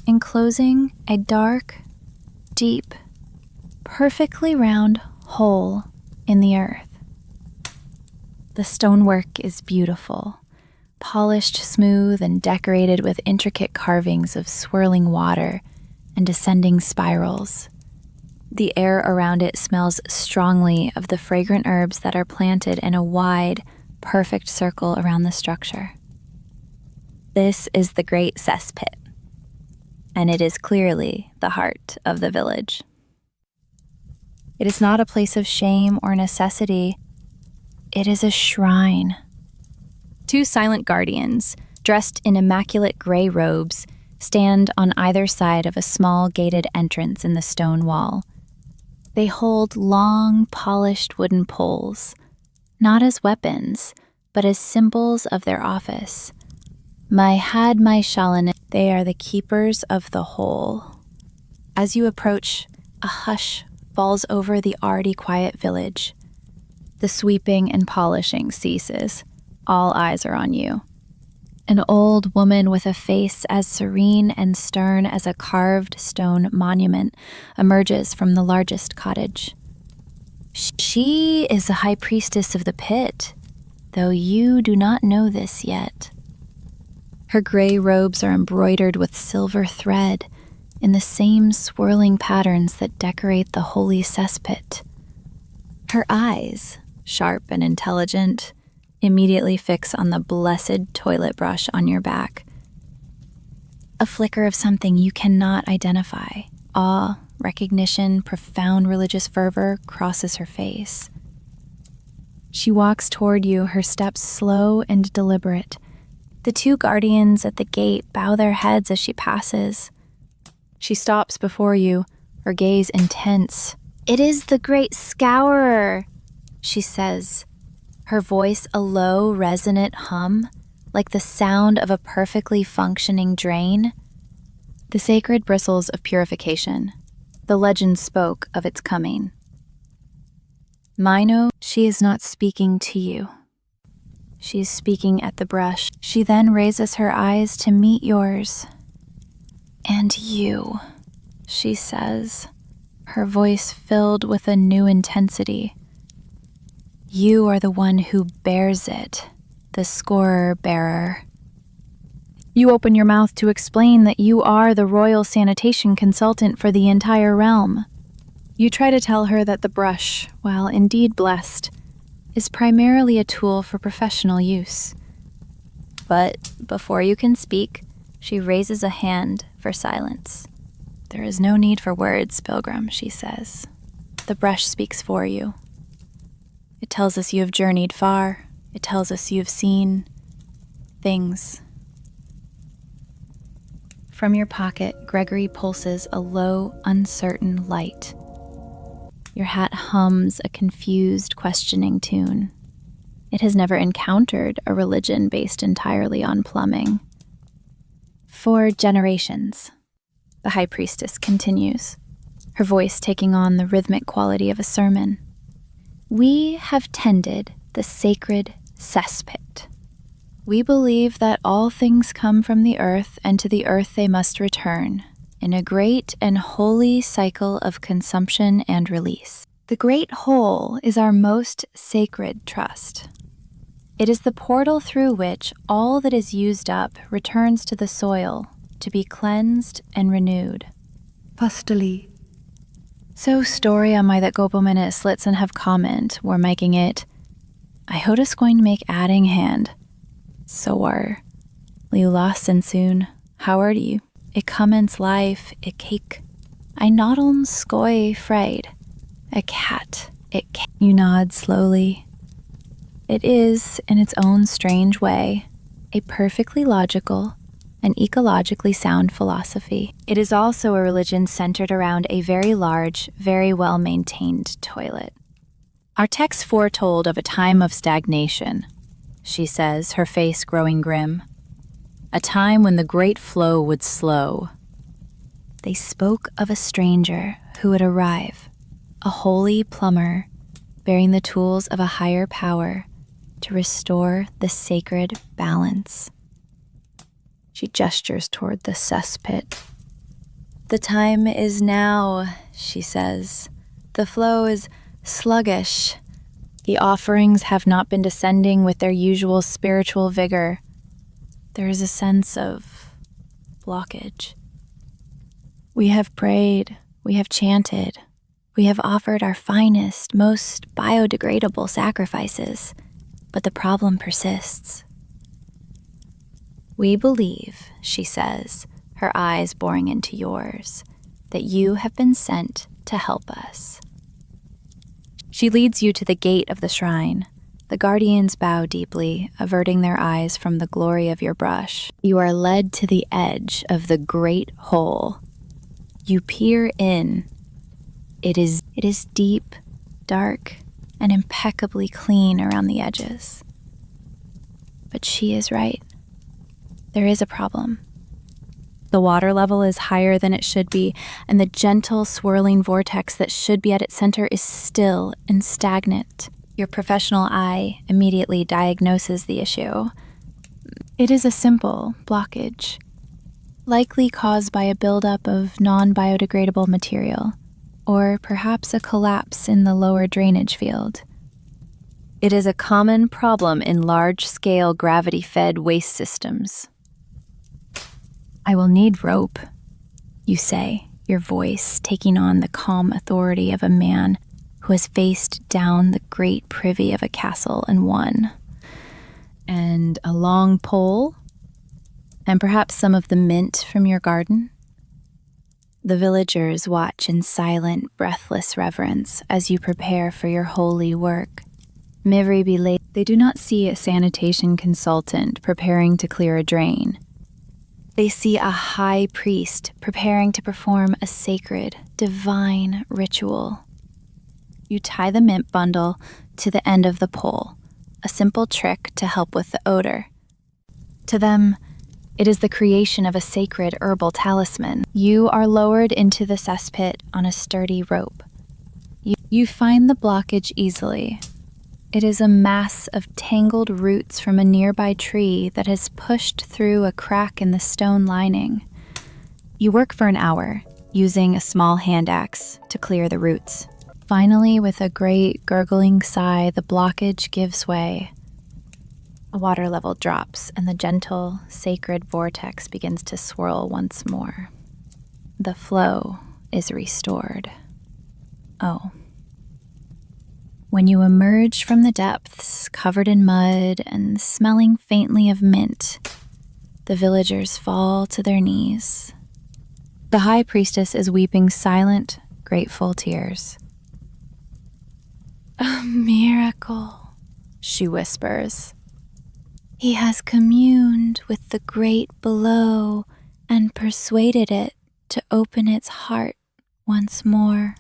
enclosing a dark, deep, perfectly round hole in the earth. The stonework is beautiful, polished smooth and decorated with intricate carvings of swirling water and descending spirals. The air around it smells strongly of the fragrant herbs that are planted in a wide, perfect circle around the structure. This is the Great Cesspit, and it is clearly the heart of the village. It is not a place of shame or necessity. It is a shrine. Two silent guardians, dressed in immaculate gray robes, stand on either side of a small gated entrance in the stone wall. They hold long, polished wooden poles, not as weapons, but as symbols of their office. My had my shalane, they are the keepers of the whole. As you approach, a hush falls over the already quiet village. The sweeping and polishing ceases. All eyes are on you. An old woman with a face as serene and stern as a carved stone monument emerges from the largest cottage. She is the high priestess of the pit, though you do not know this yet. Her gray robes are embroidered with silver thread in the same swirling patterns that decorate the holy cesspit. Her eyes, sharp and intelligent, immediately fix on the blessed toilet brush on your back. A flicker of something you cannot identify. Awe, recognition, profound religious fervor crosses her face. She walks toward you, her steps slow and deliberate. The two guardians at the gate bow their heads as she passes. She stops before you, her gaze intense. "It is the great scourer," she says, her voice a low, resonant hum, like the sound of a perfectly functioning drain. The sacred bristles of purification. The legend spoke of its coming. Mino, she is not speaking to you. She is speaking at the brush. She then raises her eyes to meet yours. And you, she says, her voice filled with a new intensity. You are the one who bears it, the scorer bearer. You open your mouth to explain that you are the royal sanitation consultant for the entire realm. You try to tell her that the brush, while indeed blessed, is primarily a tool for professional use. But before you can speak, she raises a hand for silence. There is no need for words, Pilgrim, she says. The brush speaks for you. It tells us you have journeyed far. It tells us you have seen things. From your pocket, Gregory pulses a low, uncertain light. Your hat hums a confused, questioning tune. It has never encountered a religion based entirely on plumbing. For generations, the High Priestess continues, her voice taking on the rhythmic quality of a sermon. We have tended the sacred cesspit. We believe that all things come from the earth, and to the earth they must return, in a great and holy cycle of consumption and release. The great whole is our most sacred trust. It is the portal through which all that is used up returns to the soil to be cleansed and renewed. Pastali. So story am I that Gopomene slits and have comment, were making it. I hope is going to make adding hand. So are. Liu lost and soon. How are you? It comments life, it cake. I not on skoy frayed. A cat, you nod slowly. It is, in its own strange way, a perfectly logical and ecologically sound philosophy. It is also a religion centered around a very large, very well-maintained toilet. Our text foretold of a time of stagnation, she says, her face growing grim. A time when the great flow would slow. They spoke of a stranger who would arrive, a holy plumber, bearing the tools of a higher power to restore the sacred balance. She gestures toward the cesspit. The time is now, she says. The flow is sluggish. The offerings have not been descending with their usual spiritual vigor. There is a sense of blockage. We have prayed, we have chanted, we have offered our finest, most biodegradable sacrifices, but the problem persists. We believe, she says, her eyes boring into yours, that you have been sent to help us. She leads you to the gate of the shrine. The guardians bow deeply, averting their eyes from the glory of your brush. You are led to the edge of the great hole. You peer in. It is deep, dark, and impeccably clean around the edges. But she is right. There is a problem. The water level is higher than it should be, and the gentle, swirling vortex that should be at its center is still and stagnant. Your professional eye immediately diagnoses the issue. It is a simple blockage, likely caused by a buildup of non-biodegradable material, or perhaps a collapse in the lower drainage field. It is a common problem in large-scale gravity-fed waste systems. I will need rope, you say, your voice taking on the calm authority of a man who has faced down the great privy of a castle and won. And a long pole, and perhaps some of the mint from your garden. The villagers watch in silent, breathless reverence as you prepare for your holy work. Mivri Bile, they do not see a sanitation consultant preparing to clear a drain. They see a high priest preparing to perform a sacred, divine ritual. You tie the mint bundle to the end of the pole, a simple trick to help with the odor. To them, it is the creation of a sacred herbal talisman. You are lowered into the cesspit on a sturdy rope. You find the blockage easily. It is a mass of tangled roots from a nearby tree that has pushed through a crack in the stone lining. You work for an hour, using a small hand axe to clear the roots. Finally, with a great gurgling sigh, the blockage gives way. A water level drops, and the gentle, sacred vortex begins to swirl once more. The flow is restored. Oh. When you emerge from the depths, covered in mud and smelling faintly of mint, the villagers fall to their knees. The high priestess is weeping silent, grateful tears. "A miracle," she whispers. "He has communed with the great below and persuaded it to open its heart once more."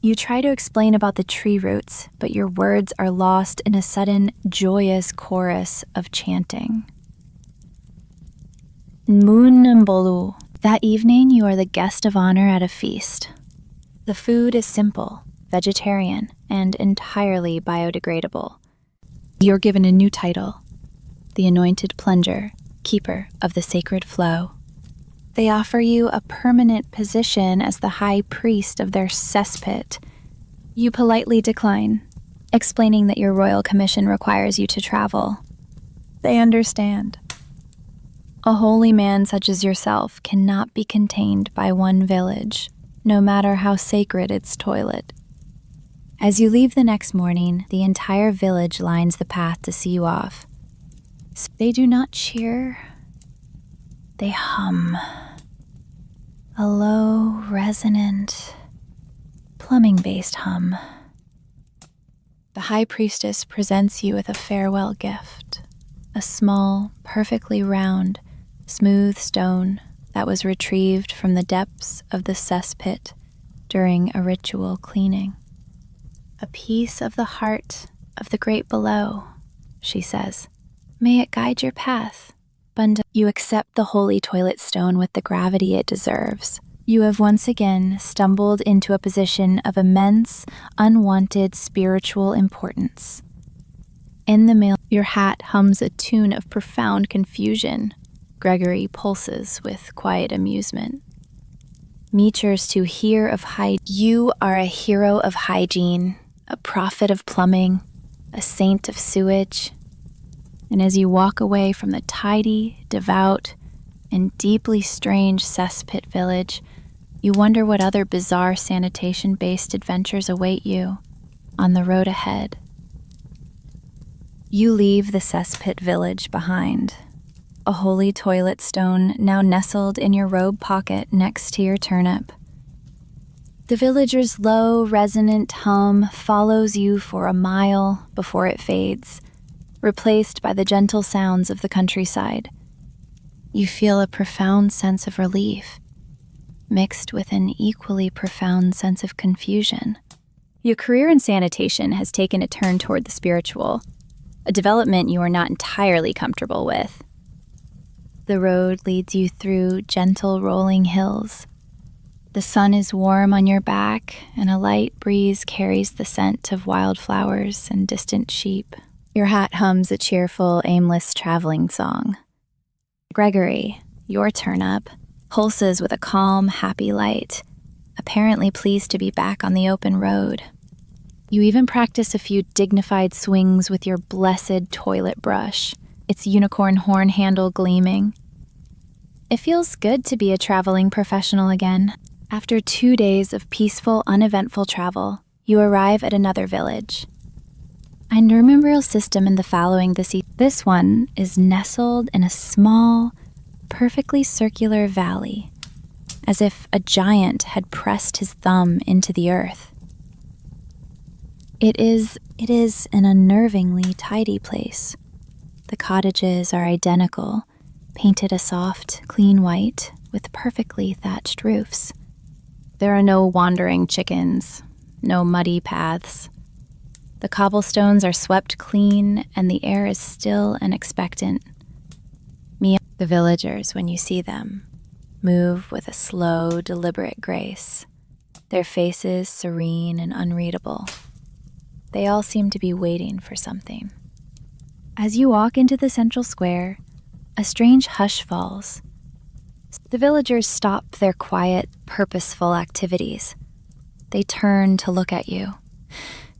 You try to explain about the tree roots, but your words are lost in a sudden, joyous chorus of chanting. Nmunambolu. That evening, you are the guest of honor at a feast. The food is simple, vegetarian, and entirely biodegradable. You're given a new title, the Anointed Plunger, Keeper of the Sacred Flow. They offer you a permanent position as the high priest of their cesspit. You politely decline, explaining that your royal commission requires you to travel. They understand. A holy man such as yourself cannot be contained by one village, no matter how sacred its toilet. As you leave the next morning, the entire village lines the path to see you off. They do not cheer. They hum. A low, resonant, plumbing-based hum. The high priestess presents you with a farewell gift, a small, perfectly round, smooth stone that was retrieved from the depths of the cesspit during a ritual cleaning. "A piece of the heart of the great below," she says. "May it guide your path." You accept the holy toilet stone with the gravity it deserves. You have once again stumbled into a position of immense, unwanted spiritual importance. In the mail, your hat hums a tune of profound confusion. Gregory pulses with quiet amusement. Meters to hear of hygiene. You are a hero of hygiene, a prophet of plumbing, a saint of sewage. And as you walk away from the tidy, devout, and deeply strange cesspit village, you wonder what other bizarre sanitation-based adventures await you on the road ahead. You leave the cesspit village behind, a holy toilet stone now nestled in your robe pocket next to your turnip. The villager's low, resonant hum follows you for a mile before it fades, replaced by the gentle sounds of the countryside. You feel a profound sense of relief, mixed with an equally profound sense of confusion. Your career in sanitation has taken a turn toward the spiritual, a development you are not entirely comfortable with. The road leads you through gentle rolling hills. The sun is warm on your back, and a light breeze carries the scent of wildflowers and distant sheep. Your hat hums a cheerful, aimless traveling song. Gregory, your turnip, pulses with a calm, happy light, apparently pleased to be back on the open road. You even practice a few dignified swings with your blessed toilet brush, its unicorn horn handle gleaming. It feels good to be a traveling professional again. After 2 days of peaceful, uneventful travel, you arrive at another village. I remember a system in the following this one is nestled in a small, perfectly circular valley, as if a giant had pressed his thumb into the earth. It is an unnervingly tidy place. The cottages are identical, painted a soft, clean white, with perfectly thatched roofs. There are no wandering chickens, no muddy paths. The cobblestones are swept clean, and the air is still and expectant. The villagers, when you see them, move with a slow, deliberate grace, their faces serene and unreadable. They all seem to be waiting for something. As you walk into the central square, a strange hush falls. The villagers stop their quiet, purposeful activities. They turn to look at you.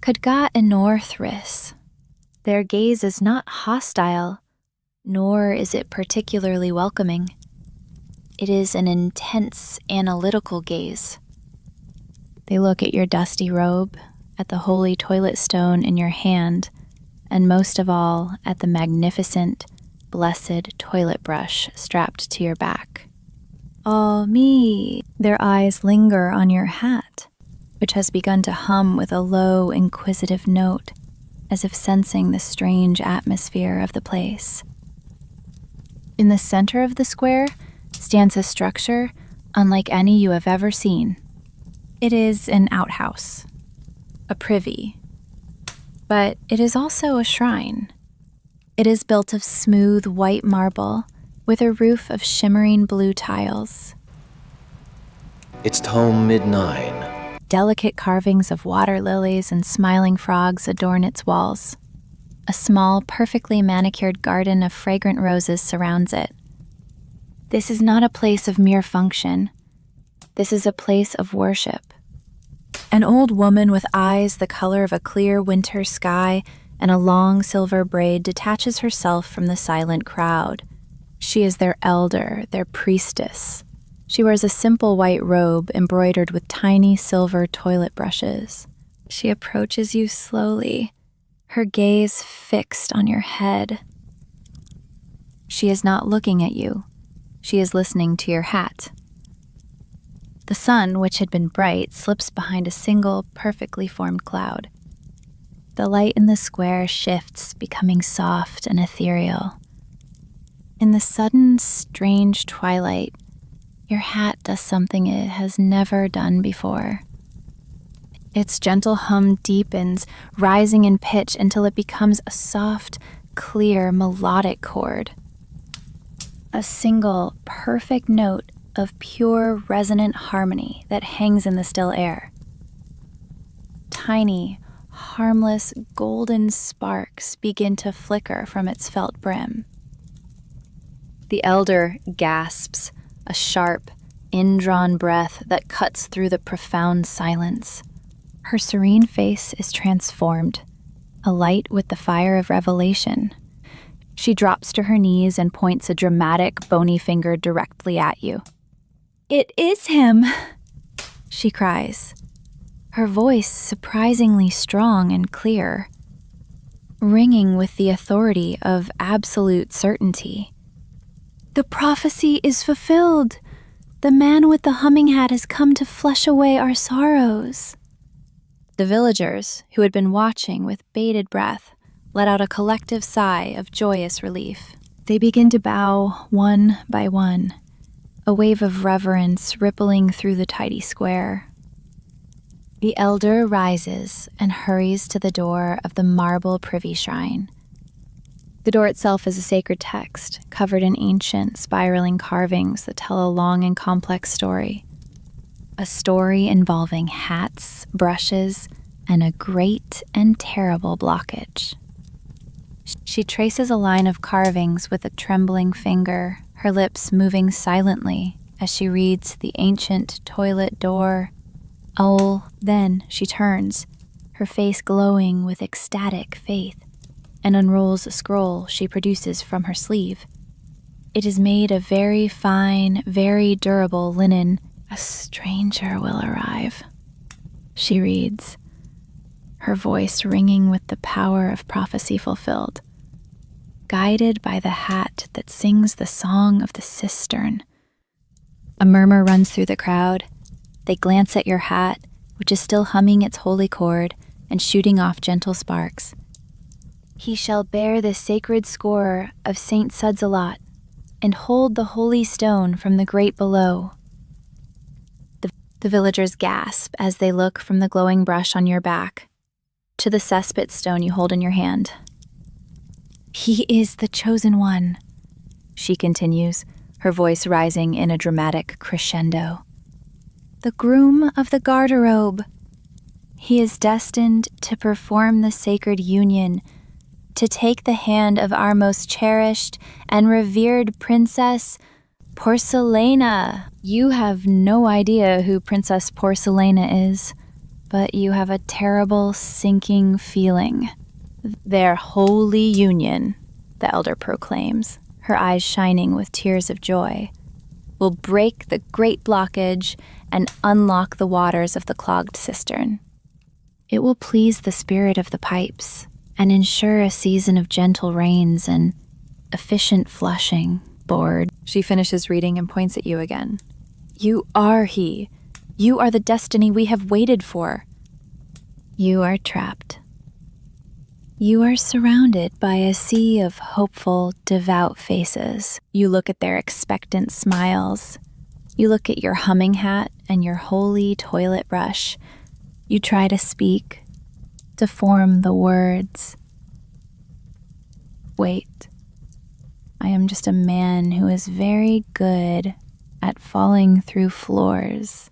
Kudga and Northris. Their gaze is not hostile, nor is it particularly welcoming. It is an intense, analytical gaze. They look at your dusty robe, at the holy toilet stone in your hand, and most of all, at the magnificent, blessed toilet brush strapped to your back. Oh, me! Their eyes linger on your hat, which has begun to hum with a low, inquisitive note, as if sensing the strange atmosphere of the place. In the center of the square stands a structure unlike any you have ever seen. It is an outhouse, a privy, but it is also a shrine. It is built of smooth white marble with a roof of shimmering blue tiles. It's tome mid-9. Delicate carvings of water lilies and smiling frogs adorn its walls. A small, perfectly manicured garden of fragrant roses surrounds it. This is not a place of mere function. This is a place of worship. An old woman with eyes the color of a clear winter sky and a long silver braid detaches herself from the silent crowd. She is their elder, their priestess. She wears a simple white robe embroidered with tiny silver toilet brushes. She approaches you slowly, her gaze fixed on your head. She is not looking at you. She is listening to your hat. The sun, which had been bright, slips behind a single, perfectly formed cloud. The light in the square shifts, becoming soft and ethereal. In the sudden, strange twilight, your hat does something it has never done before. Its gentle hum deepens, rising in pitch until it becomes a soft, clear, melodic chord. A single, perfect note of pure, resonant harmony that hangs in the still air. Tiny, harmless, golden sparks begin to flicker from its felt brim. The elder gasps, a sharp, indrawn breath that cuts through the profound silence. Her serene face is transformed, alight with the fire of revelation. She drops to her knees and points a dramatic, bony finger directly at you. "It is him!" she cries, her voice surprisingly strong and clear, ringing with the authority of absolute certainty. "The prophecy is fulfilled. The man with the humming hat has come to flush away our sorrows." The villagers, who had been watching with bated breath, let out a collective sigh of joyous relief. They begin to bow one by one, a wave of reverence rippling through the tidy square. The elder rises and hurries to the door of the marble privy shrine. The door itself is a sacred text, covered in ancient, spiraling carvings that tell a long and complex story. A story involving hats, brushes, and a great and terrible blockage. She traces a line of carvings with a trembling finger, her lips moving silently as she reads the ancient toilet door. Oh, then she turns, her face glowing with ecstatic faith, and unrolls a scroll she produces from her sleeve. It is made of very fine, very durable linen. "A stranger will arrive," she reads, her voice ringing with the power of prophecy fulfilled. Guided by the hat that sings the song of the cistern. A murmur runs through the crowd. They glance at your hat, which is still humming its holy chord and shooting off gentle sparks. "He shall bear the sacred score of Saint Sudsalot and hold the holy stone from the great below." The villagers gasp as they look from the glowing brush on your back to the cesspit stone you hold in your hand. "He is the chosen one," she continues, her voice rising in a dramatic crescendo. "The groom of the garderobe. He is destined to perform the sacred union, to take the hand of our most cherished and revered princess, Porcelana! You have no idea who Princess Porcelana is, but you have a terrible sinking feeling. Their holy union, the elder proclaims, her eyes shining with tears of joy, will break the great blockage and unlock the waters of the clogged cistern. It will please the spirit of the pipes and ensure a season of gentle rains and efficient flushing. Bored, she finishes reading and points at you again. You are he. You are the destiny we have waited for. You are trapped. You are surrounded by a sea of hopeful, devout faces. You look at their expectant smiles. You look at your humming hat and your holy toilet brush. You try to speak, to form the words. Wait. I am just a man who is very good at falling through floors.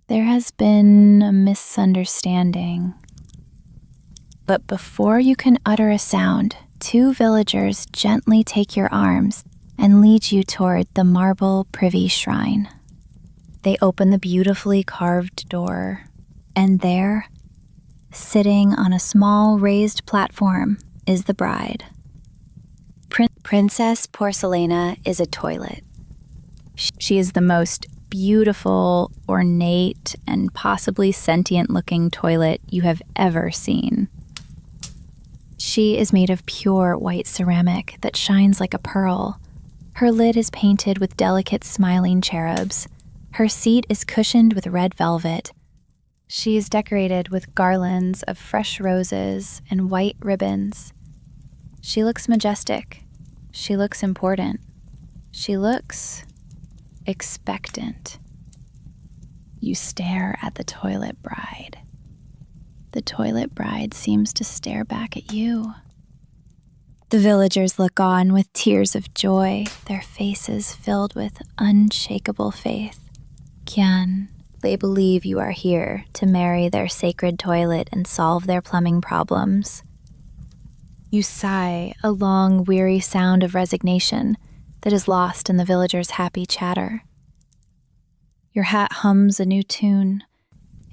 There has been a misunderstanding. But before you can utter a sound, two villagers gently take your arms and lead you toward the marble privy shrine. They open the beautifully carved door, and there, sitting on a small raised platform, is the bride. Princess Porcelana is a toilet. She is the most beautiful, ornate, and possibly sentient-looking toilet you have ever seen. She is made of pure white ceramic that shines like a pearl. Her lid is painted with delicate smiling cherubs. Her seat is cushioned with red velvet. She is decorated with garlands of fresh roses and white ribbons. She looks majestic. She looks important. She looks expectant. You stare at the toilet bride. The toilet bride seems to stare back at you. The villagers look on with tears of joy, their faces filled with unshakable faith. Kian, they believe you are here to marry their sacred toilet and solve their plumbing problems. You sigh, a long, weary sound of resignation that is lost in the villagers' happy chatter. Your hat hums a new tune.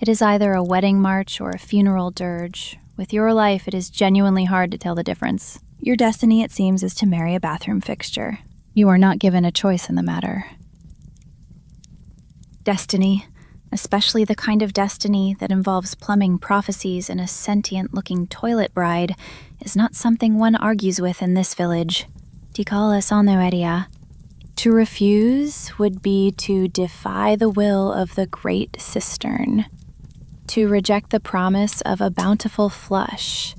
It is either a wedding march or a funeral dirge. With your life, it is genuinely hard to tell the difference. Your destiny, it seems, is to marry a bathroom fixture. You are not given a choice in the matter. Destiny, especially the kind of destiny that involves plumbing prophecies and a sentient-looking toilet bride, is not something one argues with in this village. Tikala Sanoeria. To refuse would be to defy the will of the great cistern, to reject the promise of a bountiful flush,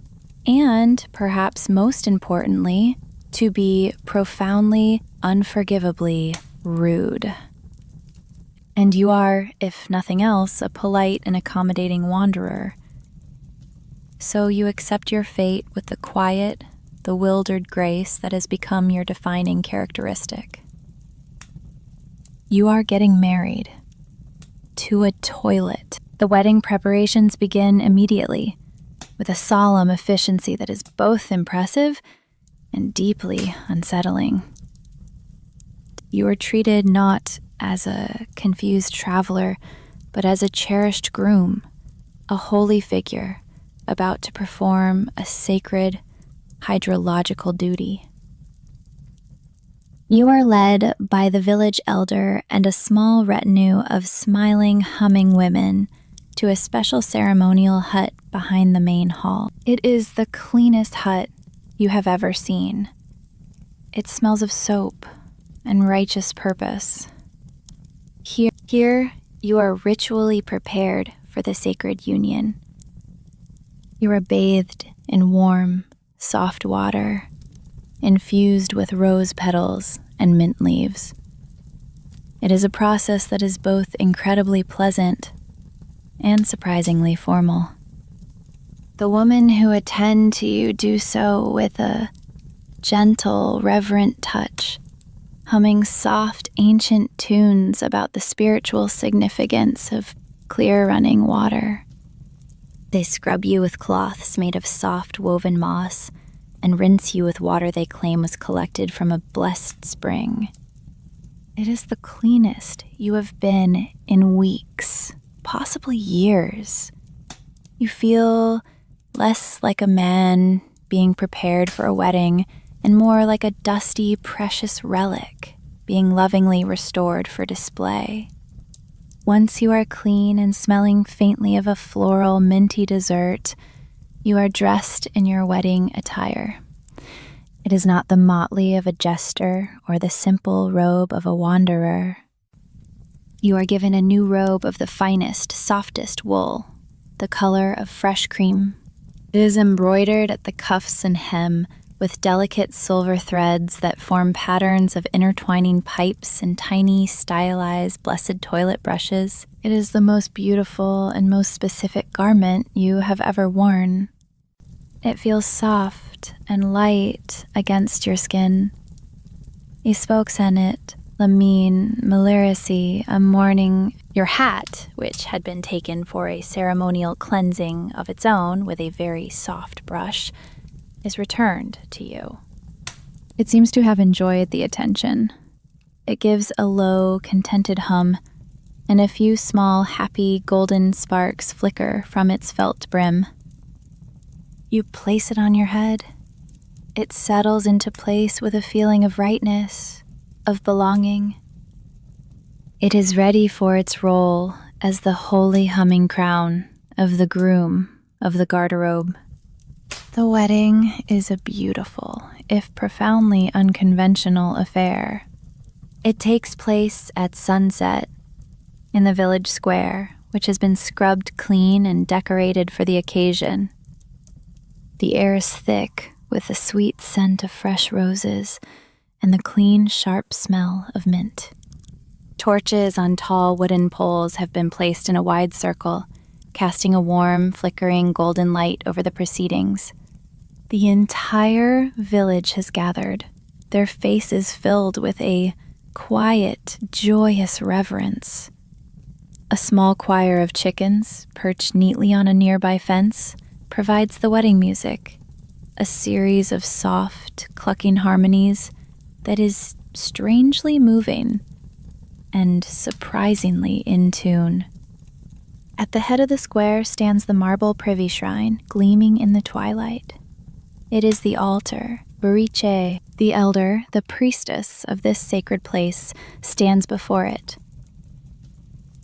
and, perhaps most importantly, to be profoundly, unforgivably rude. And you are, if nothing else, a polite and accommodating wanderer. So you accept your fate with the quiet, the wildered grace that has become your defining characteristic. You are getting married to a toilet. The wedding preparations begin immediately, with a solemn efficiency that is both impressive and deeply unsettling. You are treated not as a confused traveler, but as a cherished groom, a holy figure about to perform a sacred hydrological duty. You are led by the village elder and a small retinue of smiling, humming women to a special ceremonial hut behind the main hall. It is the cleanest hut you have ever seen. It smells of soap and righteous purpose. Here you are ritually prepared for the sacred union. You are bathed in warm, soft water, infused with rose petals and mint leaves. It is a process that is both incredibly pleasant and surprisingly formal. The women who attend to you do so with a gentle, reverent touch, humming soft, ancient tunes about the spiritual significance of clear running water. They scrub you with cloths made of soft woven moss and rinse you with water they claim was collected from a blessed spring. It is the cleanest you have been in weeks, possibly years. You feel less like a man being prepared for a wedding and more like a dusty, precious relic being lovingly restored for display. Once you are clean and smelling faintly of a floral, minty dessert, you are dressed in your wedding attire. It is not the motley of a jester or the simple robe of a wanderer. You are given a new robe of the finest, softest wool, the color of fresh cream. It is embroidered at the cuffs and hem with delicate silver threads that form patterns of intertwining pipes and tiny, stylized, blessed toilet brushes. It is the most beautiful and most specific garment you have ever worn. It feels soft and light against your skin. You spoke senet, lamine, maliracy, a morning. Your hat, which had been taken for a ceremonial cleansing of its own with a very soft brush, is returned to you. It seems to have enjoyed the attention. It gives a low, contented hum, and a few small, happy, golden sparks flicker from its felt brim. You place it on your head. It settles into place with a feeling of rightness, of belonging. It is ready for its role as the holy humming crown of the groom of the garderobe. The wedding is a beautiful, if profoundly unconventional affair. It takes place at sunset in the village square, which has been scrubbed clean and decorated for the occasion. The air is thick with the sweet scent of fresh roses and the clean, sharp smell of mint. Torches on tall wooden poles have been placed in a wide circle, casting a warm, flickering golden light over the proceedings. The entire village has gathered, their faces filled with a quiet, joyous reverence. A small choir of chickens, perched neatly on a nearby fence, provides the wedding music, a series of soft, clucking harmonies that is strangely moving and surprisingly in tune. At the head of the square stands the marble privy shrine, gleaming in the twilight. It is the altar. Buriche, the elder, the priestess of this sacred place, stands before it.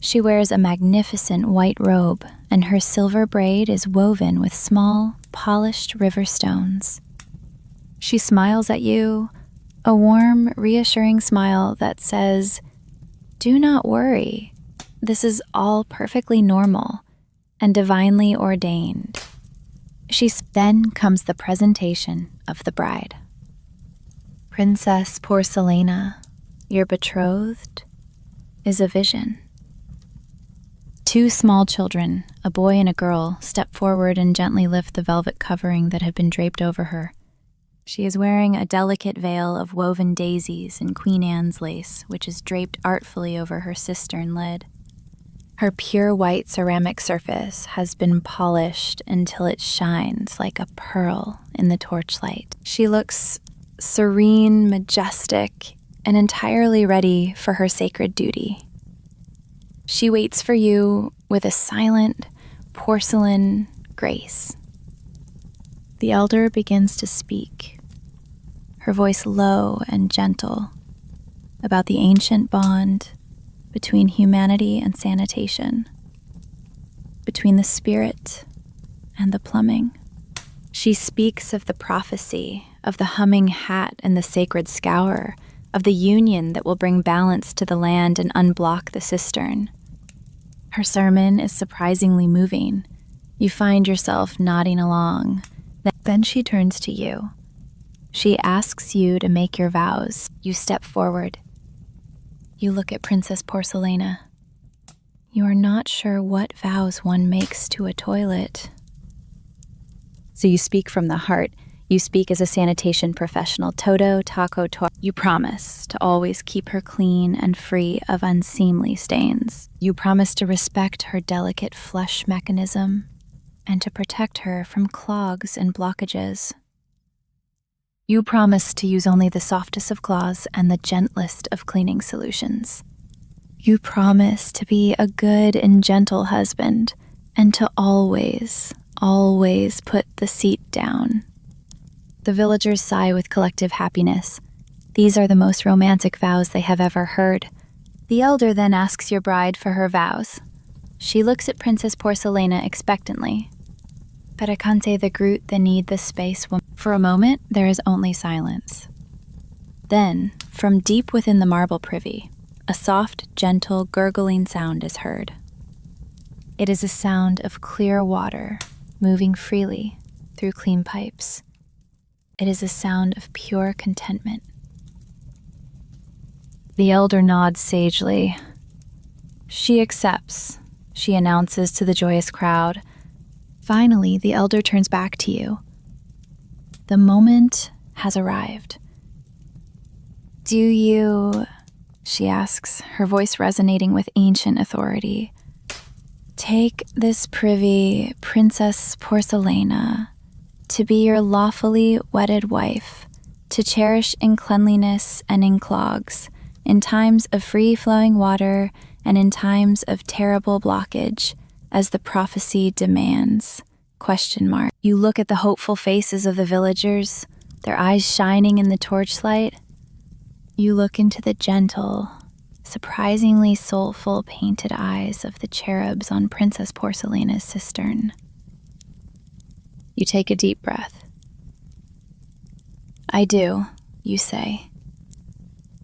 She wears a magnificent white robe, and her silver braid is woven with small, polished river stones. She smiles at you, a warm, reassuring smile that says, "Do not worry. This is all perfectly normal and divinely ordained." Then comes the presentation of the bride. Princess Porcelana, your betrothed, is a vision. Two small children, a boy and a girl, step forward and gently lift the velvet covering that had been draped over her. She is wearing a delicate veil of woven daisies and Queen Anne's lace, which is draped artfully over her cistern lid. Her pure white ceramic surface has been polished until it shines like a pearl in the torchlight. She looks serene, majestic, and entirely ready for her sacred duty. She waits for you with a silent, porcelain grace. The elder begins to speak, her voice low and gentle, about the ancient bond between humanity and sanitation, between the spirit and the plumbing. She speaks of the prophecy, of the humming hat and the sacred scour, of the union that will bring balance to the land and unblock the cistern. Her sermon is surprisingly moving. You find yourself nodding along. Then she turns to you. She asks you to make your vows. You step forward. You look at Princess Porcelana. You are not sure what vows one makes to a toilet. So you speak from the heart. You speak as a sanitation professional. Todo, taco, tor. You promise to always keep her clean and free of unseemly stains. You promise to respect her delicate flush mechanism and to protect her from clogs and blockages. You promise to use only the softest of cloths and the gentlest of cleaning solutions. You promise to be a good and gentle husband and to always, always put the seat down. The villagers sigh with collective happiness. These are the most romantic vows they have ever heard. The elder then asks your bride for her vows. She looks at Princess Porcelana expectantly. Peracante the Groot, the need, the space woman. For a moment, there is only silence. Then, from deep within the marble privy, a soft, gentle, gurgling sound is heard. It is a sound of clear water moving freely through clean pipes. It is a sound of pure contentment. The elder nods sagely. She accepts, she announces to the joyous crowd. Finally, the elder turns back to you. The moment has arrived. Do you, she asks, her voice resonating with ancient authority, take this privy, Princess Porcelana, to be your lawfully wedded wife, to cherish in cleanliness and in clogs, in times of free-flowing water and in times of terrible blockage, as the prophecy demands? ? You look at the hopeful faces of the villagers, their eyes shining in the torchlight. You look into the gentle, surprisingly soulful painted eyes of the cherubs on Princess Porcelana's cistern. You take a deep breath. I do, you say.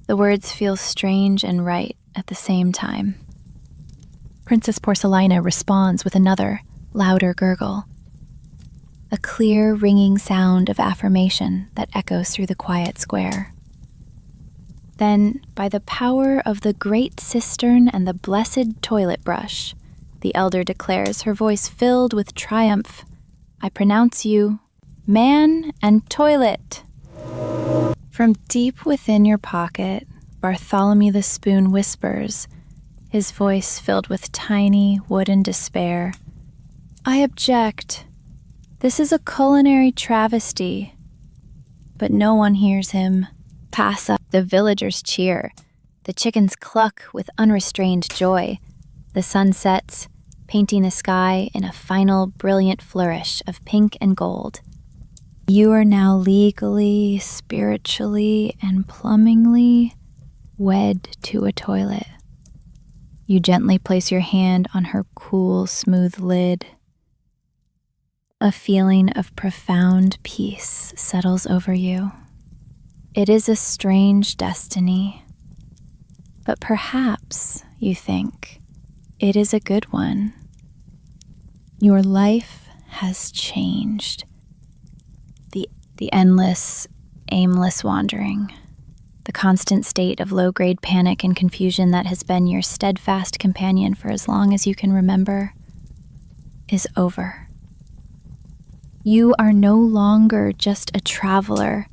The words feel strange and right at the same time. Princess Porcelana responds with another, louder gurgle. A clear, ringing sound of affirmation that echoes through the quiet square. Then, by the power of the great cistern and the blessed toilet brush, the elder declares, her voice filled with triumph, I pronounce you man and toilet. From deep within your pocket, Bartholomew the Spoon whispers, his voice filled with tiny wooden despair. I object. This is a culinary travesty. But no one hears him. Pass up. The villagers cheer. The chickens cluck with unrestrained joy. The sun sets, painting the sky in a final brilliant flourish of pink and gold. You are now legally, spiritually, and plumbingly wed to a toilet. You gently place your hand on her cool, smooth lid. A feeling of profound peace settles over you. It is a strange destiny, but perhaps, you think, it is a good one. Your life has changed. The endless, aimless wandering, the constant state of low-grade panic and confusion that has been your steadfast companion for as long as you can remember, is over. You are no longer just a traveler,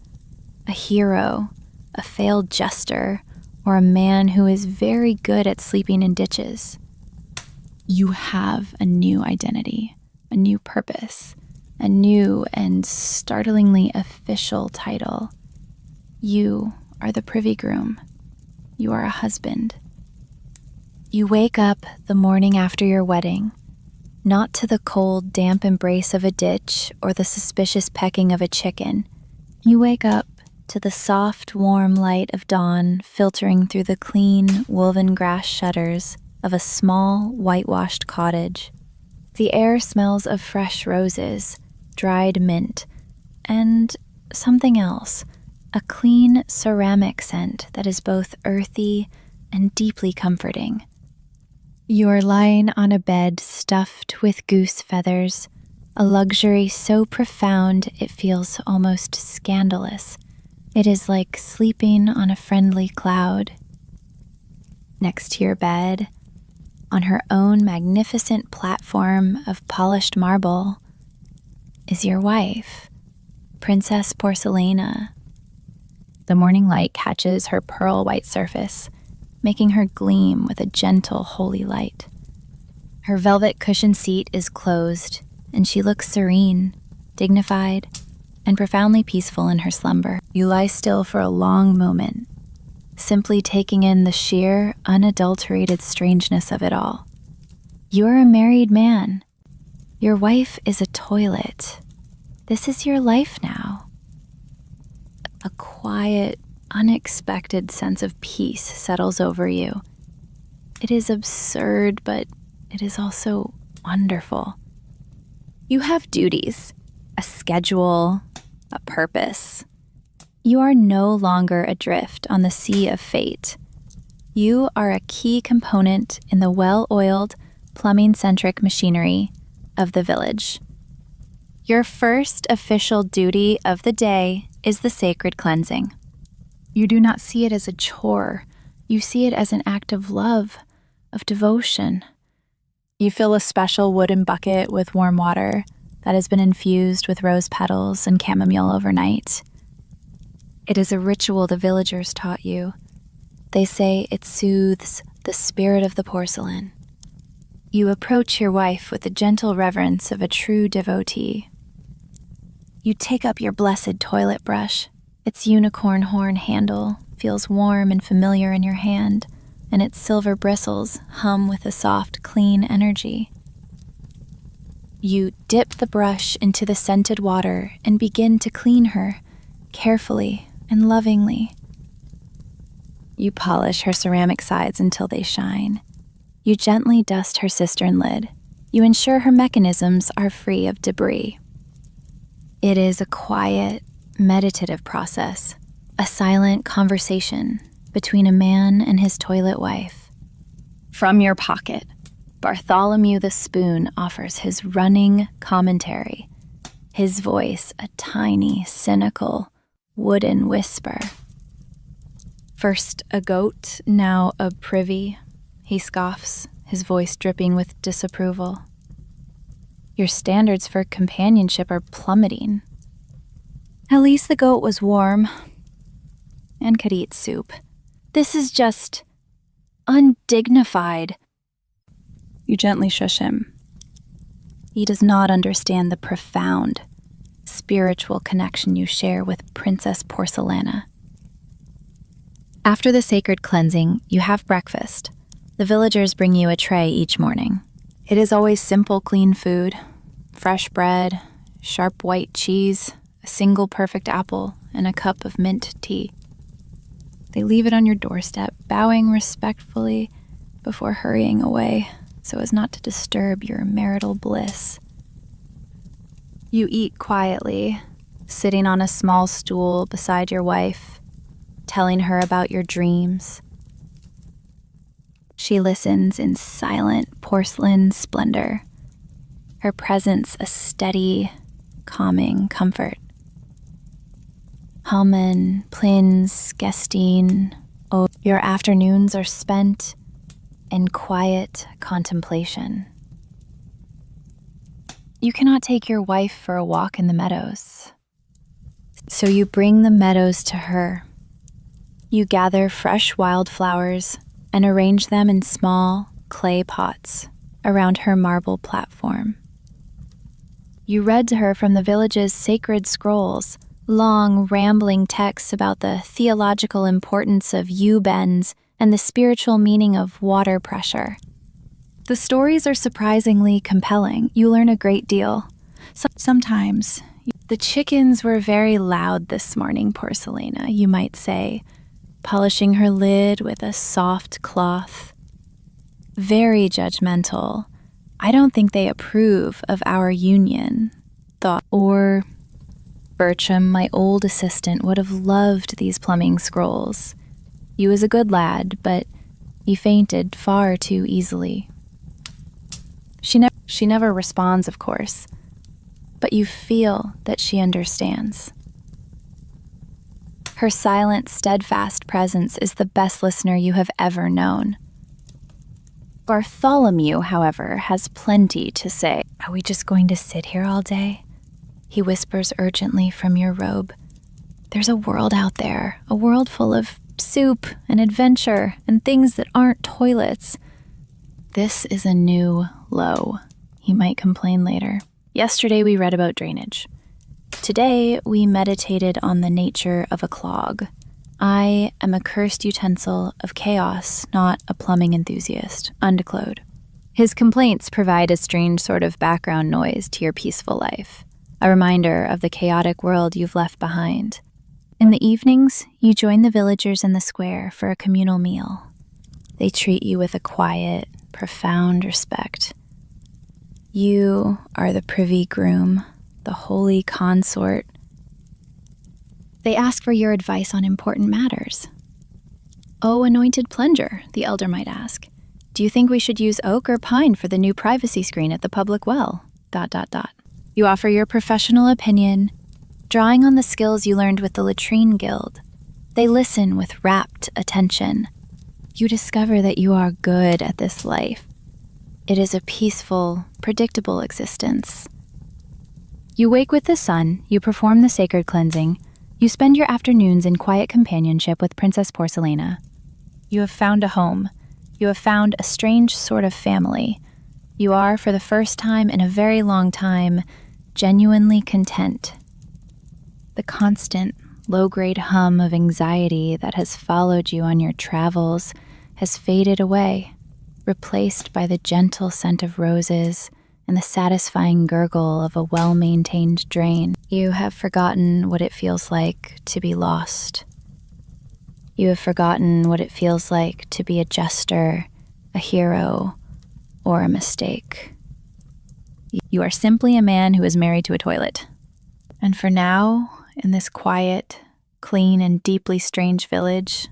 a hero, a failed jester, or a man who is very good at sleeping in ditches. You have a new identity, a new purpose, a new and startlingly official title. You are the privy groom. You are a husband. You wake up the morning after your wedding, not to the cold, damp embrace of a ditch or the suspicious pecking of a chicken. You wake up to the soft, warm light of dawn filtering through the clean, woven grass shutters of a small, whitewashed cottage. The air smells of fresh roses, dried mint, and something else, a clean ceramic scent that is both earthy and deeply comforting. You are lying on a bed stuffed with goose feathers, a luxury so profound it feels almost scandalous. It is like sleeping on a friendly cloud. Next to your bed, on her own magnificent platform of polished marble, is your wife, Princess Porcelana. The morning light catches her pearl white surface, making her gleam with a gentle, holy light. Her velvet cushioned seat is closed, and she looks serene, dignified, and profoundly peaceful in her slumber. You lie still for a long moment, simply taking in the sheer, unadulterated strangeness of it all. You're a married man. Your wife is a toilet. This is your life now. A quiet, unexpected sense of peace settles over you. It is absurd, but it is also wonderful. You have duties, a schedule, a purpose. You are no longer adrift on the sea of fate. You are a key component in the well-oiled, plumbing-centric machinery of the village. Your first official duty of the day is the sacred cleansing. You do not see it as a chore. You see it as an act of love, of devotion. You fill a special wooden bucket with warm water that has been infused with rose petals and chamomile overnight. It is a ritual the villagers taught you. They say it soothes the spirit of the porcelain. You approach your wife with the gentle reverence of a true devotee. You take up your blessed toilet brush. Its unicorn horn handle feels warm and familiar in your hand, and its silver bristles hum with a soft, clean energy. You dip the brush into the scented water and begin to clean her, carefully and lovingly. You polish her ceramic sides until they shine. You gently dust her cistern lid. You ensure her mechanisms are free of debris. It is a quiet, meditative process, a silent conversation between a man and his toilet wife. From your pocket, Bartholomew the Spoon offers his running commentary, his voice a tiny, cynical, wooden whisper. First a goat, now a privy, he scoffs, his voice dripping with disapproval. Your standards for companionship are plummeting. At least the goat was warm and could eat soup. This is just undignified. You gently shush him. He does not understand the profound, spiritual connection you share with Princess Porcelana. After the sacred cleansing, you have breakfast. The villagers bring you a tray each morning. It is always simple, clean food, fresh bread, sharp white cheese, a single perfect apple, and a cup of mint tea. They leave it on your doorstep, bowing respectfully before hurrying away so as not to disturb your marital bliss. You eat quietly, sitting on a small stool beside your wife, telling her about your dreams. She listens in silent porcelain splendor, her presence a steady, calming comfort. Halman, Plins, Gestine, your afternoons are spent in quiet contemplation. You cannot take your wife for a walk in the meadows, so you bring the meadows to her. You gather fresh wildflowers and arrange them in small clay pots around her marble platform. You read to her from the village's sacred scrolls, long, rambling texts about the theological importance of U-bends and the spiritual meaning of water pressure. The stories are surprisingly compelling. You learn a great deal. Sometimes, the chickens were very loud this morning, Porcelana, you might say, polishing her lid with a soft cloth. Very judgmental. I don't think they approve of our union, thought. Or Bertram, my old assistant, would have loved these plumbing scrolls. He was a good lad, but he fainted far too easily. She never responds, of course, but you feel that she understands. Her silent, steadfast presence is the best listener you have ever known. Bartholomew, however, has plenty to say. Are we just going to sit here all day? He whispers urgently from your robe. There's a world out there, a world full of soup and adventure and things that aren't toilets. This is a new low, he might complain later. Yesterday we read about drainage. Today, we meditated on the nature of a clog. I am a cursed utensil of chaos, not a plumbing enthusiast. Undeclode. His complaints provide a strange sort of background noise to your peaceful life, a reminder of the chaotic world you've left behind. In the evenings, you join the villagers in the square for a communal meal. They treat you with a quiet, profound respect. You are the privy groom, the holy consort. They ask for your advice on important matters. "Oh, anointed plunger," the elder might ask, "do you think we should use oak or pine for the new privacy screen at the public well?" ... You offer your professional opinion, drawing on the skills you learned with the latrine guild. They listen with rapt attention. You discover that you are good at this life. It is a peaceful, predictable existence. You wake with the sun, you perform the sacred cleansing, you spend your afternoons in quiet companionship with Princess Porcelina. You have found a home. You have found a strange sort of family. You are, for the first time in a very long time, genuinely content. The constant, low-grade hum of anxiety that has followed you on your travels has faded away, replaced by the gentle scent of roses and the satisfying gurgle of a well-maintained drain. You have forgotten what it feels like to be lost. You have forgotten what it feels like to be a jester, a hero, or a mistake. You are simply a man who is married to a toilet. And for now, in this quiet, clean, and deeply strange village,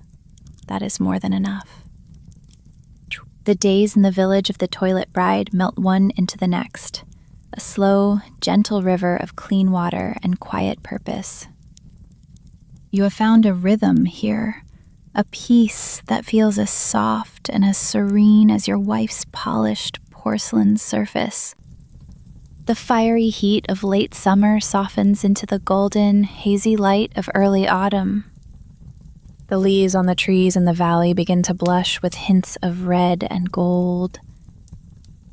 that is more than enough. The days in the village of the toilet bride melt one into the next, a slow, gentle river of clean water and quiet purpose. You have found a rhythm here, a peace that feels as soft and as serene as your wife's polished porcelain surface. The fiery heat of late summer softens into the golden, hazy light of early autumn. The leaves on the trees in the valley begin to blush with hints of red and gold.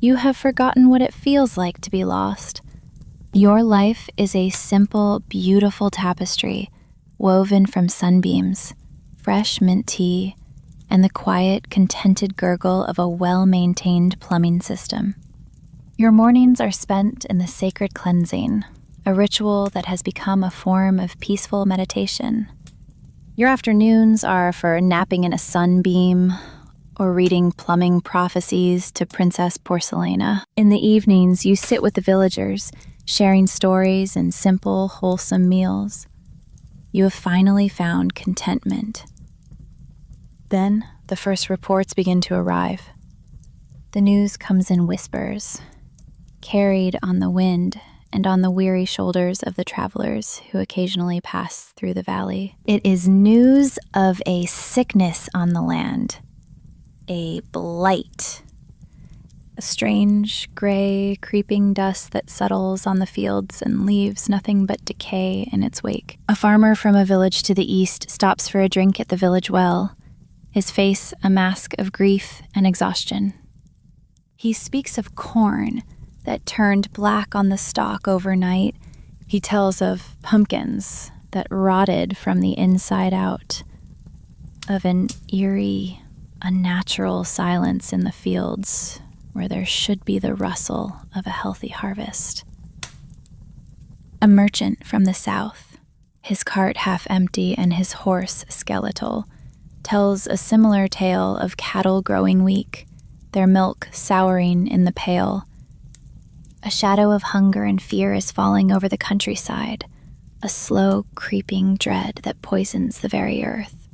You have forgotten what it feels like to be lost. Your life is a simple, beautiful tapestry woven from sunbeams, fresh mint tea, and the quiet, contented gurgle of a well-maintained plumbing system. Your mornings are spent in the sacred cleansing, a ritual that has become a form of peaceful meditation. Your afternoons are for napping in a sunbeam or reading plumbing prophecies to Princess Porcelina. In the evenings, you sit with the villagers, sharing stories and simple, wholesome meals. You have finally found contentment. Then, the first reports begin to arrive. The news comes in whispers, carried on the wind and on the weary shoulders of the travelers who occasionally pass through the valley. It is news of a sickness on the land, a blight, a strange, gray, creeping dust that settles on the fields and leaves nothing but decay in its wake. A farmer from a village to the east stops for a drink at the village well, his face a mask of grief and exhaustion. He speaks of corn that turned black on the stalk overnight. He tells of pumpkins that rotted from the inside out, of an eerie, unnatural silence in the fields where there should be the rustle of a healthy harvest. A merchant from the south, his cart half empty and his horse skeletal, tells a similar tale of cattle growing weak, their milk souring in the pail. A shadow of hunger and fear is falling over the countryside, a slow, creeping dread that poisons the very earth.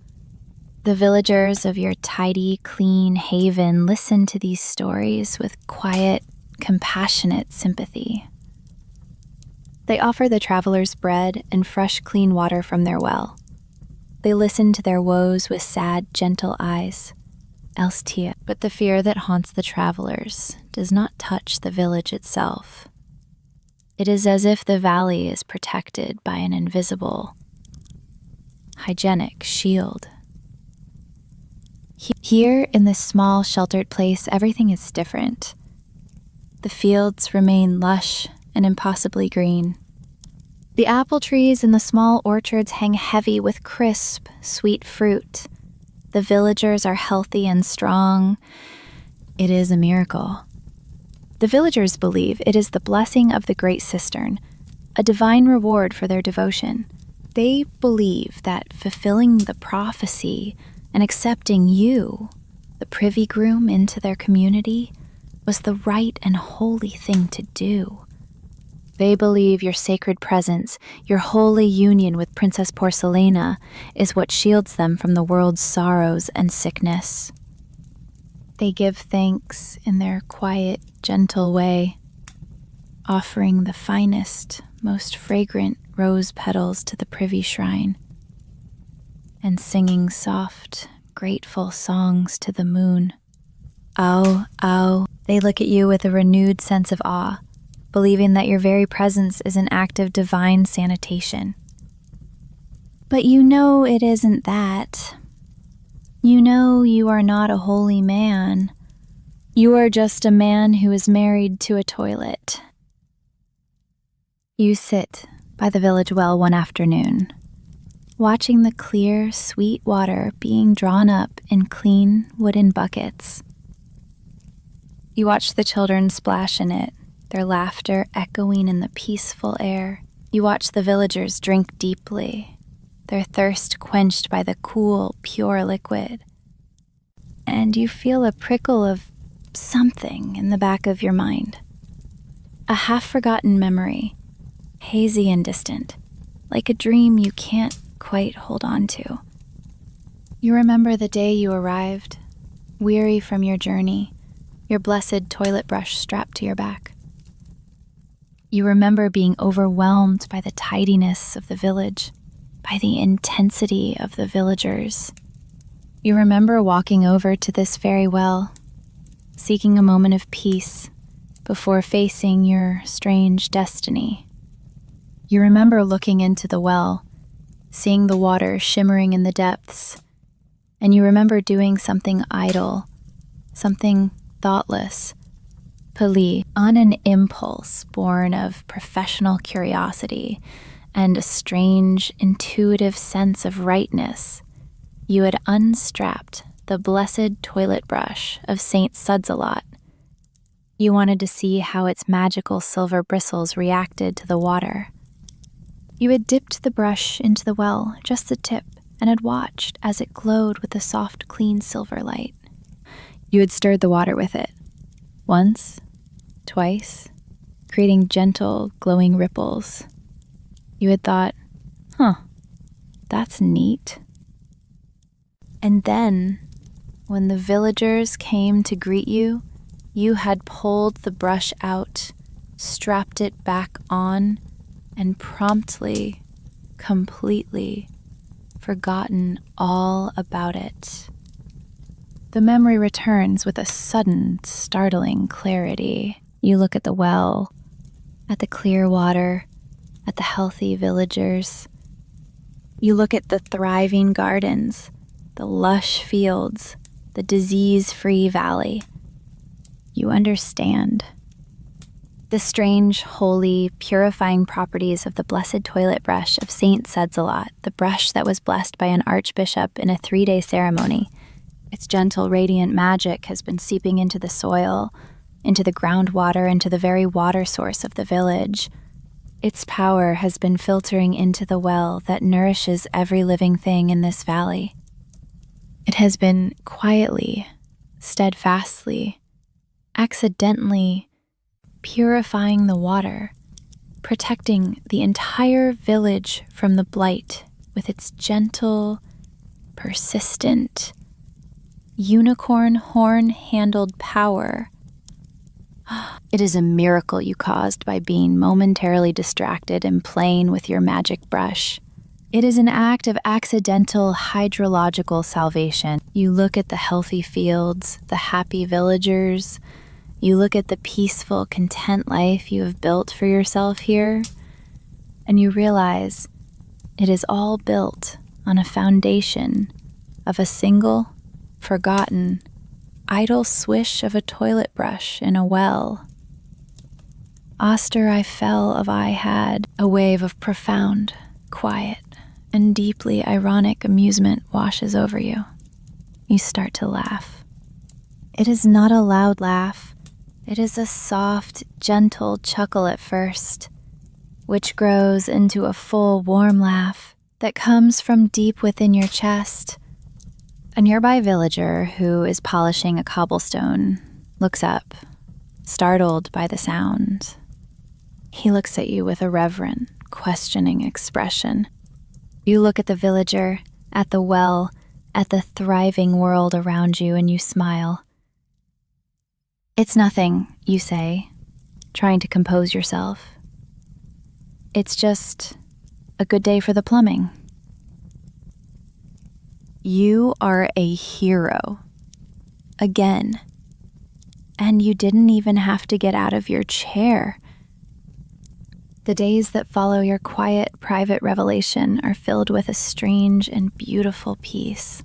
The villagers of your tidy, clean haven listen to these stories with quiet, compassionate sympathy. They offer the travelers bread and fresh, clean water from their well. They listen to their woes with sad, gentle eyes. Elstia. But the fear that haunts the travelers does not touch the village itself. It is as if the valley is protected by an invisible, hygienic shield. Here in this small, sheltered place, everything is different. The fields remain lush and impossibly green. The apple trees in the small orchards hang heavy with crisp, sweet fruit. The villagers are healthy and strong. It is a miracle. The villagers believe it is the blessing of the Great Cistern, a divine reward for their devotion. They believe that fulfilling the prophecy and accepting you, the privy groom, into their community was the right and holy thing to do. They believe your sacred presence, your holy union with Princess Porcelana, is what shields them from the world's sorrows and sickness. They give thanks in their quiet, gentle way, offering the finest, most fragrant rose petals to the privy shrine, and singing soft, grateful songs to the moon. Ow, ow, they look at you with a renewed sense of awe, believing that your very presence is an act of divine sanitation. But you know it isn't that. You know you are not a holy man. You are just a man who is married to a toilet. You sit by the village well one afternoon, watching the clear, sweet water being drawn up in clean wooden buckets. You watch the children splash in it, their laughter echoing in the peaceful air. You watch the villagers drink deeply, their thirst quenched by the cool, pure liquid. And you feel a prickle of something in the back of your mind. A half-forgotten memory, hazy and distant, like a dream you can't quite hold on to. You remember the day you arrived, weary from your journey, your blessed toilet brush strapped to your back. You remember being overwhelmed by the tidiness of the village, by the intensity of the villagers. You remember walking over to this very well, seeking a moment of peace before facing your strange destiny. You remember looking into the well, seeing the water shimmering in the depths, and you remember doing something idle, something thoughtless, Pali, on an impulse born of professional curiosity and a strange, intuitive sense of rightness. You had unstrapped the blessed toilet brush of Saint Sudsalot. You wanted to see how its magical silver bristles reacted to the water. You had dipped the brush into the well, just the tip, and had watched as it glowed with a soft, clean silver light. You had stirred the water with it. Once, twice, creating gentle, glowing ripples. You had thought, that's neat. And then, when the villagers came to greet you, you had pulled the brush out, strapped it back on, and promptly, completely forgotten all about it. The memory returns with a sudden, startling clarity. You look at the well, at the clear water, at the healthy villagers. You look at the thriving gardens, the lush fields, the disease-free valley. You understand. The strange, holy, purifying properties of the blessed toilet brush of Saint Sudsalot, the brush that was blessed by an archbishop in a 3-day ceremony. Its gentle, radiant magic has been seeping into the soil, into the groundwater, into the very water source of the village. Its power has been filtering into the well that nourishes every living thing in this valley. It has been quietly, steadfastly, accidentally purifying the water, protecting the entire village from the blight with its gentle, persistent, unicorn horn-handled power. It is a miracle you caused by being momentarily distracted and playing with your magic brush. It is an act of accidental hydrological salvation. You look at the healthy fields, the happy villagers. You look at the peaceful, content life you have built for yourself here, and you realize it is all built on a foundation of a single, forgotten, idle swish of a toilet brush in a well. Auster I fell of I had, a wave of profound, quiet, and deeply ironic amusement washes over you. You start to laugh. It is not a loud laugh. It is a soft, gentle chuckle at first, which grows into a full, warm laugh that comes from deep within your chest. A nearby villager who is polishing a cobblestone looks up, startled by the sound. He looks at you with a reverent, questioning expression. You look at the villager, at the well, at the thriving world around you, and you smile. "It's nothing," you say, trying to compose yourself. "It's just a good day for the plumbing." You are a hero. Again. And you didn't even have to get out of your chair. The days that follow your quiet, private revelation are filled with a strange and beautiful peace.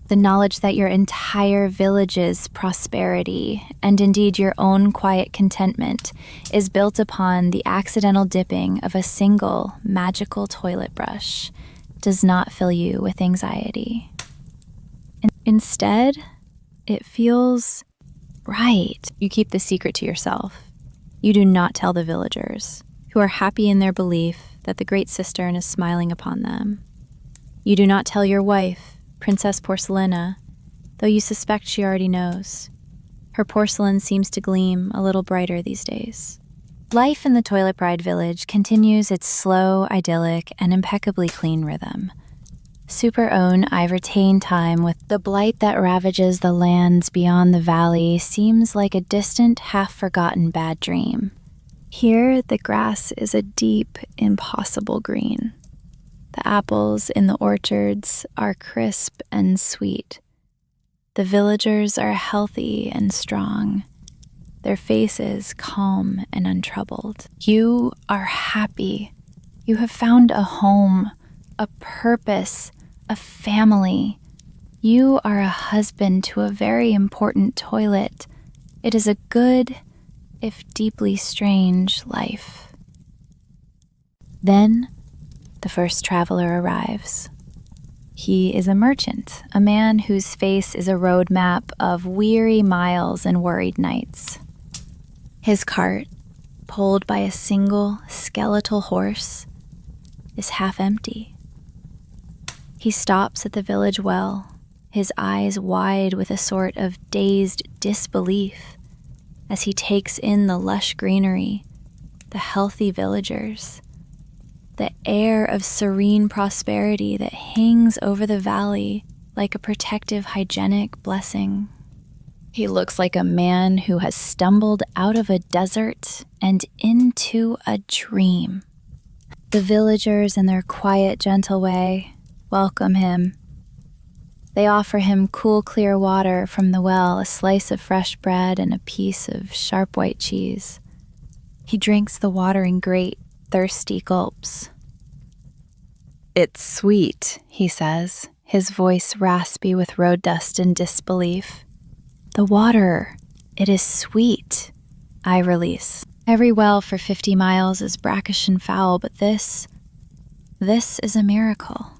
The knowledge that your entire village's prosperity, and indeed your own quiet contentment, is built upon the accidental dipping of a single magical toilet brush, does not fill you with anxiety. Instead, it feels right. You keep the secret to yourself. You do not tell the villagers, who are happy in their belief that the great cistern is smiling upon them. You do not tell your wife, Princess Porcelina, though you suspect she already knows. Her porcelain seems to gleam a little brighter these days. Life in the Toilet Bride village continues its slow, idyllic, and impeccably clean rhythm. Super own, I retain time with the blight that ravages the lands beyond the valley seems like a distant, half-forgotten bad dream. Here, the grass is a deep, impossible green. The apples in the orchards are crisp and sweet. The villagers are healthy and strong, their faces calm and untroubled. You are happy. You have found a home, a purpose, a family. You are a husband to a very important toilet. It is a good, if deeply strange, life. Then, the first traveler arrives. He is a merchant, a man whose face is a road map of weary miles and worried nights. His cart, pulled by a single skeletal horse, is half empty. He stops at the village well, his eyes wide with a sort of dazed disbelief as he takes in the lush greenery, the healthy villagers, the air of serene prosperity that hangs over the valley like a protective, hygienic blessing. He looks like a man who has stumbled out of a desert and into a dream. The villagers, in their quiet, gentle way, welcome him. They offer him cool, clear water from the well, a slice of fresh bread, and a piece of sharp white cheese. He drinks the water in great, thirsty gulps. "It's sweet," he says, his voice raspy with road dust and disbelief. "The water, it is sweet," I release. Every well for 50 miles is brackish and foul, but this is a miracle.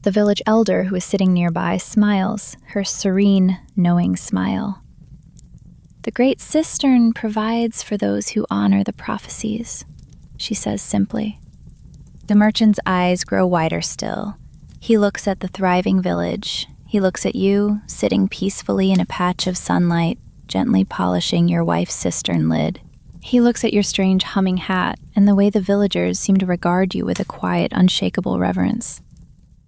The village elder who is sitting nearby smiles, her serene, knowing smile. "The great cistern provides for those who honor the prophecies," she says simply. The merchant's eyes grow wider still. He looks at the thriving village. He looks at you, sitting peacefully in a patch of sunlight, gently polishing your wife's cistern lid. He looks at your strange humming hat and the way the villagers seem to regard you with a quiet, unshakable reverence.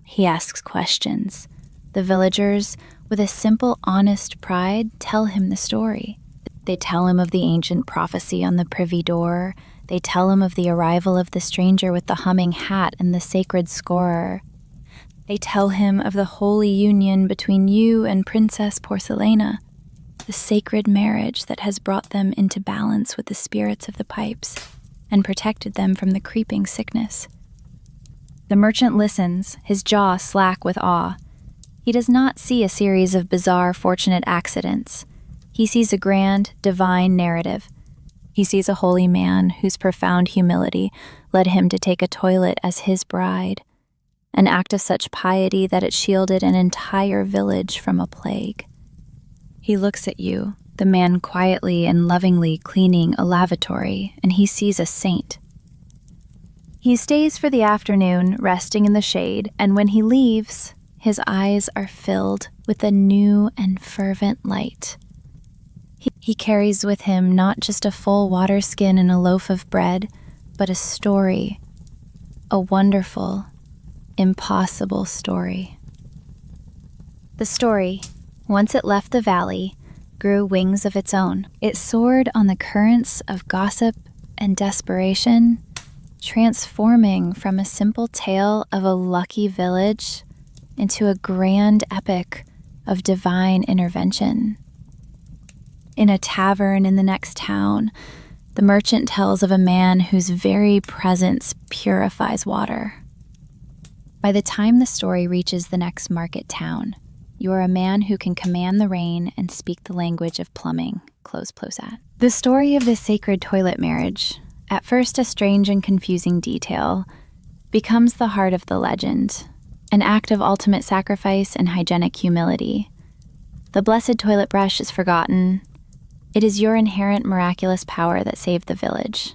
He asks questions. The villagers, with a simple, honest pride, tell him the story. They tell him of the ancient prophecy on the privy door. They tell him of the arrival of the stranger with the humming hat and the sacred scorer. They tell him of the holy union between you and Princess Porcelina, the sacred marriage that has brought them into balance with the spirits of the pipes and protected them from the creeping sickness. The merchant listens, his jaw slack with awe. He does not see a series of bizarre, fortunate accidents. He sees a grand, divine narrative. He sees a holy man whose profound humility led him to take a toilet as his bride, an act of such piety that it shielded an entire village from a plague. He looks at you, the man quietly and lovingly cleaning a lavatory, and he sees a saint. He stays for the afternoon, resting in the shade, and when he leaves, his eyes are filled with a new and fervent light. He carries with him not just a full water skin and a loaf of bread, but a story, a wonderful, impossible story. The story, once it left the valley, grew wings of its own. It soared on the currents of gossip and desperation, transforming from a simple tale of a lucky village into a grand epic of divine intervention. In a tavern in the next town, the merchant tells of a man whose very presence purifies water. By the time the story reaches the next market town, you are a man who can command the rain and speak the language of plumbing. Close at. The story of this sacred toilet marriage, at first a strange and confusing detail, becomes the heart of the legend, an act of ultimate sacrifice and hygienic humility. The blessed toilet brush is forgotten. It is your inherent miraculous power that saved the village.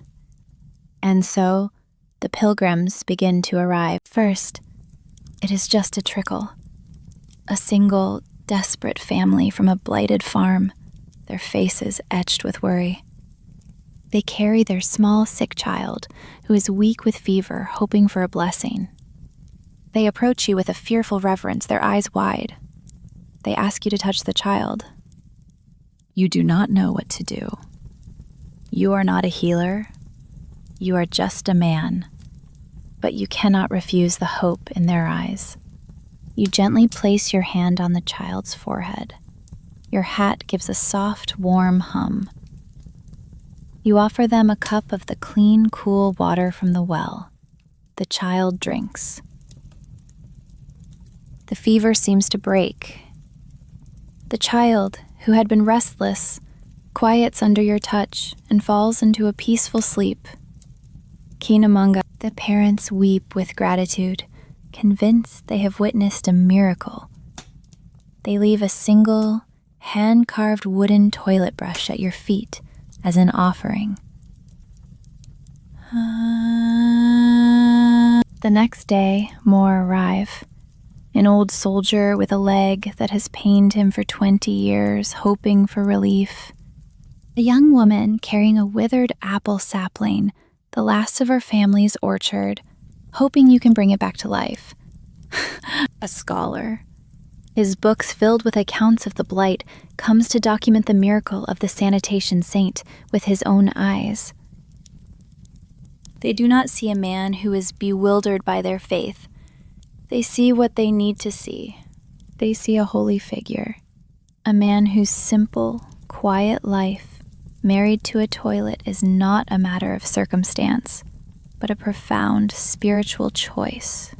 And so, the pilgrims begin to arrive. First, it is just a trickle. A single, desperate family from a blighted farm, their faces etched with worry. They carry their small, sick child, who is weak with fever, hoping for a blessing. They approach you with a fearful reverence, their eyes wide. They ask you to touch the child. You do not know what to do. You are not a healer. You are just a man. But you cannot refuse the hope in their eyes. You gently place your hand on the child's forehead. Your hat gives a soft, warm hum. You offer them a cup of the clean, cool water from the well. The child drinks. The fever seems to break. The child, who had been restless, quiets under your touch and falls into a peaceful sleep. Kinamanga, the parents weep with gratitude, convinced they have witnessed a miracle. They leave a single, hand-carved wooden toilet brush at your feet as an offering. The next day, more arrive. An old soldier with a leg that has pained him for 20 years, hoping for relief. A young woman carrying a withered apple sapling, the last of her family's orchard, hoping you can bring it back to life. A scholar. His books filled with accounts of the blight comes to document the miracle of the sanitation saint with his own eyes. They do not see a man who is bewildered by their faith. They see what they need to see. They see a holy figure, a man whose simple, quiet life, married to a toilet, is not a matter of circumstance, but a profound spiritual choice.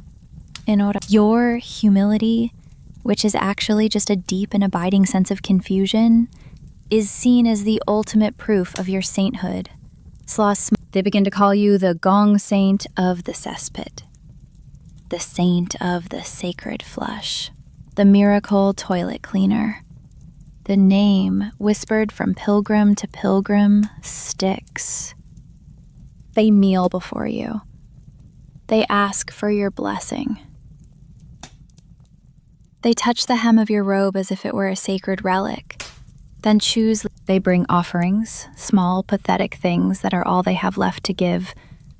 Your humility, which is actually just a deep and abiding sense of confusion, is seen as the ultimate proof of your sainthood. They begin to call you the gong saint of the cesspit, the saint of the sacred flush, the miracle toilet cleaner. The name, whispered from pilgrim to pilgrim, sticks. They kneel before you. They ask for your blessing. They touch the hem of your robe as if it were a sacred relic, then choose. They bring offerings, small, pathetic things that are all they have left to give: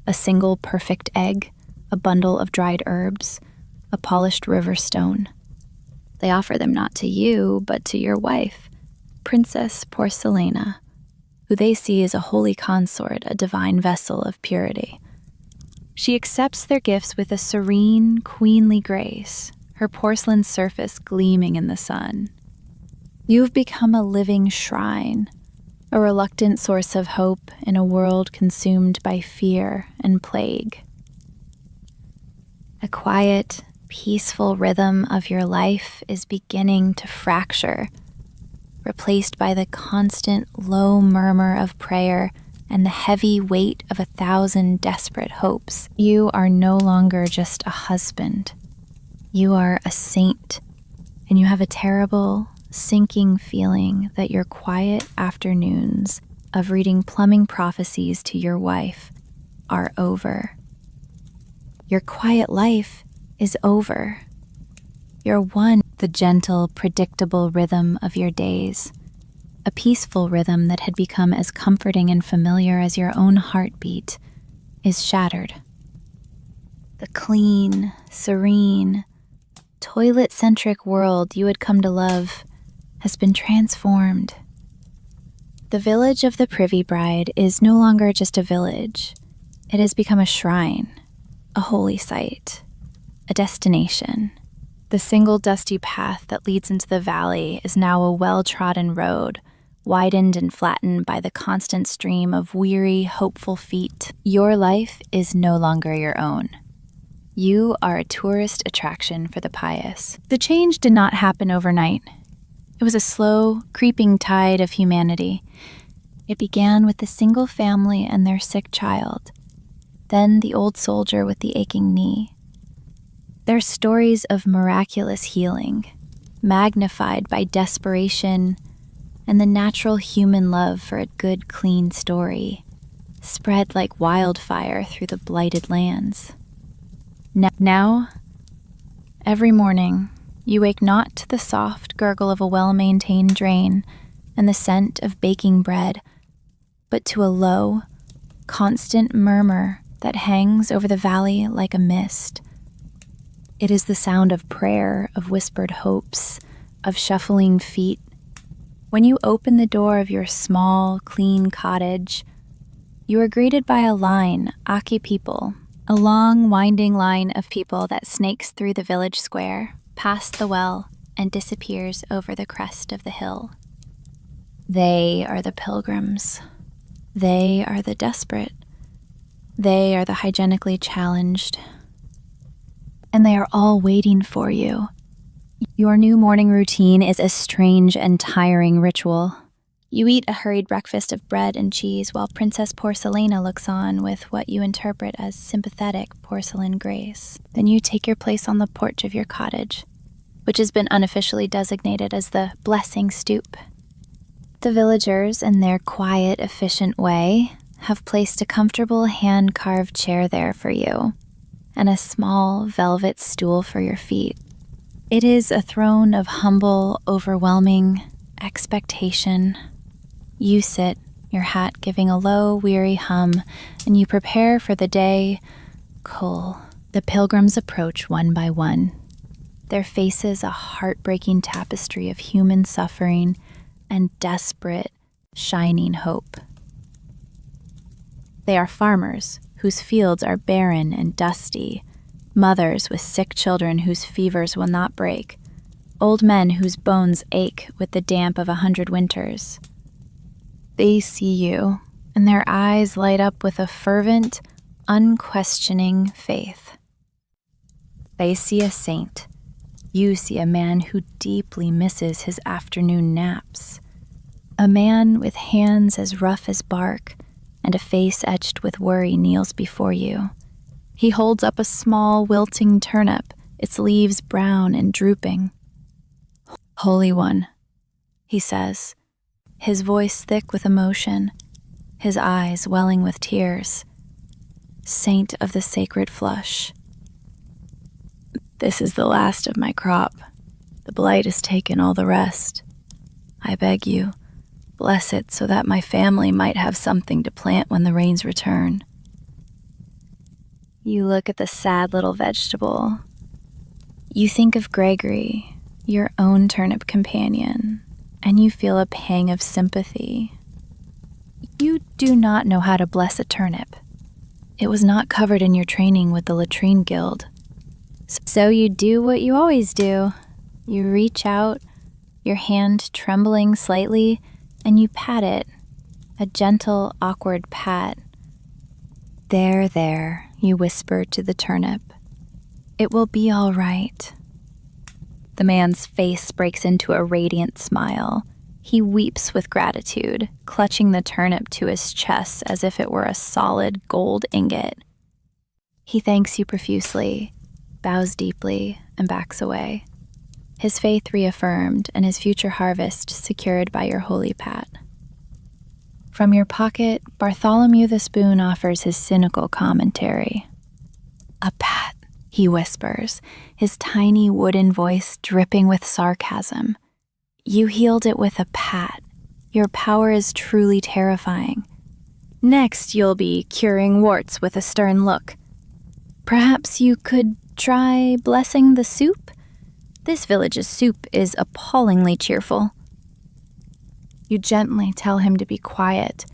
a single perfect egg, a bundle of dried herbs, a polished river stone. They offer them not to you, but to your wife, Princess Porcelana, who they see as a holy consort, a divine vessel of purity. She accepts their gifts with a serene, queenly grace, her porcelain surface gleaming in the sun. You've become a living shrine, a reluctant source of hope in a world consumed by fear and plague. A quiet, peaceful rhythm of your life is beginning to fracture, replaced by the constant low murmur of prayer and the heavy weight of 1,000 desperate hopes. You are no longer just a husband. You are a saint, and you have a terrible, sinking feeling that your quiet afternoons of reading plumbing prophecies to your wife are over. Your quiet life is over. You're one, the gentle, predictable rhythm of your days, a peaceful rhythm that had become as comforting and familiar as your own heartbeat, is shattered. The clean, serene, toilet-centric world you had come to love has been transformed. The village of the Privy Bride is no longer just a village. It has become a shrine, a holy site, a destination. The single dusty path that leads into the valley is now a well-trodden road, widened and flattened by the constant stream of weary, hopeful feet. Your life is no longer your own. You are a tourist attraction for the pious. The change did not happen overnight. It was a slow, creeping tide of humanity. It began with the single family and their sick child, then the old soldier with the aching knee. Their stories of miraculous healing, magnified by desperation and the natural human love for a good, clean story, spread like wildfire through the blighted lands. Now, every morning, you wake not to the soft gurgle of a well-maintained drain and the scent of baking bread, but to a low, constant murmur that hangs over the valley like a mist. It is the sound of prayer, of whispered hopes, of shuffling feet. When you open the door of your small, clean cottage, you are greeted by a line, Aki people, a long, winding line of people that snakes through the village square, past the well, and disappears over the crest of the hill. They are the pilgrims. They are the desperate. They are the hygienically challenged. And they are all waiting for you. Your new morning routine is a strange and tiring ritual. You eat a hurried breakfast of bread and cheese while Princess Porcelana looks on with what you interpret as sympathetic porcelain grace. Then you take your place on the porch of your cottage, which has been unofficially designated as the blessing stoop. The villagers, in their quiet, efficient way, have placed a comfortable hand-carved chair there for you, and a small velvet stool for your feet. It is a throne of humble, overwhelming expectation. You sit, your hat giving a low, weary hum, and you prepare for the day. Cool. The pilgrims approach one by one, their faces a heartbreaking tapestry of human suffering and desperate, shining hope. They are farmers whose fields are barren and dusty, mothers with sick children whose fevers will not break, old men whose bones ache with the damp of 100 winters. They see you, and their eyes light up with a fervent, unquestioning faith. They see a saint. You see a man who deeply misses his afternoon naps. A man with hands as rough as bark and a face etched with worry kneels before you. He holds up a small, wilting turnip, its leaves brown and drooping. "Holy One," he says, his voice thick with emotion, his eyes welling with tears. "Saint of the sacred flush. This is the last of my crop. The blight has taken all the rest. I beg you, bless it so that my family might have something to plant when the rains return." You look at the sad little vegetable. You think of Gregory, your own turnip companion, and you feel a pang of sympathy. You do not know how to bless a turnip. It was not covered in your training with the latrine guild. So you do what you always do. You reach out, your hand trembling slightly, and you pat it, a gentle, awkward pat. There, you whisper to the turnip. It will be all right. The man's face breaks into a radiant smile. He weeps with gratitude, clutching the turnip to his chest as if it were a solid gold ingot. He thanks you profusely, bows deeply, and backs away, his faith reaffirmed and his future harvest secured by your holy pat. From your pocket, Bartholomew the Spoon offers his cynical commentary. A pat, he whispers, his tiny wooden voice dripping with sarcasm. You healed it with a pat. Your power is truly terrifying. Next, you'll be curing warts with a stern look. Perhaps you could try blessing the soup? This village's soup is appallingly cheerful. You gently tell him to be quiet.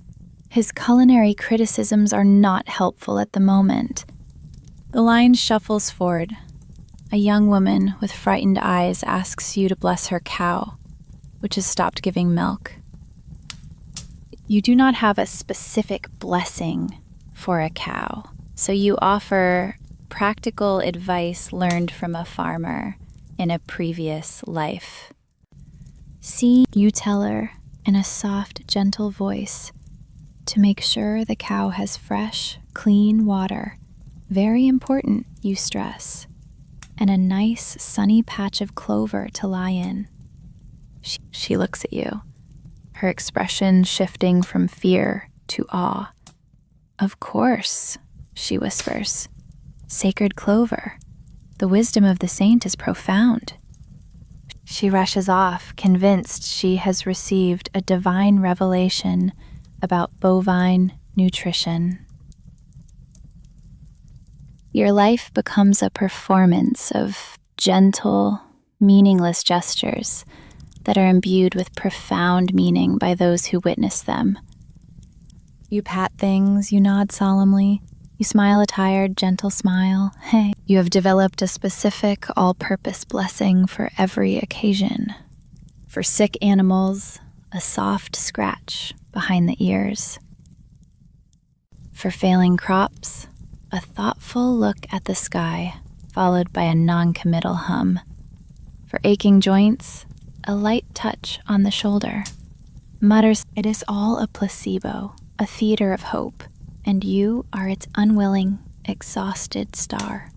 His culinary criticisms are not helpful at the moment. The line shuffles forward. A young woman with frightened eyes asks you to bless her cow, which has stopped giving milk. You do not have a specific blessing for a cow, so you offer practical advice learned from a farmer in a previous life. See, you tell her in a soft, gentle voice, to make sure the cow has fresh, clean water. Very important, you stress. And a nice, sunny patch of clover to lie in. She looks at you, her expression shifting from fear to awe. Of course, she whispers. Sacred clover. The wisdom of the saint is profound. She rushes off, convinced she has received a divine revelation about bovine nutrition. Your life becomes a performance of gentle, meaningless gestures that are imbued with profound meaning by those who witness them. You pat things, you nod solemnly, you smile a tired, gentle smile. Hey, you have developed a specific, all-purpose blessing for every occasion. For sick animals, a soft scratch behind the ears. For failing crops, a thoughtful look at the sky, followed by a non-committal hum. For aching joints, a light touch on the shoulder. Mutters, it is all a placebo, a theater of hope, and you are its unwilling, exhausted star.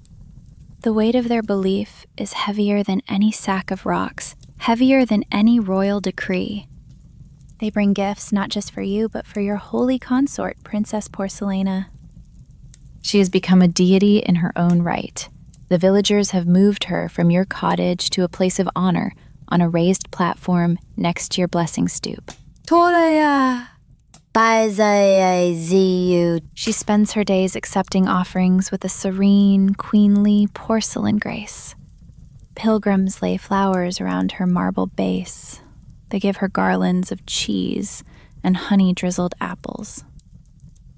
The weight of their belief is heavier than any sack of rocks, heavier than any royal decree. They bring gifts not just for you, but for your holy consort, Princess Porcelana. She has become a deity in her own right. The villagers have moved her from your cottage to a place of honor on a raised platform next to your blessing stoop. Toraya! She spends her days accepting offerings with a serene, queenly porcelain grace. Pilgrims lay flowers around her marble base. They give her garlands of cheese and honey-drizzled apples.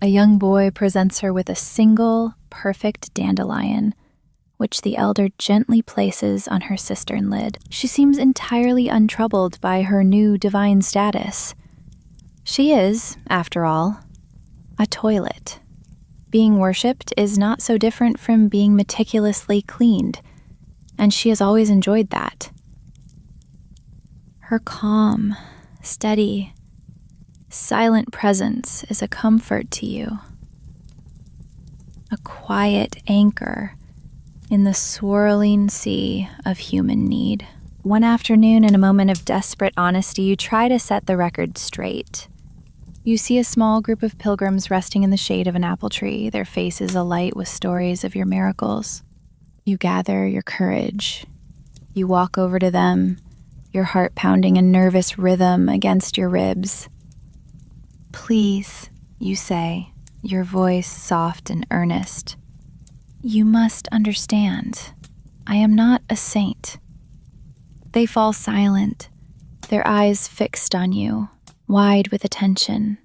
A young boy presents her with a single, perfect dandelion, which the elder gently places on her cistern lid. She seems entirely untroubled by her new divine status. She is, after all, a toilet. Being worshipped is not so different from being meticulously cleaned, and she has always enjoyed that. Her calm, steady, silent presence is a comfort to you. A quiet anchor in the swirling sea of human need. One afternoon, in a moment of desperate honesty, you try to set the record straight. You see a small group of pilgrims resting in the shade of an apple tree, their faces alight with stories of your miracles. You gather your courage. You walk over to them, your heart pounding a nervous rhythm against your ribs. Please, you say, your voice soft and earnest. You must understand, I am not a saint. They fall silent, their eyes fixed on you, wide with attention.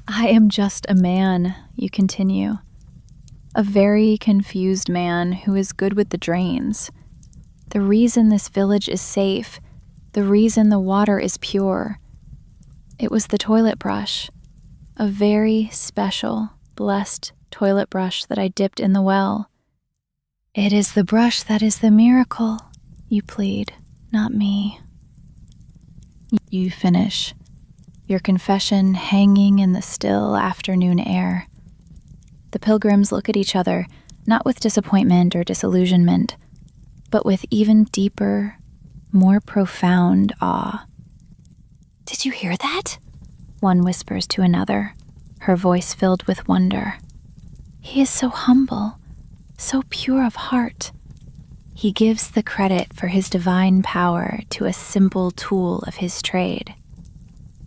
I am just a man, you continue. A very confused man who is good with the drains. The reason this village is safe, the reason the water is pure. It was the toilet brush, a very special, blessed toilet brush that I dipped in the well. It is the brush that is the miracle, you plead, not me. You finish, your confession hanging in the still afternoon air. The pilgrims look at each other, not with disappointment or disillusionment, but with even deeper, more profound awe. "Did you hear that?" One whispers to another, her voice filled with wonder. "He is so humble, so pure of heart." He gives the credit for his divine power to a simple tool of his trade.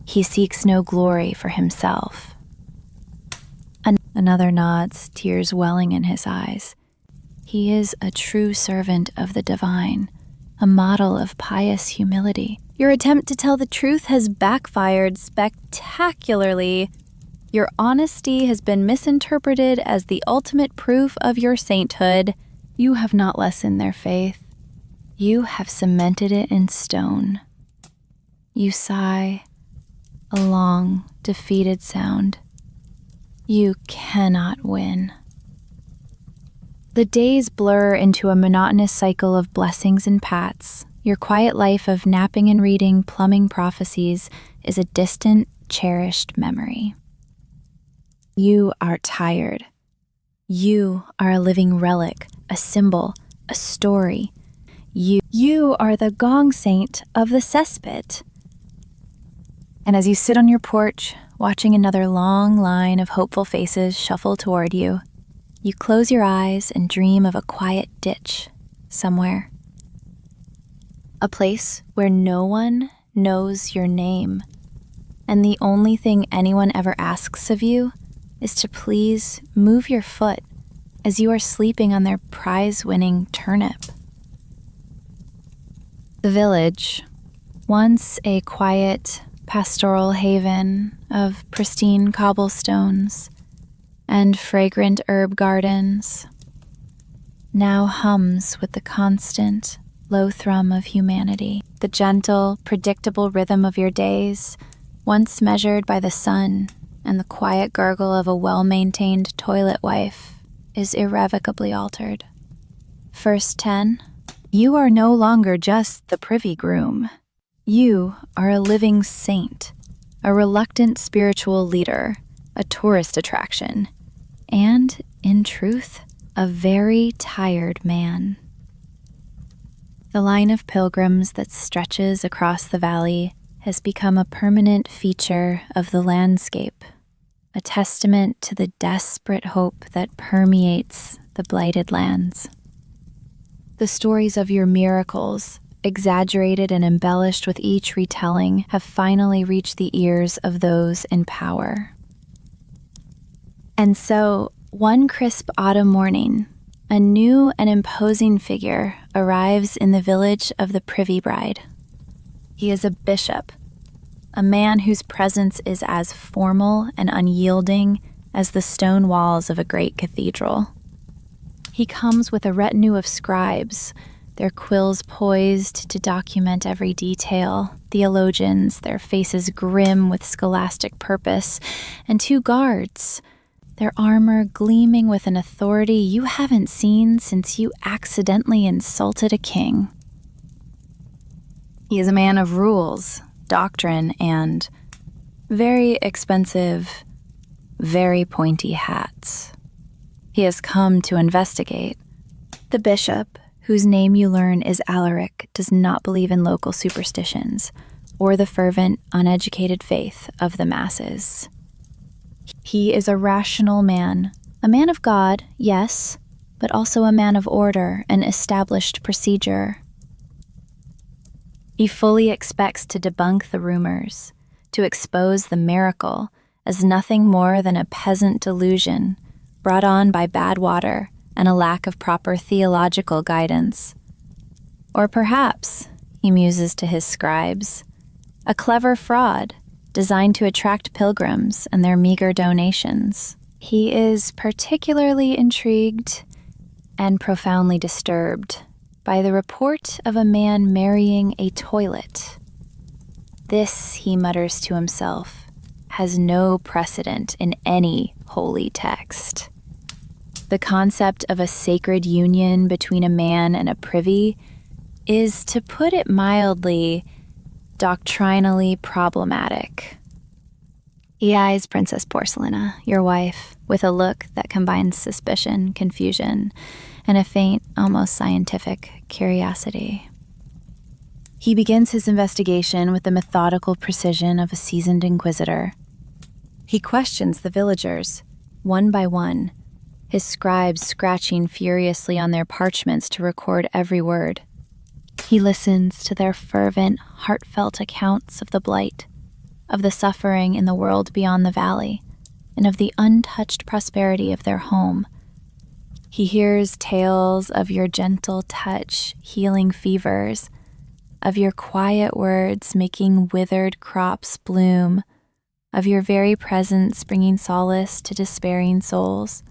He seeks no glory for himself. Another nods, tears welling in his eyes. He is a true servant of the divine, a model of pious humility. Your attempt to tell the truth has backfired spectacularly. Your honesty has been misinterpreted as the ultimate proof of your sainthood. You have not lessened their faith. You have cemented it in stone. You sigh, a long, defeated sound. You cannot win. The days blur into a monotonous cycle of blessings and pats. Your quiet life of napping and reading plumbing prophecies is a distant, cherished memory. You are tired. You are a living relic, a symbol, a story. You are the gong saint of the cesspit. And as you sit on your porch, watching another long line of hopeful faces shuffle toward you, you close your eyes and dream of a quiet ditch somewhere. A place where no one knows your name, and the only thing anyone ever asks of you is to please move your foot as you are sleeping on their prize-winning turnip. The village, once a quiet, pastoral haven of pristine cobblestones and fragrant herb gardens, now hums with the constant, low thrum of humanity. The gentle, predictable rhythm of your days, once measured by the sun and the quiet gurgle of a well-maintained toilet wife, is irrevocably altered. First 10, you are no longer just the privy groom. You are a living saint, a reluctant spiritual leader, a tourist attraction, and, in truth, a very tired man. The line of pilgrims that stretches across the valley has become a permanent feature of the landscape, a testament to the desperate hope that permeates the blighted lands. The stories of your miracles, exaggerated and embellished with each retelling, have finally reached the ears of those in power. And so, one crisp autumn morning, a new and imposing figure arrives in the village of the Privy Bride. He is a bishop, a man whose presence is as formal and unyielding as the stone walls of a great cathedral. He comes with a retinue of scribes, their quills poised to document every detail, theologians, their faces grim with scholastic purpose, and 2 guards, their armor gleaming with an authority you haven't seen since you accidentally insulted a king. He is a man of rules, doctrine, and very expensive, very pointy hats. He has come to investigate. The bishop, whose name you learn is Alaric, does not believe in local superstitions or the fervent, uneducated faith of the masses. He is a rational man, a man of God, yes, but also a man of order and established procedure. He fully expects to debunk the rumors, to expose the miracle as nothing more than a peasant delusion brought on by bad water and a lack of proper theological guidance. Or perhaps, he muses to his scribes, a clever fraud designed to attract pilgrims and their meager donations. He is particularly intrigued and profoundly disturbed by the report of a man marrying a toilet. This, he mutters to himself, has no precedent in any holy text. The concept of a sacred union between a man and a privy is, to put it mildly, doctrinally problematic. He eyes Princess Porcelina, your wife, with a look that combines suspicion, confusion, and a faint, almost scientific curiosity. He begins his investigation with the methodical precision of a seasoned inquisitor. He questions the villagers, one by one, his scribes scratching furiously on their parchments to record every word. He listens to their fervent, heartfelt accounts of the blight, of the suffering in the world beyond the valley, and of the untouched prosperity of their home. He hears tales of your gentle touch healing fevers, of your quiet words making withered crops bloom, of your very presence bringing solace to despairing souls.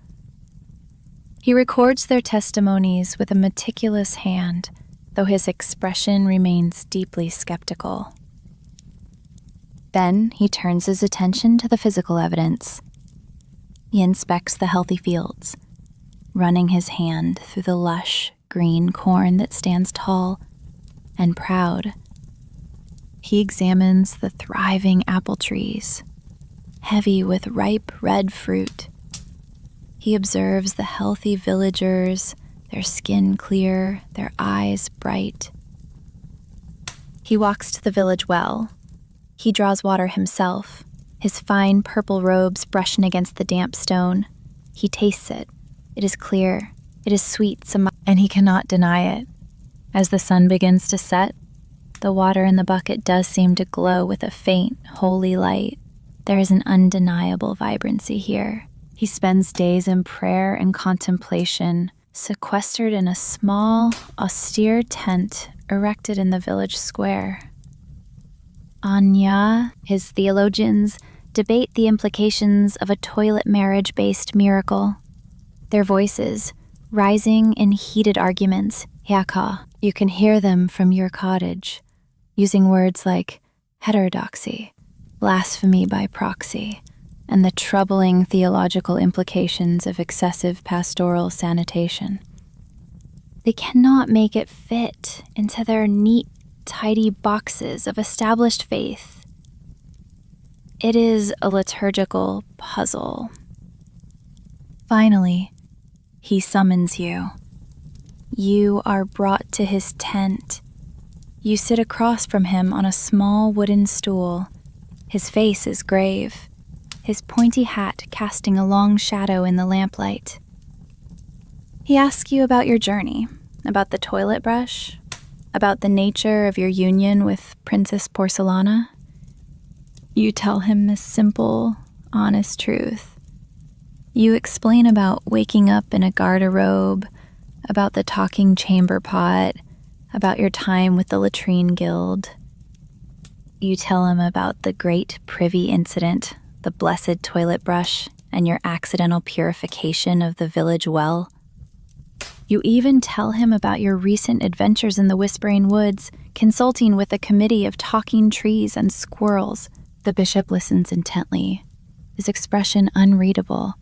He records their testimonies with a meticulous hand, though his expression remains deeply skeptical. Then he turns his attention to the physical evidence. He inspects the healthy fields, running his hand through the lush, green corn that stands tall and proud. He examines the thriving apple trees, heavy with ripe red fruit. He observes the healthy villagers, their skin clear, their eyes bright. He walks to the village well. He draws water himself, his fine purple robes brushing against the damp stone. He tastes it. It is clear. It is sweet, and he cannot deny it. As the sun begins to set, the water in the bucket does seem to glow with a faint, holy light. There is an undeniable vibrancy here. He spends days in prayer and contemplation, sequestered in a small, austere tent erected in the village square. Anya, his theologians, debate the implications of a toilet marriage-based miracle. Their voices, rising in heated arguments, Yaka, you can hear them from your cottage, using words like heterodoxy, blasphemy by proxy, and the troubling theological implications of excessive pastoral sanitation. They cannot make it fit into their neat, tidy boxes of established faith. It is a liturgical puzzle. Finally, he summons you. You are brought to his tent. You sit across from him on a small wooden stool. His face is grave, his pointy hat casting a long shadow in the lamplight. He asks you about your journey, about the toilet brush, about the nature of your union with Princess Porcelina. You tell him this simple, honest truth. You explain about waking up in a garderobe, about the talking chamber pot, about your time with the latrine guild. You tell him about the great privy incident, the blessed toilet brush, and your accidental purification of the village well. You even tell him about your recent adventures in the Whispering Woods, consulting with a committee of talking trees and squirrels. The bishop listens intently, his expression unreadable,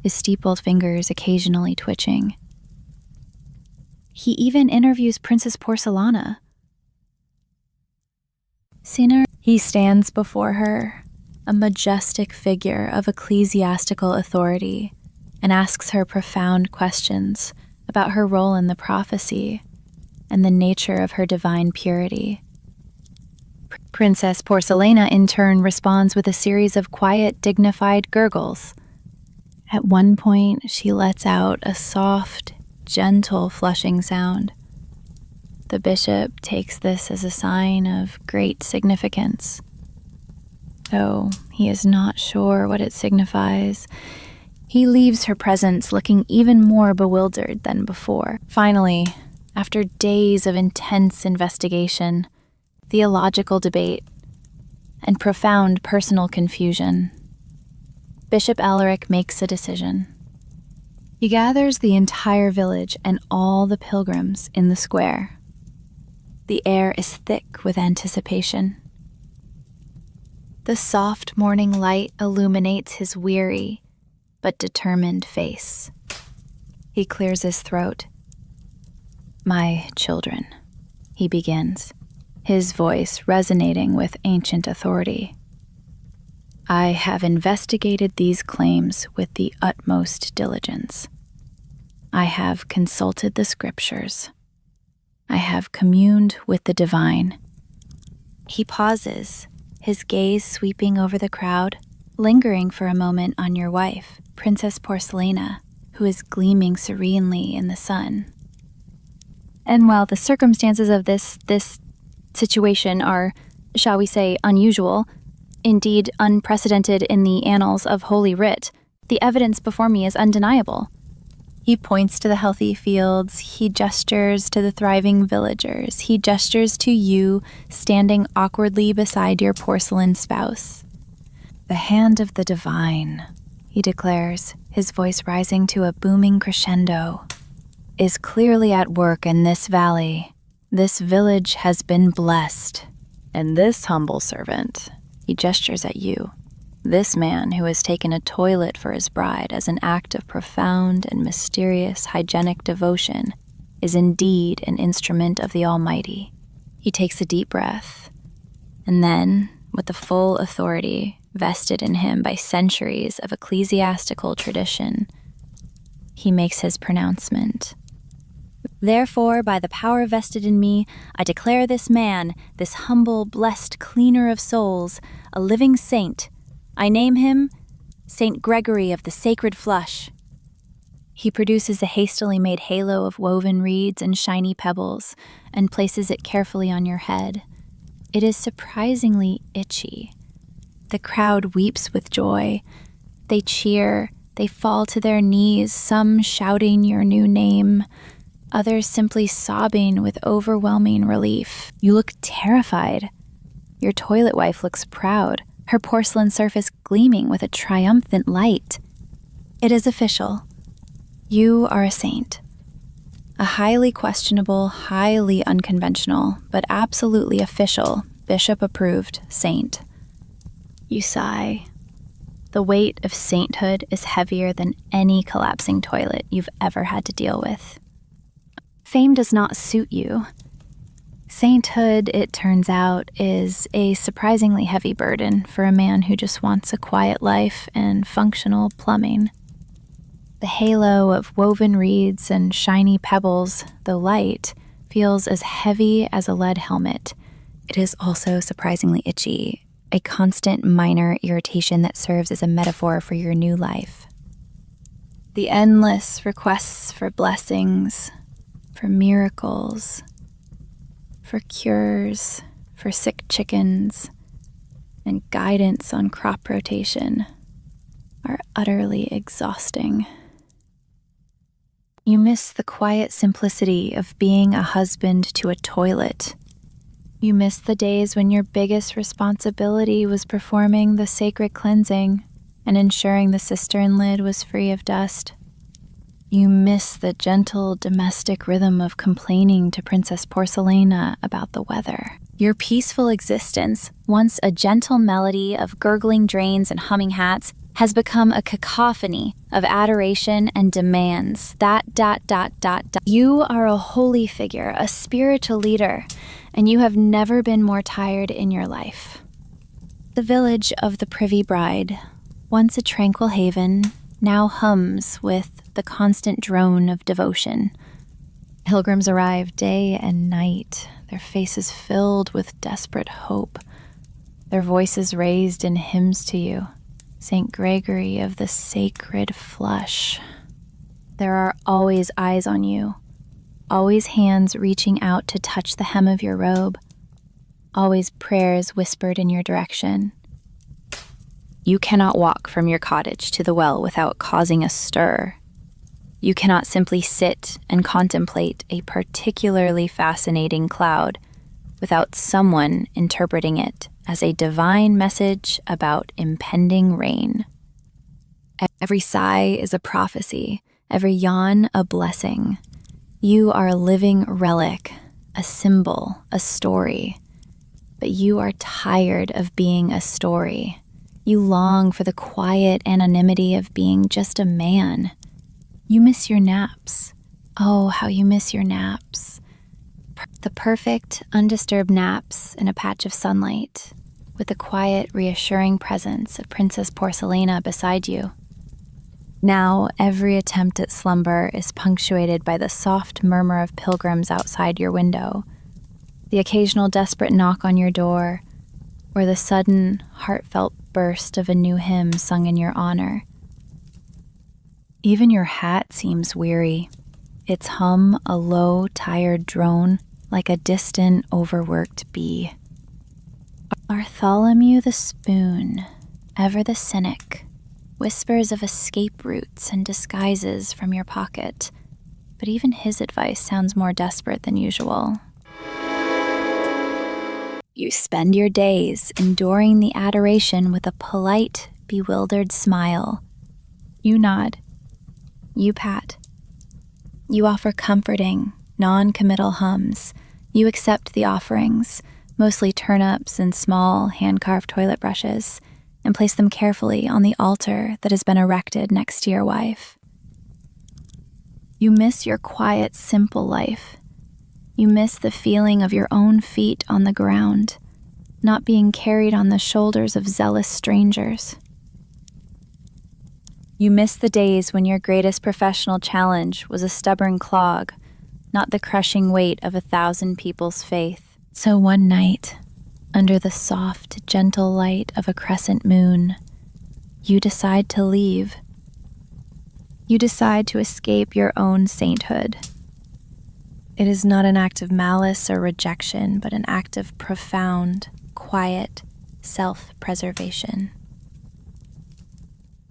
his steepled fingers occasionally twitching. He even interviews Princess Porcelina. Sinner, he stands before her, a majestic figure of ecclesiastical authority, and asks her profound questions about her role in the prophecy and the nature of her divine purity. Princess Porcelina, in turn, responds with a series of quiet, dignified gurgles. At one point, she lets out a soft, gentle flushing sound. The bishop takes this as a sign of great significance. Though he is not sure what it signifies, he leaves her presence looking even more bewildered than before. Finally, after days of intense investigation, theological debate, and profound personal confusion, Bishop Alaric makes a decision. He gathers the entire village and all the pilgrims in the square. The air is thick with anticipation. The soft morning light illuminates his weary but determined face. He clears his throat. My children, he begins, his voice resonating with ancient authority. I have investigated these claims with the utmost diligence. I have consulted the scriptures. I have communed with the divine. He pauses, his gaze sweeping over the crowd, lingering for a moment on your wife, Princess Porcelina, who is gleaming serenely in the sun. And while the circumstances of this situation are, shall we say, unusual, indeed unprecedented in the annals of Holy Writ, the evidence before me is undeniable. He points to the healthy fields, he gestures to the thriving villagers, he gestures to you standing awkwardly beside your porcelain spouse. The hand of the divine, he declares, his voice rising to a booming crescendo, is clearly at work in this valley. This village has been blessed, and this humble servant, he gestures at you, this man who has taken a toilet for his bride as an act of profound and mysterious hygienic devotion, is indeed an instrument of the Almighty. He takes a deep breath, and then, with the full authority vested in him by centuries of ecclesiastical tradition, he makes his pronouncement. Therefore, by the power vested in me, I declare this man, this humble, blessed cleaner of souls, a living saint. I name him Saint Gregory of the Sacred Flush. He produces a hastily made halo of woven reeds and shiny pebbles and places it carefully on your head. It is surprisingly itchy. The crowd weeps with joy. They cheer, they fall to their knees, some shouting your new name, others simply sobbing with overwhelming relief. You look terrified. Your toilet wife looks proud, her porcelain surface gleaming with a triumphant light. It is official. You are a saint. A highly questionable, highly unconventional, but absolutely official, bishop-approved saint. You sigh. The weight of sainthood is heavier than any collapsing toilet you've ever had to deal with. Fame does not suit you. Sainthood, it turns out, is a surprisingly heavy burden for a man who just wants a quiet life and functional plumbing. The halo of woven reeds and shiny pebbles, though light, feels as heavy as a lead helmet. It is also surprisingly itchy, a constant minor irritation that serves as a metaphor for your new life. The endless requests for blessings, for miracles, for cures, for sick chickens, and guidance on crop rotation are utterly exhausting. You miss the quiet simplicity of being a husband to a toilet. You miss the days when your biggest responsibility was performing the sacred cleansing and ensuring the cistern lid was free of dust. You miss the gentle domestic rhythm of complaining to Princess Porcelina about the weather. Your peaceful existence, once a gentle melody of gurgling drains and humming hats, has become a cacophony of adoration and demands. You are a holy figure, a spiritual leader, and you have never been more tired in your life. The village of the Privy Bride, once a tranquil haven, now hums with the constant drone of devotion. Pilgrims arrive day and night, their faces filled with desperate hope, their voices raised in hymns to you, Saint Gregory of the Sacred Flush. There are always eyes on you, always hands reaching out to touch the hem of your robe, always prayers whispered in your direction. You cannot walk from your cottage to the well without causing a stir. You cannot simply sit and contemplate a particularly fascinating cloud without someone interpreting it as a divine message about impending rain. Every sigh is a prophecy, every yawn a blessing. You are a living relic, a symbol, a story. But you are tired of being a story. You long for the quiet anonymity of being just a man. You miss your naps. Oh, how you miss your naps. The perfect, undisturbed naps in a patch of sunlight, with the quiet, reassuring presence of Princess Porcelana beside you. Now, every attempt at slumber is punctuated by the soft murmur of pilgrims outside your window, the occasional desperate knock on your door, or the sudden, heartfelt burst of a new hymn sung in your honor. Even your hat seems weary, its hum a low, tired drone like a distant, overworked bee. Bartholomew the Spoon, ever the cynic, whispers of escape routes and disguises from your pocket, but even his advice sounds more desperate than usual. You spend your days enduring the adoration with a polite, bewildered smile. You nod. You pat. You offer comforting, non-committal hums. You accept the offerings, mostly turnips and small, hand-carved toilet brushes, and place them carefully on the altar that has been erected next to your wife. You miss your quiet, simple life. You miss the feeling of your own feet on the ground, not being carried on the shoulders of zealous strangers. You miss the days when your greatest professional challenge was a stubborn clog, not the crushing weight of 1,000 people's faith. So one night, under the soft, gentle light of a crescent moon, you decide to leave. You decide to escape your own sainthood. It is not an act of malice or rejection, but an act of profound, quiet self-preservation.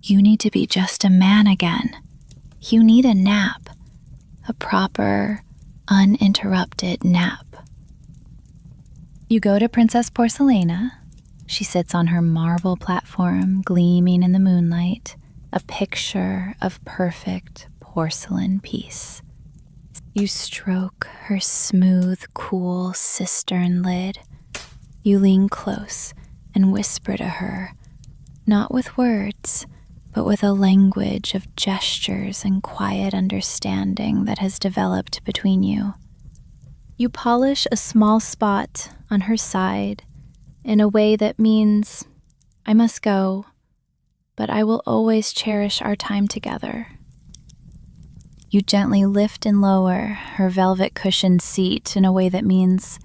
You need to be just a man again. You need a nap, a proper, uninterrupted nap. You go to Princess Porcelana. She sits on her marble platform, gleaming in the moonlight, a picture of perfect porcelain peace. You stroke her smooth, cool cistern lid. You lean close and whisper to her, not with words, but with a language of gestures and quiet understanding that has developed between you. You polish a small spot on her side in a way that means, I must go, but I will always cherish our time together. You gently lift and lower her velvet cushioned seat in a way that means,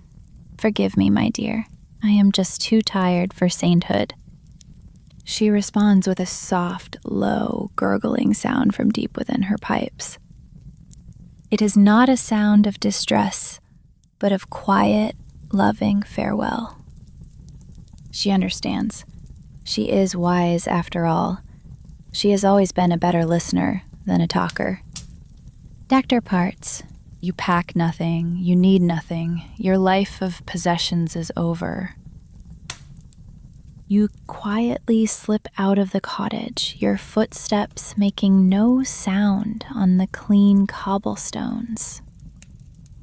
forgive me, my dear, I am just too tired for sainthood. She responds with a soft, low, gurgling sound from deep within her pipes. It is not a sound of distress, but of quiet, loving farewell. She understands. She is wise after all. She has always been a better listener than a talker. Dr. Parts, you pack nothing, you need nothing, your life of possessions is over. You quietly slip out of the cottage, your footsteps making no sound on the clean cobblestones.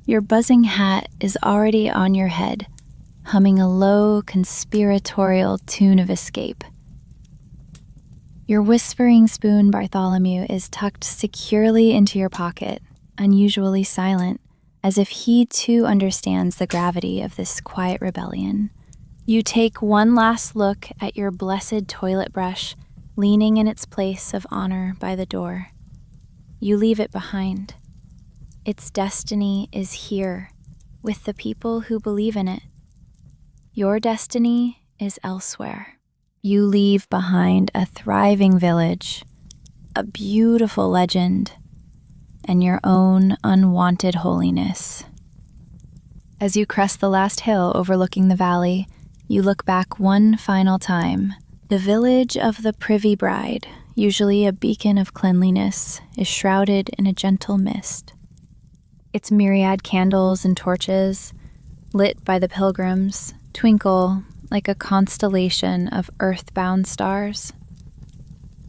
Your buzzing hat is already on your head, humming a low, conspiratorial tune of escape. Your whispering spoon, Bartholomew, is tucked securely into your pocket, unusually silent, as if he too understands the gravity of this quiet rebellion. You take one last look at your blessed toilet brush, leaning in its place of honor by the door. You leave it behind. Its destiny is here, with the people who believe in it. Your destiny is elsewhere. You leave behind a thriving village, a beautiful legend, and your own unwanted holiness. As you crest the last hill overlooking the valley, you look back one final time. The village of the Privy Bride, usually a beacon of cleanliness, is shrouded in a gentle mist. Its myriad candles and torches, lit by the pilgrims, twinkle like a constellation of earthbound stars.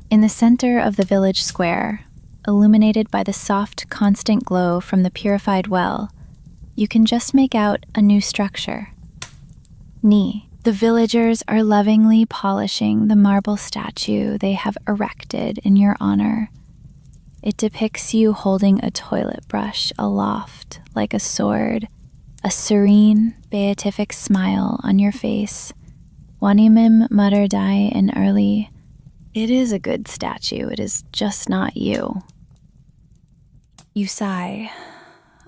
In the center of the village square, illuminated by the soft, constant glow from the purified well, you can just make out a new structure. The villagers are lovingly polishing the marble statue they have erected in your honor. It depicts you holding a toilet brush aloft like a sword, a serene, beatific smile on your face. Wanimim mutter die in early. It is a good statue, it is just not you. You sigh,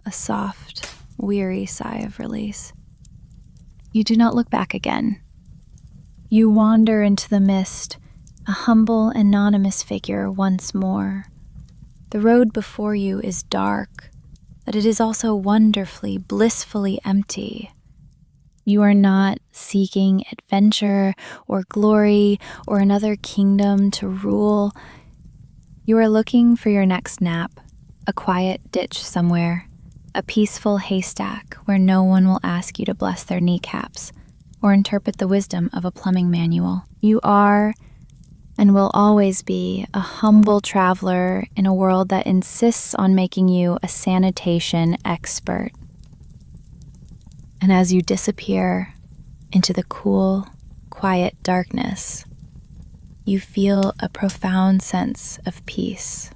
a soft, weary sigh of release. You do not look back again. You wander into the mist, a humble, anonymous figure once more. The road before you is dark, but it is also wonderfully, blissfully empty. You are not seeking adventure or glory or another kingdom to rule. You are looking for your next nap, a quiet ditch somewhere, a peaceful haystack where no one will ask you to bless their kneecaps or interpret the wisdom of a plumbing manual. You are and will always be a humble traveler in a world that insists on making you a sanitation expert. And as you disappear into the cool, quiet darkness, you feel a profound sense of peace.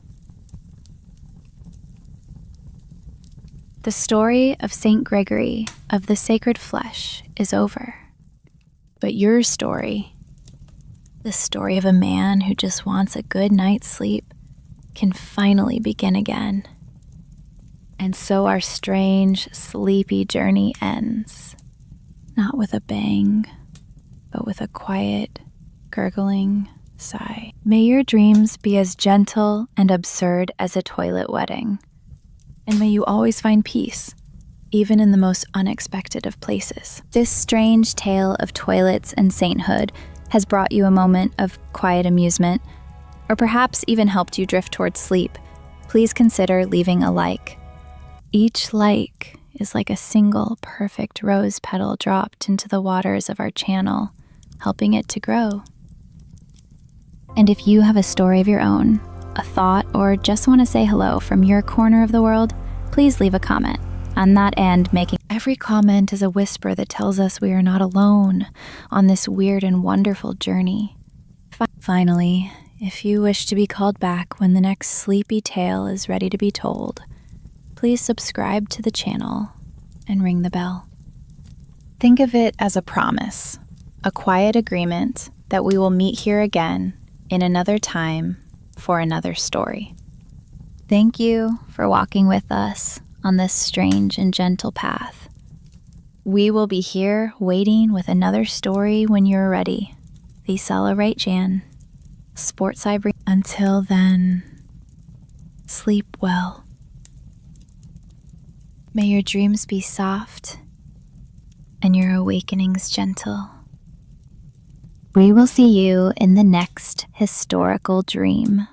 The story of Saint Gregory of the Sacred Flesh is over. But your story, the story of a man who just wants a good night's sleep, can finally begin again. And so our strange, sleepy journey ends, not with a bang, but with a quiet, gurgling sigh. May your dreams be as gentle and absurd as a toilet wedding, and may you always find peace, even in the most unexpected of places. This strange tale of toilets and sainthood has brought you a moment of quiet amusement, or perhaps even helped you drift towards sleep. Please consider leaving a like. Each like is like a single perfect rose petal dropped into the waters of our channel, helping it to grow. And if you have a story of your own, a thought, or just want to say hello from your corner of the world, please leave a comment. On that end, making every comment is a whisper that tells us we are not alone on this weird and wonderful journey. Finally, if you wish to be called back when the next sleepy tale is ready to be told, please subscribe to the channel and ring the bell. Think of it as a promise, a quiet agreement that we will meet here again in another time for another story. Thank you for walking with us on this strange and gentle path. We will be here waiting with another story when you're ready. Celebrate Jan. Sportside. Until then, sleep well. May your dreams be soft and your awakenings gentle. We will see you in the next historical dream.